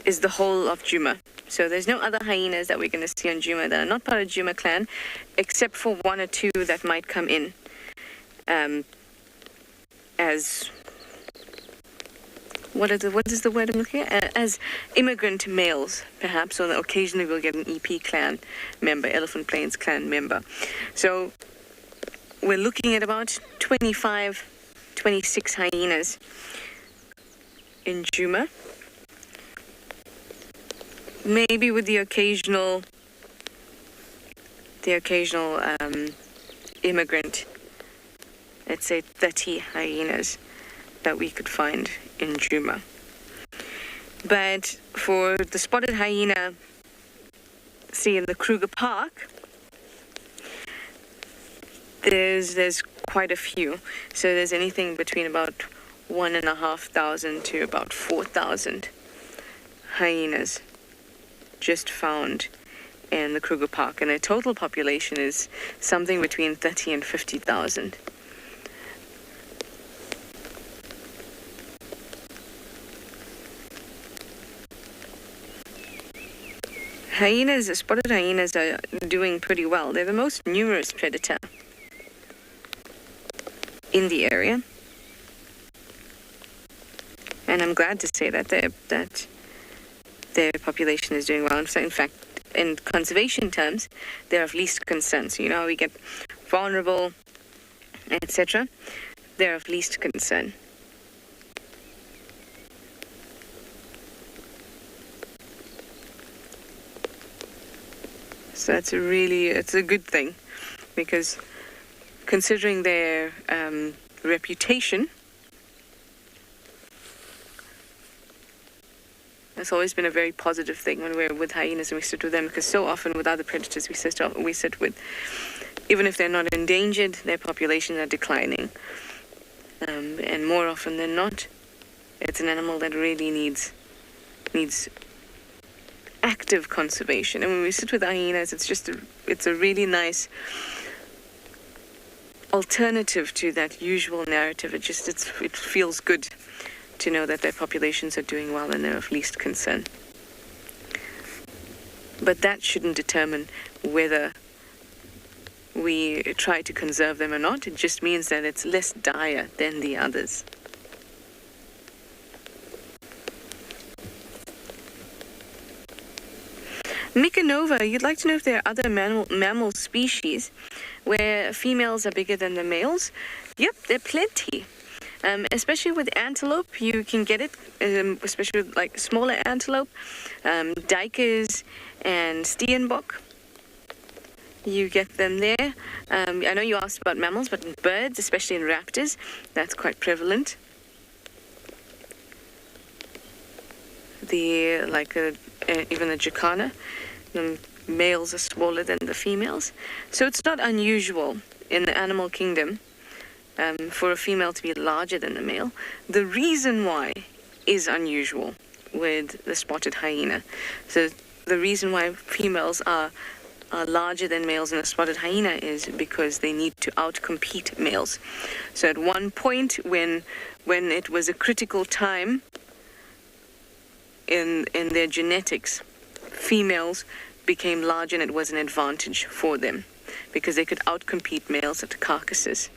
the whole of Djuma. So there's no other hyenas that we're going to see on Djuma that are not part of Djuma clan, except for one or two that might come in as... What is the word I'm looking at? As immigrant males, perhaps, or occasionally we'll get an EP clan member, Elephant Plains clan member. So we're looking at about 25, 26 hyenas in Djuma. Maybe with the occasional immigrant, let's say 30 hyenas that we could find in Djuma. But for the spotted hyena, see in the Kruger Park, there's quite a few. So there's anything between about 1,500 to about 4,000 hyenas just found in the Kruger Park, and their total population is something between 30 and 50,000. Spotted hyenas are doing pretty well. They're the most numerous predator in the area. And I'm glad to say that their population is doing well. In fact, in conservation terms, they're of least concern. So you know how we get vulnerable, etc. They're of least concern. So it's a good thing, because considering their reputation, it's always been a very positive thing when we're with hyenas and we sit with them, because so often with other predators we sit with, even if they're not endangered, their populations are declining. And more often than not, it's an animal that really needs active conservation. And when we sit with hyenas, it's a really nice alternative to that usual narrative. It feels good to know that their populations are doing well and they're of least concern. But that shouldn't determine whether we try to conserve them or not. It just means that it's less dire than the others. Mikanova, you'd like to know if there are other mammal species where females are bigger than the males? Yep, there are plenty. Especially with antelope, you can get it, especially with like smaller antelope, duikers and steenbok. You get them there. I know you asked about mammals, but in birds, especially in raptors, that's quite prevalent. Even the jacana, the males are smaller than the females. So it's not unusual in the animal kingdom for a female to be larger than the male. The reason why is unusual with the spotted hyena. So the reason why females are larger than males in the spotted hyena is because they need to outcompete males. So at one point when it was a critical time in their genetics, females became large and it was an advantage for them because they could outcompete males at carcasses.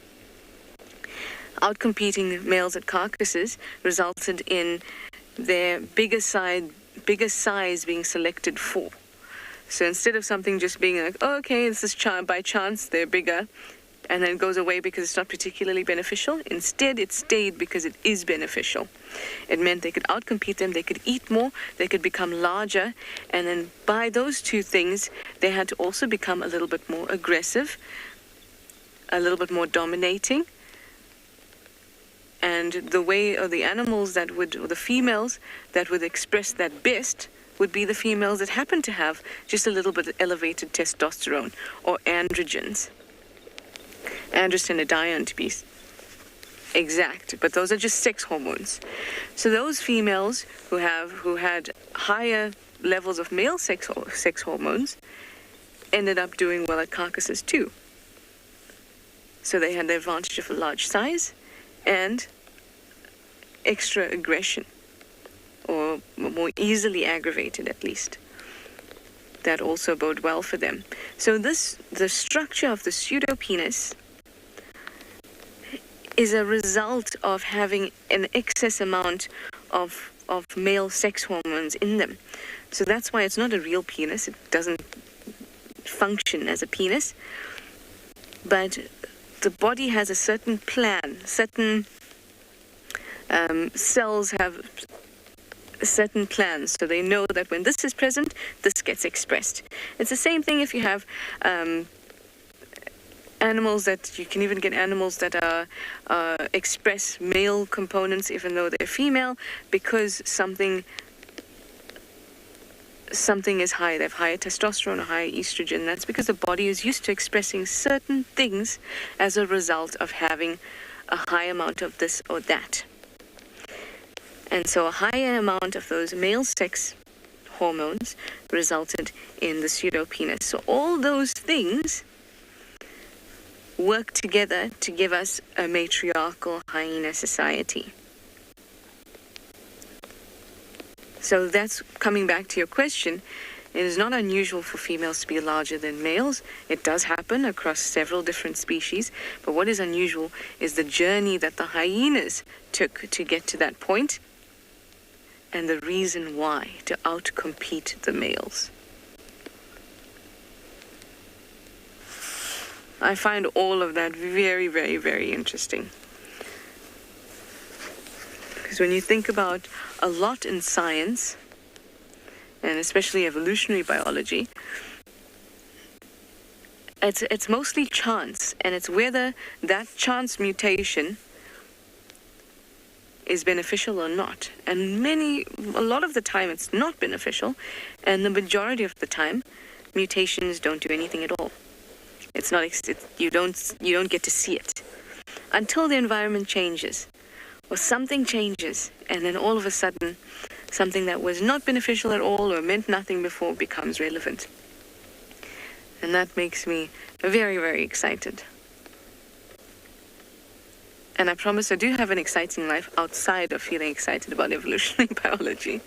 Outcompeting males at carcasses resulted in their bigger size being selected for. So instead of something just being like, oh, okay, this is by chance, they're bigger, and then it goes away because it's not particularly beneficial. Instead, it stayed because it is beneficial. It meant they could outcompete them, they could eat more, they could become larger, and then by those two things, they had to also become a little bit more aggressive, a little bit more dominating. And the way of the animals that would, or the females that would express that best, would be the females that happen to have just a little bit of elevated testosterone or androgens. Androstenedione to be exact, but those are just sex hormones. So those females who had higher levels of male sex hormones ended up doing well at carcasses too. So they had the advantage of a large size and extra aggression, or more easily aggravated at least. That also bode well for them. So the structure of the pseudopenis is a result of having an excess amount of male sex hormones in them. So that's why it's not a real penis. It doesn't function as a penis. But the body has a certain plan, certain cells have certain plans, so they know that when this is present, this gets expressed. It's the same thing if you have animals that, you can even get animals that express male components even though they're female, because something is high. They have higher testosterone or higher estrogen. That's because the body is used to expressing certain things as a result of having a high amount of this or that. And so a higher amount of those male sex hormones resulted in the pseudopenis. So all those things work together to give us a matriarchal hyena society. So that's coming back to your question. It is not unusual for females to be larger than males. It does happen across several different species. But what is unusual is the journey that the hyenas took to get to that point, and the reason why, to outcompete the males. I find all of that very, very, very interesting. Because when you think about a lot in science, and especially evolutionary biology, it's mostly chance, and it's whether that chance mutation is beneficial or not. And a lot of the time it's not beneficial, and the majority of the time mutations don't do anything at all. It's not, you don't get to see it until the environment changes or something changes, and then all of a sudden something that was not beneficial at all or meant nothing before becomes relevant. And that makes me very, very excited. And I promise I do have an exciting life outside of feeling excited about evolutionary biology.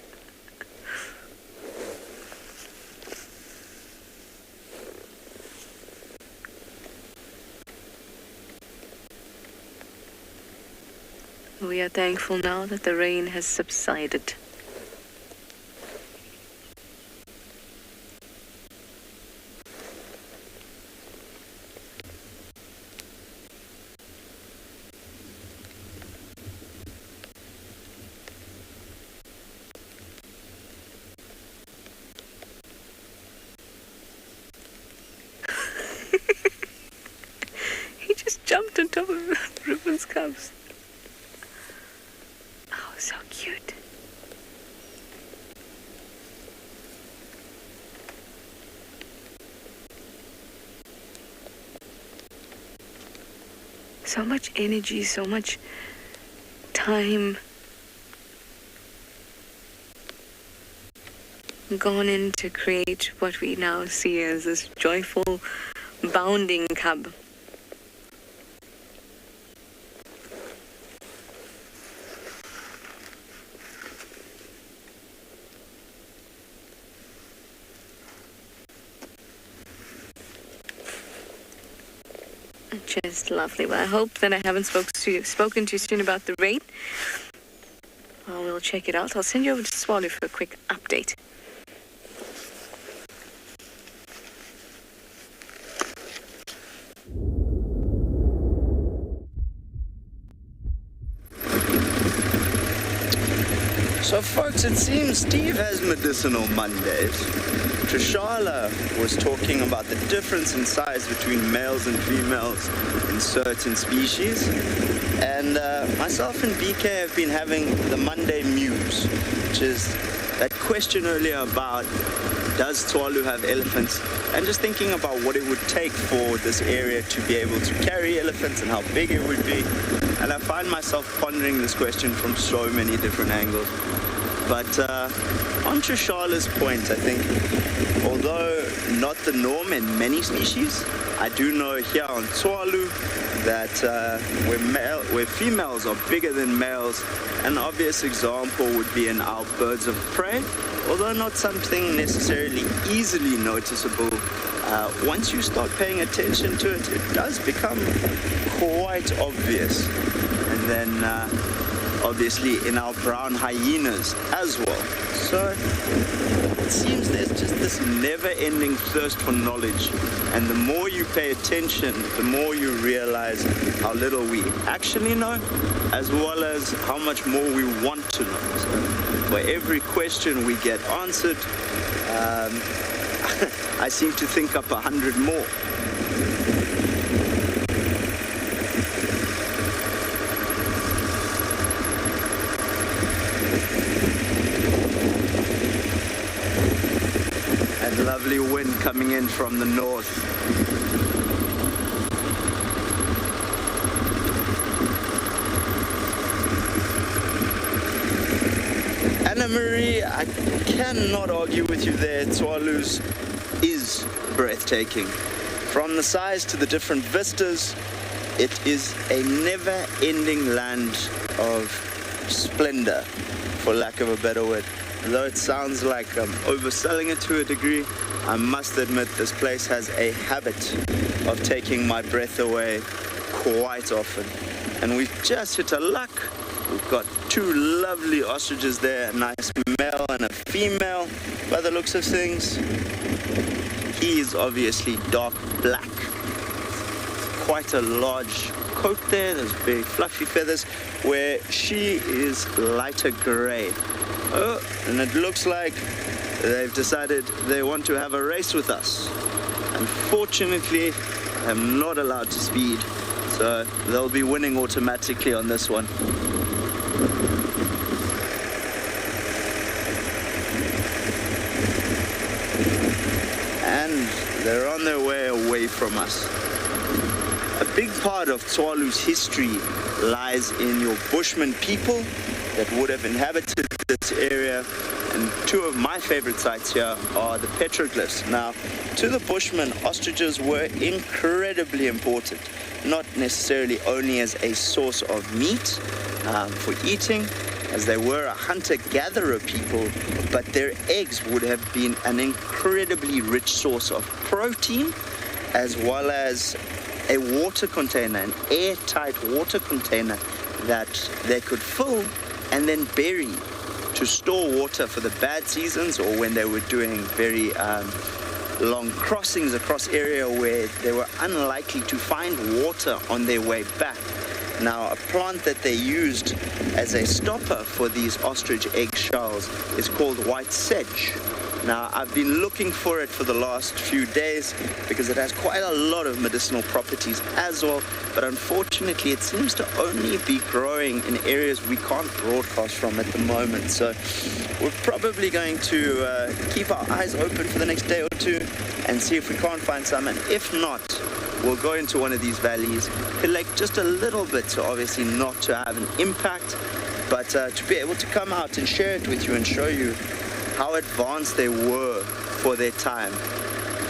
We are thankful now that the rain has subsided. He just jumped on top of Ruben's cubs. Oh, so cute. So much energy, so much time gone in to create what we now see as this joyful, bounding cub. Just lovely. Well, I hope that I haven't spoken too soon about the rain. Well, we'll check it out. I'll send you over to Tswalu for a quick update. So folks, it seems Steve has medicinal Mondays. Trishala was talking about the difference in size between males and females in certain species. And myself and BK have been having the Monday Muse, which is that question earlier about does Tswalu have elephants? And just thinking about what it would take for this area to be able to carry elephants and how big it would be. And I find myself pondering this question from so many different angles. But on Trishala's point, I think, although not the norm in many species, I do know here on Tswalu that where females are bigger than males, an obvious example would be in our birds of prey, although not something necessarily easily noticeable. Once you start paying attention to it, it does become quite obvious. And then obviously in our brown hyenas as well. So it seems there's just this never-ending thirst for knowledge, and the more you pay attention, the more you realize how little we actually know, as well as how much more we want to know. So for every question we get answered, I seem to think up 100 more. Lovely wind coming in from the north. Anna Marie, I cannot argue with you there. Tswalu's is breathtaking. From the size to the different vistas, it is a never-ending land of splendor, for lack of a better word. Though it sounds like I'm overselling it to a degree, I must admit this place has a habit of taking my breath away quite often. And we've just hit a luck. We've got two lovely ostriches there, a nice male and a female by the looks of things. He is obviously dark black. Quite a large coat there, there's very fluffy feathers, where she is lighter gray. Oh, and it looks like they've decided they want to have a race with us. Unfortunately, I'm not allowed to speed, so they'll be winning automatically on this one. And they're on their way away from us. A big part of Tswalu's history lies in your Bushman people that would have inhabited this area, and two of my favorite sites here are the petroglyphs. Now, to the Bushmen, ostriches were incredibly important, not necessarily only as a source of meat for eating, as they were a hunter-gatherer people, but their eggs would have been an incredibly rich source of protein, as well as a water container, an airtight water container that they could fill and then bury to store water for the bad seasons, or when they were doing very long crossings across area where they were unlikely to find water on their way back. Now, a plant that they used as a stopper for these ostrich eggshells is called white sedge. Now, I've been looking for it for the last few days because it has quite a lot of medicinal properties as well, but unfortunately it seems to only be growing in areas we can't broadcast from at the moment. So we're probably going to keep our eyes open for the next day or two and see if we can't find some, and if not, we'll go into one of these valleys, collect just a little bit, so obviously not to have an impact, but to be able to come out and share it with you and show you how advanced they were for their time,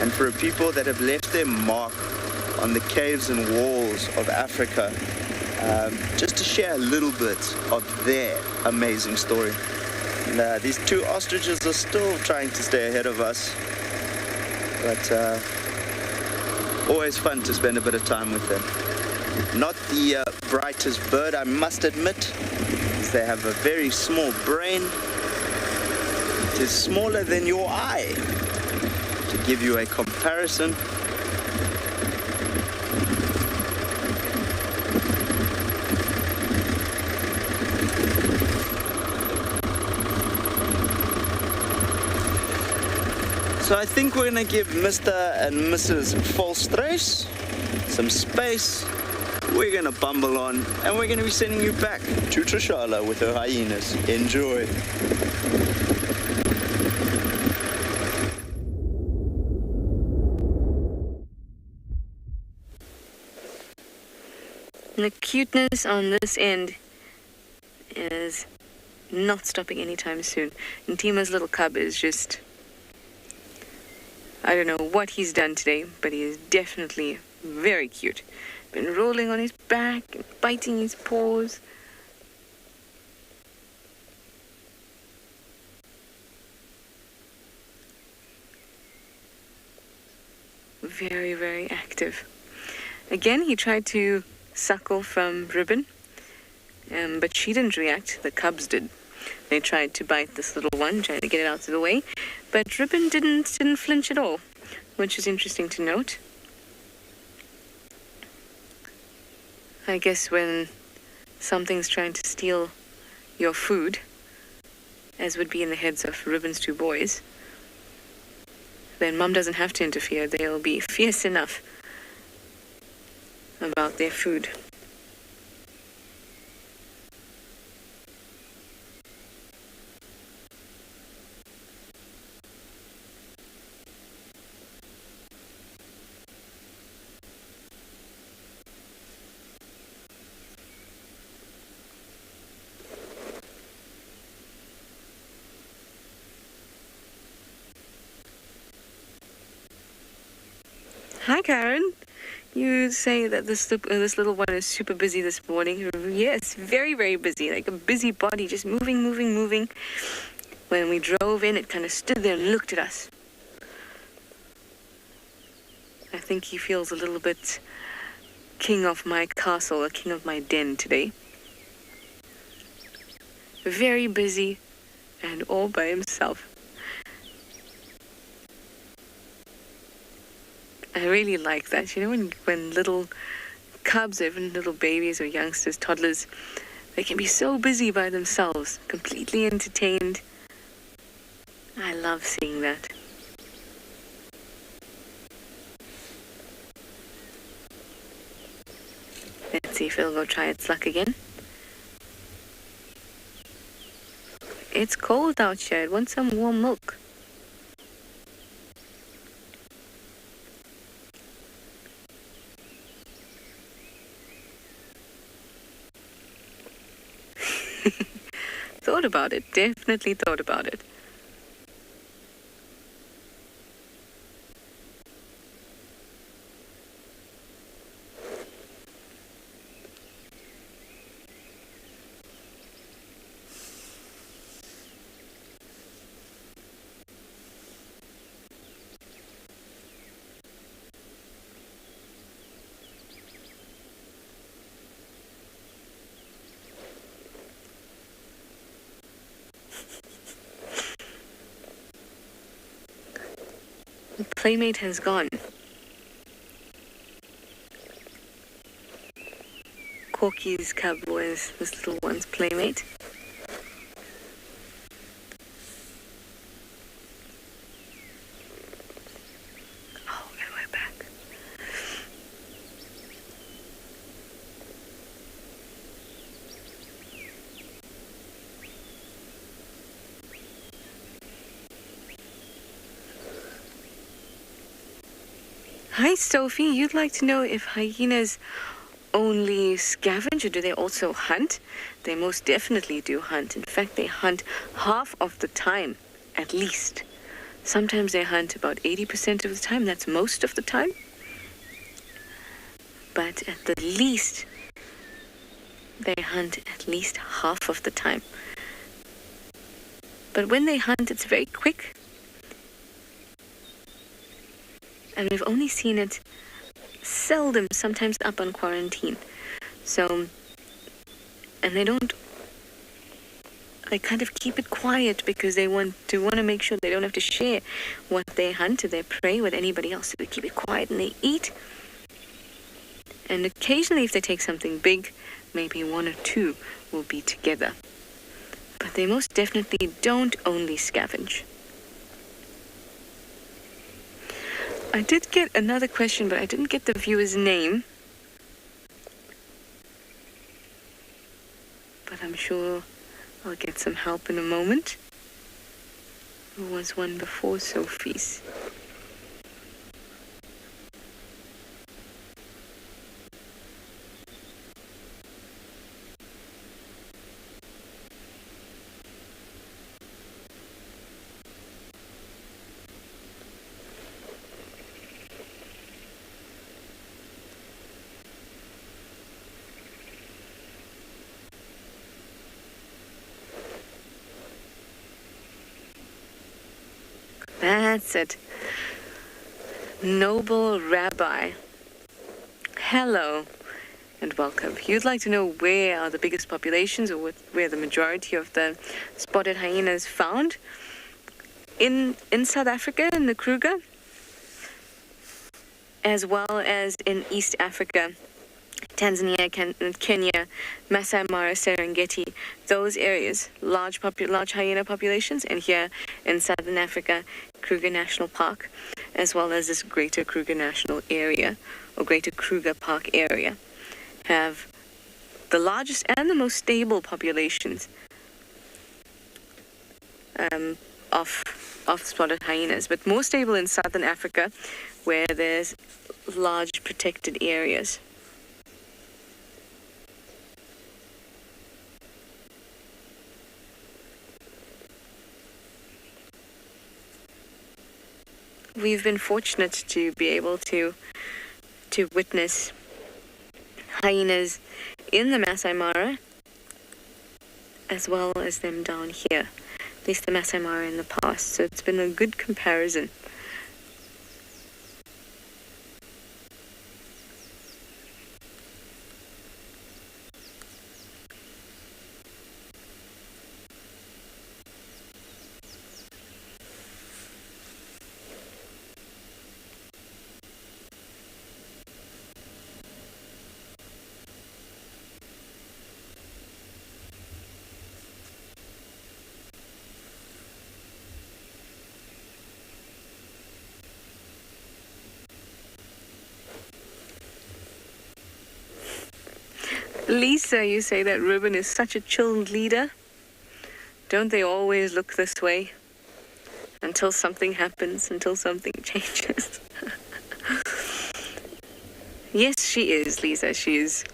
and for a people that have left their mark on the caves and walls of Africa, just to share a little bit of their amazing story. And, these two ostriches are still trying to stay ahead of us, but always fun to spend a bit of time with them. Not the brightest bird, I must admit. because they have a very small brain. It is smaller than your eye. To give you a comparison, so I think we're going to give Mr. and Mrs. Volstruis some space. We're going to bumble on, and we're going to be sending you back to Tswalu with her hyenas. Enjoy. The cuteness on this end is not stopping anytime soon. And Tima's little cub is just... I don't know what he's done today, but he is definitely very cute. Been rolling on his back and biting his paws. Very, very active. Again, he tried to suckle from Ribbon, but she didn't react. The cubs did. They tried to bite this little one, trying to get it out of the way, but Ribbon didn't flinch at all, which is interesting to note. I guess when something's trying to steal your food, as would be in the heads of Ribbon's two boys, then Mum doesn't have to interfere. They'll be fierce enough about their food. Hi, Karen. You say that this little one is super busy this morning. Yes, very, very busy, like a busy body, just moving, moving, moving. When we drove in, it kind of stood there and looked at us. I think he feels a little bit king of my castle, or king of my den today. Very busy and all by himself. I really like that. You know, when little cubs, even little babies or youngsters, toddlers, they can be so busy by themselves, completely entertained. I love seeing that. Let's see if it'll go try its luck again. It's cold out here. It wants some warm milk. Thought about it, definitely thought about it. The playmate has gone. Corky's cub was this little one's playmate. Oh, and we're back. Hi, Sophie. You'd like to know if hyenas only scavenge or do they also hunt? They most definitely do hunt. In fact, they hunt half of the time, at least. Sometimes they hunt about 80% of the time. That's most of the time. But at the least, they hunt at least half of the time. But when they hunt, it's very quick. And we've only seen it seldom, sometimes up on quarantine. So, and they don't they kind of keep it quiet because they want to make sure they don't have to share what they hunt or their prey with anybody else. So they keep it quiet and they eat. And occasionally if they take something big, maybe one or two will be together. But they most definitely don't only scavenge. I did get another question, but I didn't get the viewer's name. But I'm sure I'll get some help in a moment. There was one before Sophie's. That's it. Noble Rabbi. Hello and welcome. If you'd like to know where are the biggest populations or where the majority of the spotted hyenas found in South Africa, in the Kruger, as well as in East Africa, Tanzania, Kenya, Masai Mara, Serengeti, those areas, large hyena populations, and here in Southern Africa, Kruger National Park, as well as this Greater Kruger National Area, or Greater Kruger Park area, have the largest and the most stable populations of spotted hyenas, but more stable in Southern Africa, where there's large protected areas. We've been fortunate to be able to witness hyenas in the Masai Mara, as well as them down here, at least the Masai Mara in the past. So it's been a good comparison. Lisa, you say that Ruben is such a chilled leader. Don't they always look this way? Until something happens, until something changes. Yes, she is, Lisa. She is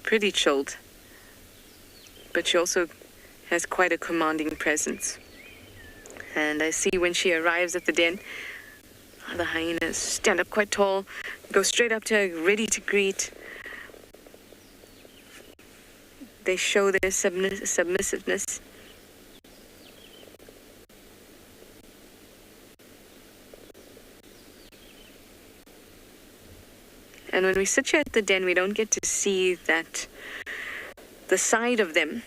pretty chilled. But she also has quite a commanding presence. And I see when she arrives at the den, the hyenas stand up quite tall, go straight up to her, ready to greet. They show their submissiveness. And when we sit here at the den, we don't get to see that the side of them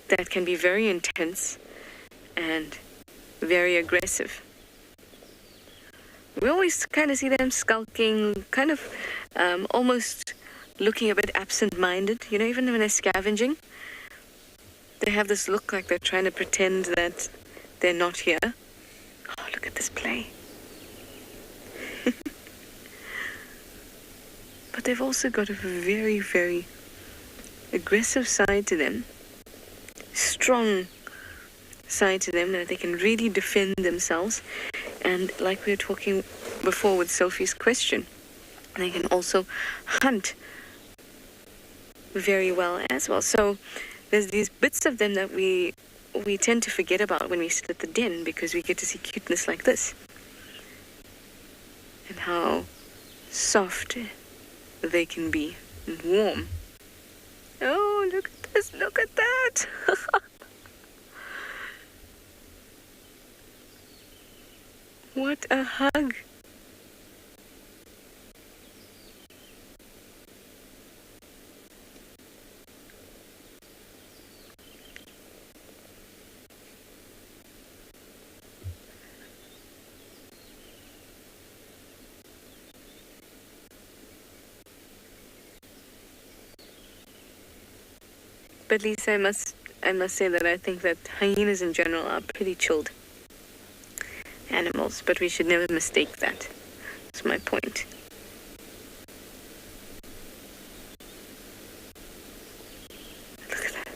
that can be very intense and very aggressive. We always kind of see them skulking, kind of almost looking a bit absent-minded, you know, even when they're scavenging. They have this look like they're trying to pretend that they're not here. Oh, look at this play. But they've also got a very, very aggressive side to them. Strong side to them that they can really defend themselves. And like we were talking before with Sophie's question, they can also hunt very well as well. So there's these bits of them that we tend to forget about when we sit at the den, because we get to see cuteness like this. And how soft they can be and warm. Oh, look at this, look at that. What a hug. But Lisa, I must say that I think that hyenas in general are pretty chilled animals, but we should never mistake that. That's my point. Look at that.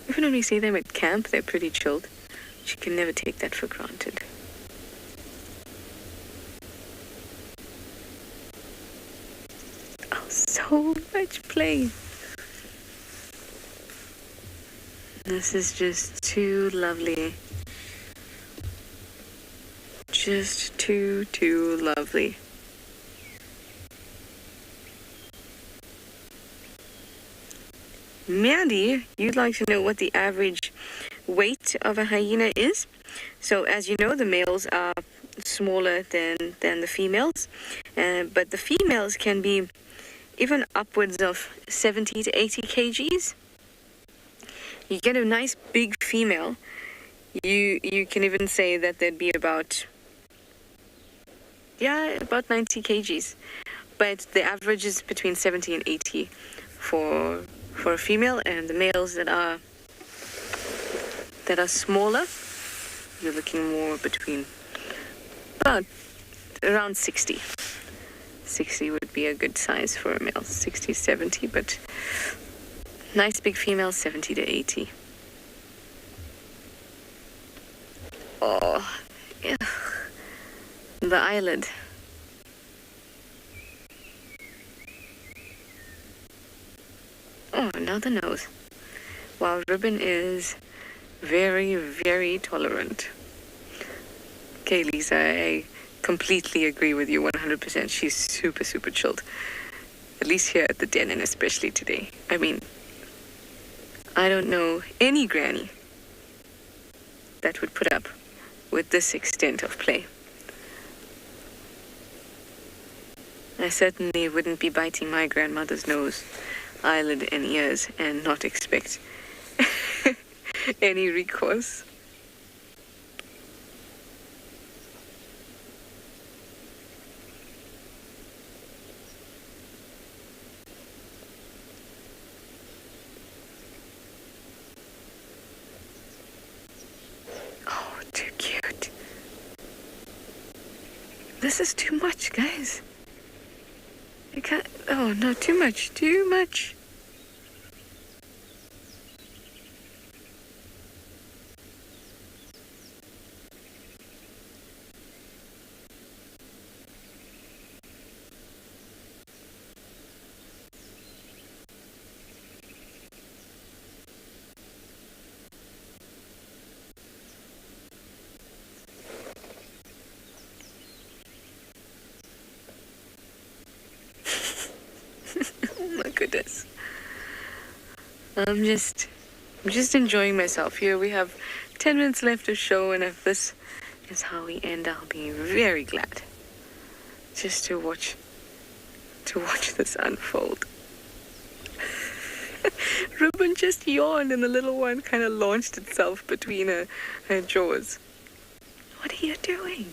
Even when we see them at camp, they're pretty chilled. But you can never take that for granted. Oh, so much play. This is just too lovely. Just too lovely. Mandy, you'd like to know what the average weight of a hyena is? So as you know, the males are smaller than the females, but the females can be even upwards of 70 to 80 kgs. You get a nice big female, you can even say that there'd be about 90 kgs. But the average is between 70 and 80 for a female, and the males that are smaller, you're looking more between about around 60. 60 would be a good size for a male, 60, 70, but nice big female, 70 to 80. Oh, yeah. The eyelid. Oh, now the nose. Wow, Ribbon is very, very tolerant. Okay, Lisa, I completely agree with you 100%. She's super, super chilled. At least here at the den, and especially today. I mean, I don't know any granny that would put up with this extent of play. I certainly wouldn't be biting my grandmother's nose, eyelid, and ears and not expect any recourse. Oh, too cute. This is too much, guys. I can't. Oh, no, too much. Too much. Goodness. I'm just enjoying myself. Here we have 10 minutes left of show, and if this is how we end, I'll be very glad just to watch this unfold. Ruben just yawned, and the little one kind of launched itself between her jaws. What are you doing?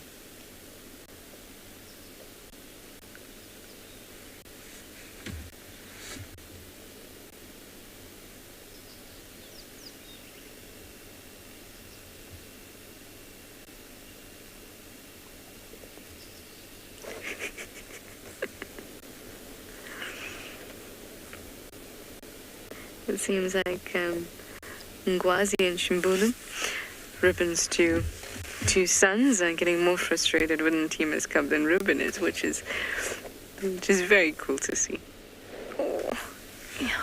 It seems like Ngwazi and Shimbulu, Ruben's two sons, are getting more frustrated with Ntima's cub than Ruben is, which is very cool to see. Oh, yeah.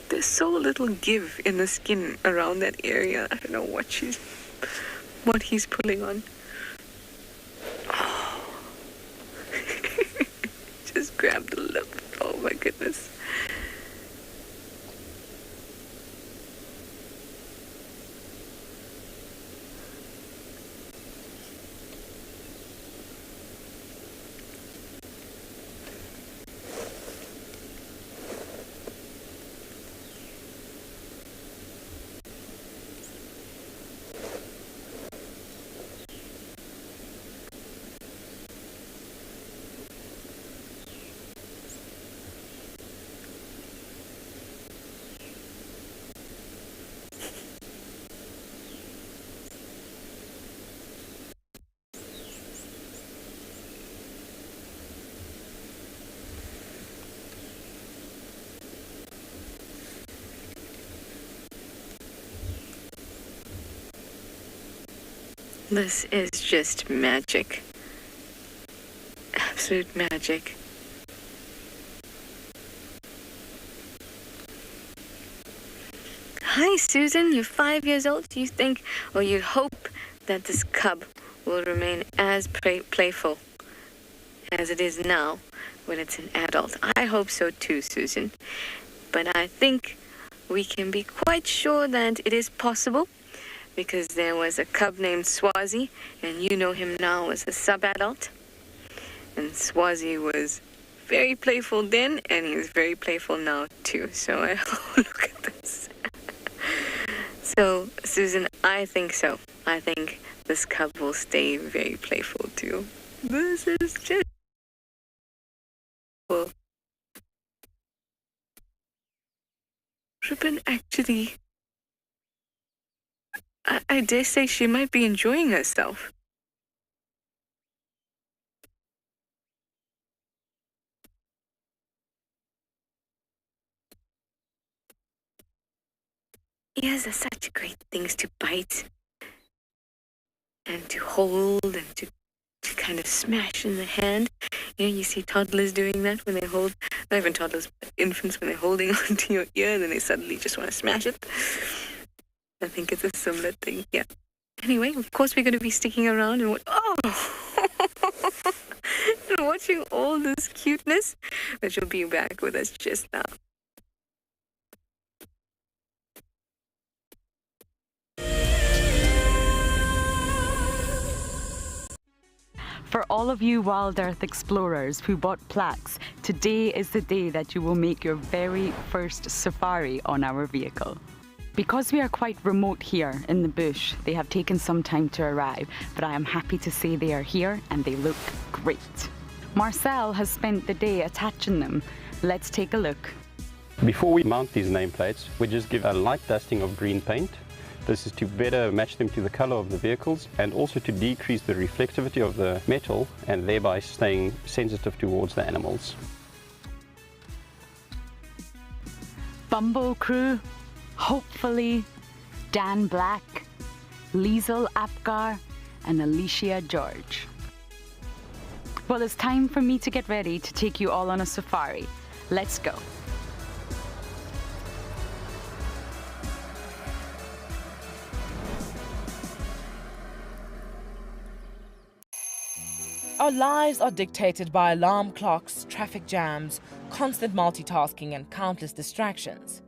There's so little give in the skin around that area. I don't know what he's pulling on. Oh. Just grab the lip. Oh my goodness. This is just magic. Absolute magic. Hi, Susan. You're 5 years old. Do you think, or you hope, that this cub will remain as playful as it is now when it's an adult? I hope so too, Susan. But I think we can be quite sure that it is possible, because there was a cub named Tswalu, and you know him now as a sub-adult. And Tswalu was very playful then, and he's very playful now too. So look at this. So, Susan, I think so. I think this cub will stay very playful too. This is just cool. Ribbon actually, I dare say she might be enjoying herself. Ears are such great things to bite and to hold and to kind of smash in the hand. You know, you see toddlers doing that when they hold, not even toddlers, but infants, when they're holding onto your ear and then they suddenly just want to smash it. I think it's a similar thing, yeah. Anyway, of course we're going to be sticking around and and watching all this cuteness, but you'll be back with us just now. For all of you Wild Earth explorers who bought plaques, today is the day that you will make your very first safari on our vehicle. Because we are quite remote here in the bush, they have taken some time to arrive, but I am happy to say they are here and they look great. Marcel has spent the day attaching them. Let's take a look. Before we mount these nameplates, we just give a light dusting of green paint. This is to better match them to the color of the vehicles and also to decrease the reflectivity of the metal and thereby staying sensitive towards the animals. Bumble crew, hopefully Dan Black, Liesel Apgar and Alicia George. Well, it's time for me to get ready to take you all on a safari. Let's go. Our lives are dictated by alarm clocks, traffic jams, constant multitasking, and countless distractions.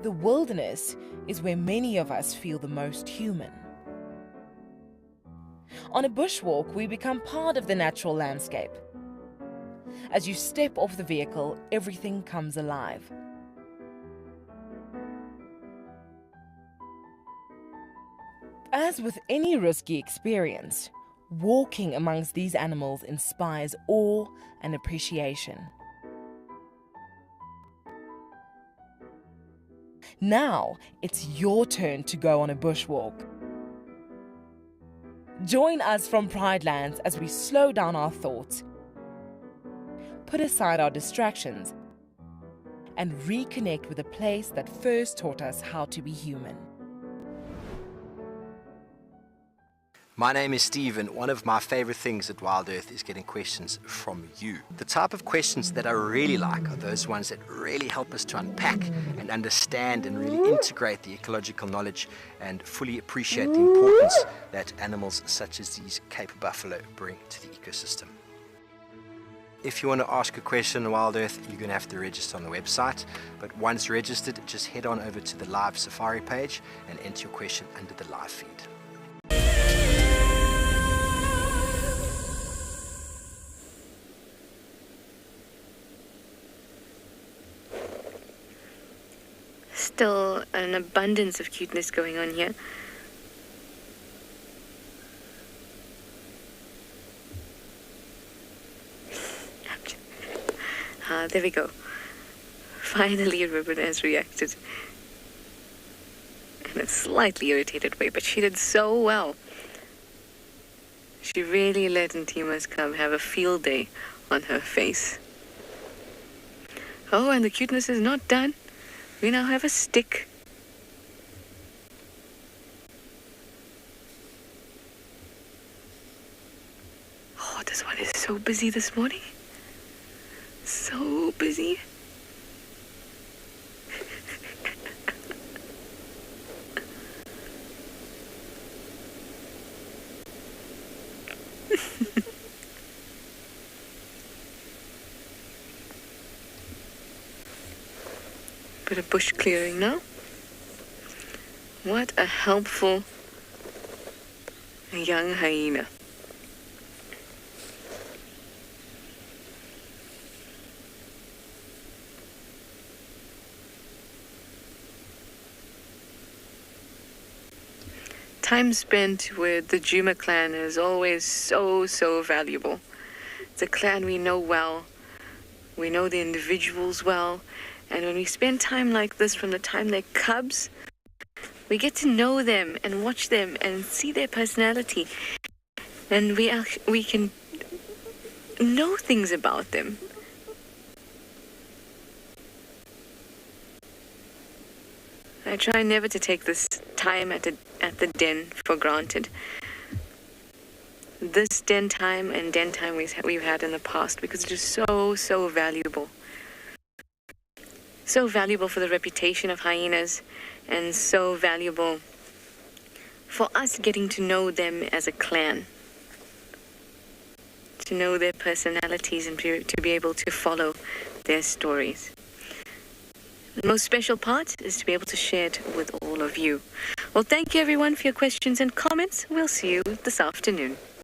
The wilderness is where many of us feel the most human. On a bushwalk, we become part of the natural landscape. As you step off the vehicle, everything comes alive. As with any risky experience, walking amongst these animals inspires awe and appreciation. Now, it's your turn to go on a bushwalk. Join us from Pride Lands as we slow down our thoughts, put aside our distractions, and reconnect with a place that first taught us how to be human. My name is Steve, and one of my favorite things at Wild Earth is getting questions from you. The type of questions that I really like are those ones that really help us to unpack and understand and really integrate the ecological knowledge and fully appreciate the importance that animals such as these Cape buffalo bring to the ecosystem. If you want to ask a question on Wild Earth, you're going to have to register on the website. But once registered, just head on over to the live safari page and enter your question under the live feed. Still an abundance of cuteness going on here. There we go. Finally, Ribbon has reacted. In a slightly irritated way, but she did so well. She really let Ntima's cub have a field day on her face. Oh, and the cuteness is not done. We now have a stick. this one is so busy this morning. So busy. Bit of bush clearing now. What a helpful young hyena. Time spent with the Djuma clan is always so valuable. It's a clan we know well. We know the individuals well. And when we spend time like this, from the time they're cubs, we get to know them and watch them and see their personality. And we can know things about them. I try never to take this time at the den for granted. This den time and den time we've had in the past, because it's just so valuable. So valuable for the reputation of hyenas, and so valuable for us getting to know them as a clan. To know their personalities and to be able to follow their stories. The most special part is to be able to share it with all of you. Well, thank you everyone for your questions and comments. We'll see you this afternoon.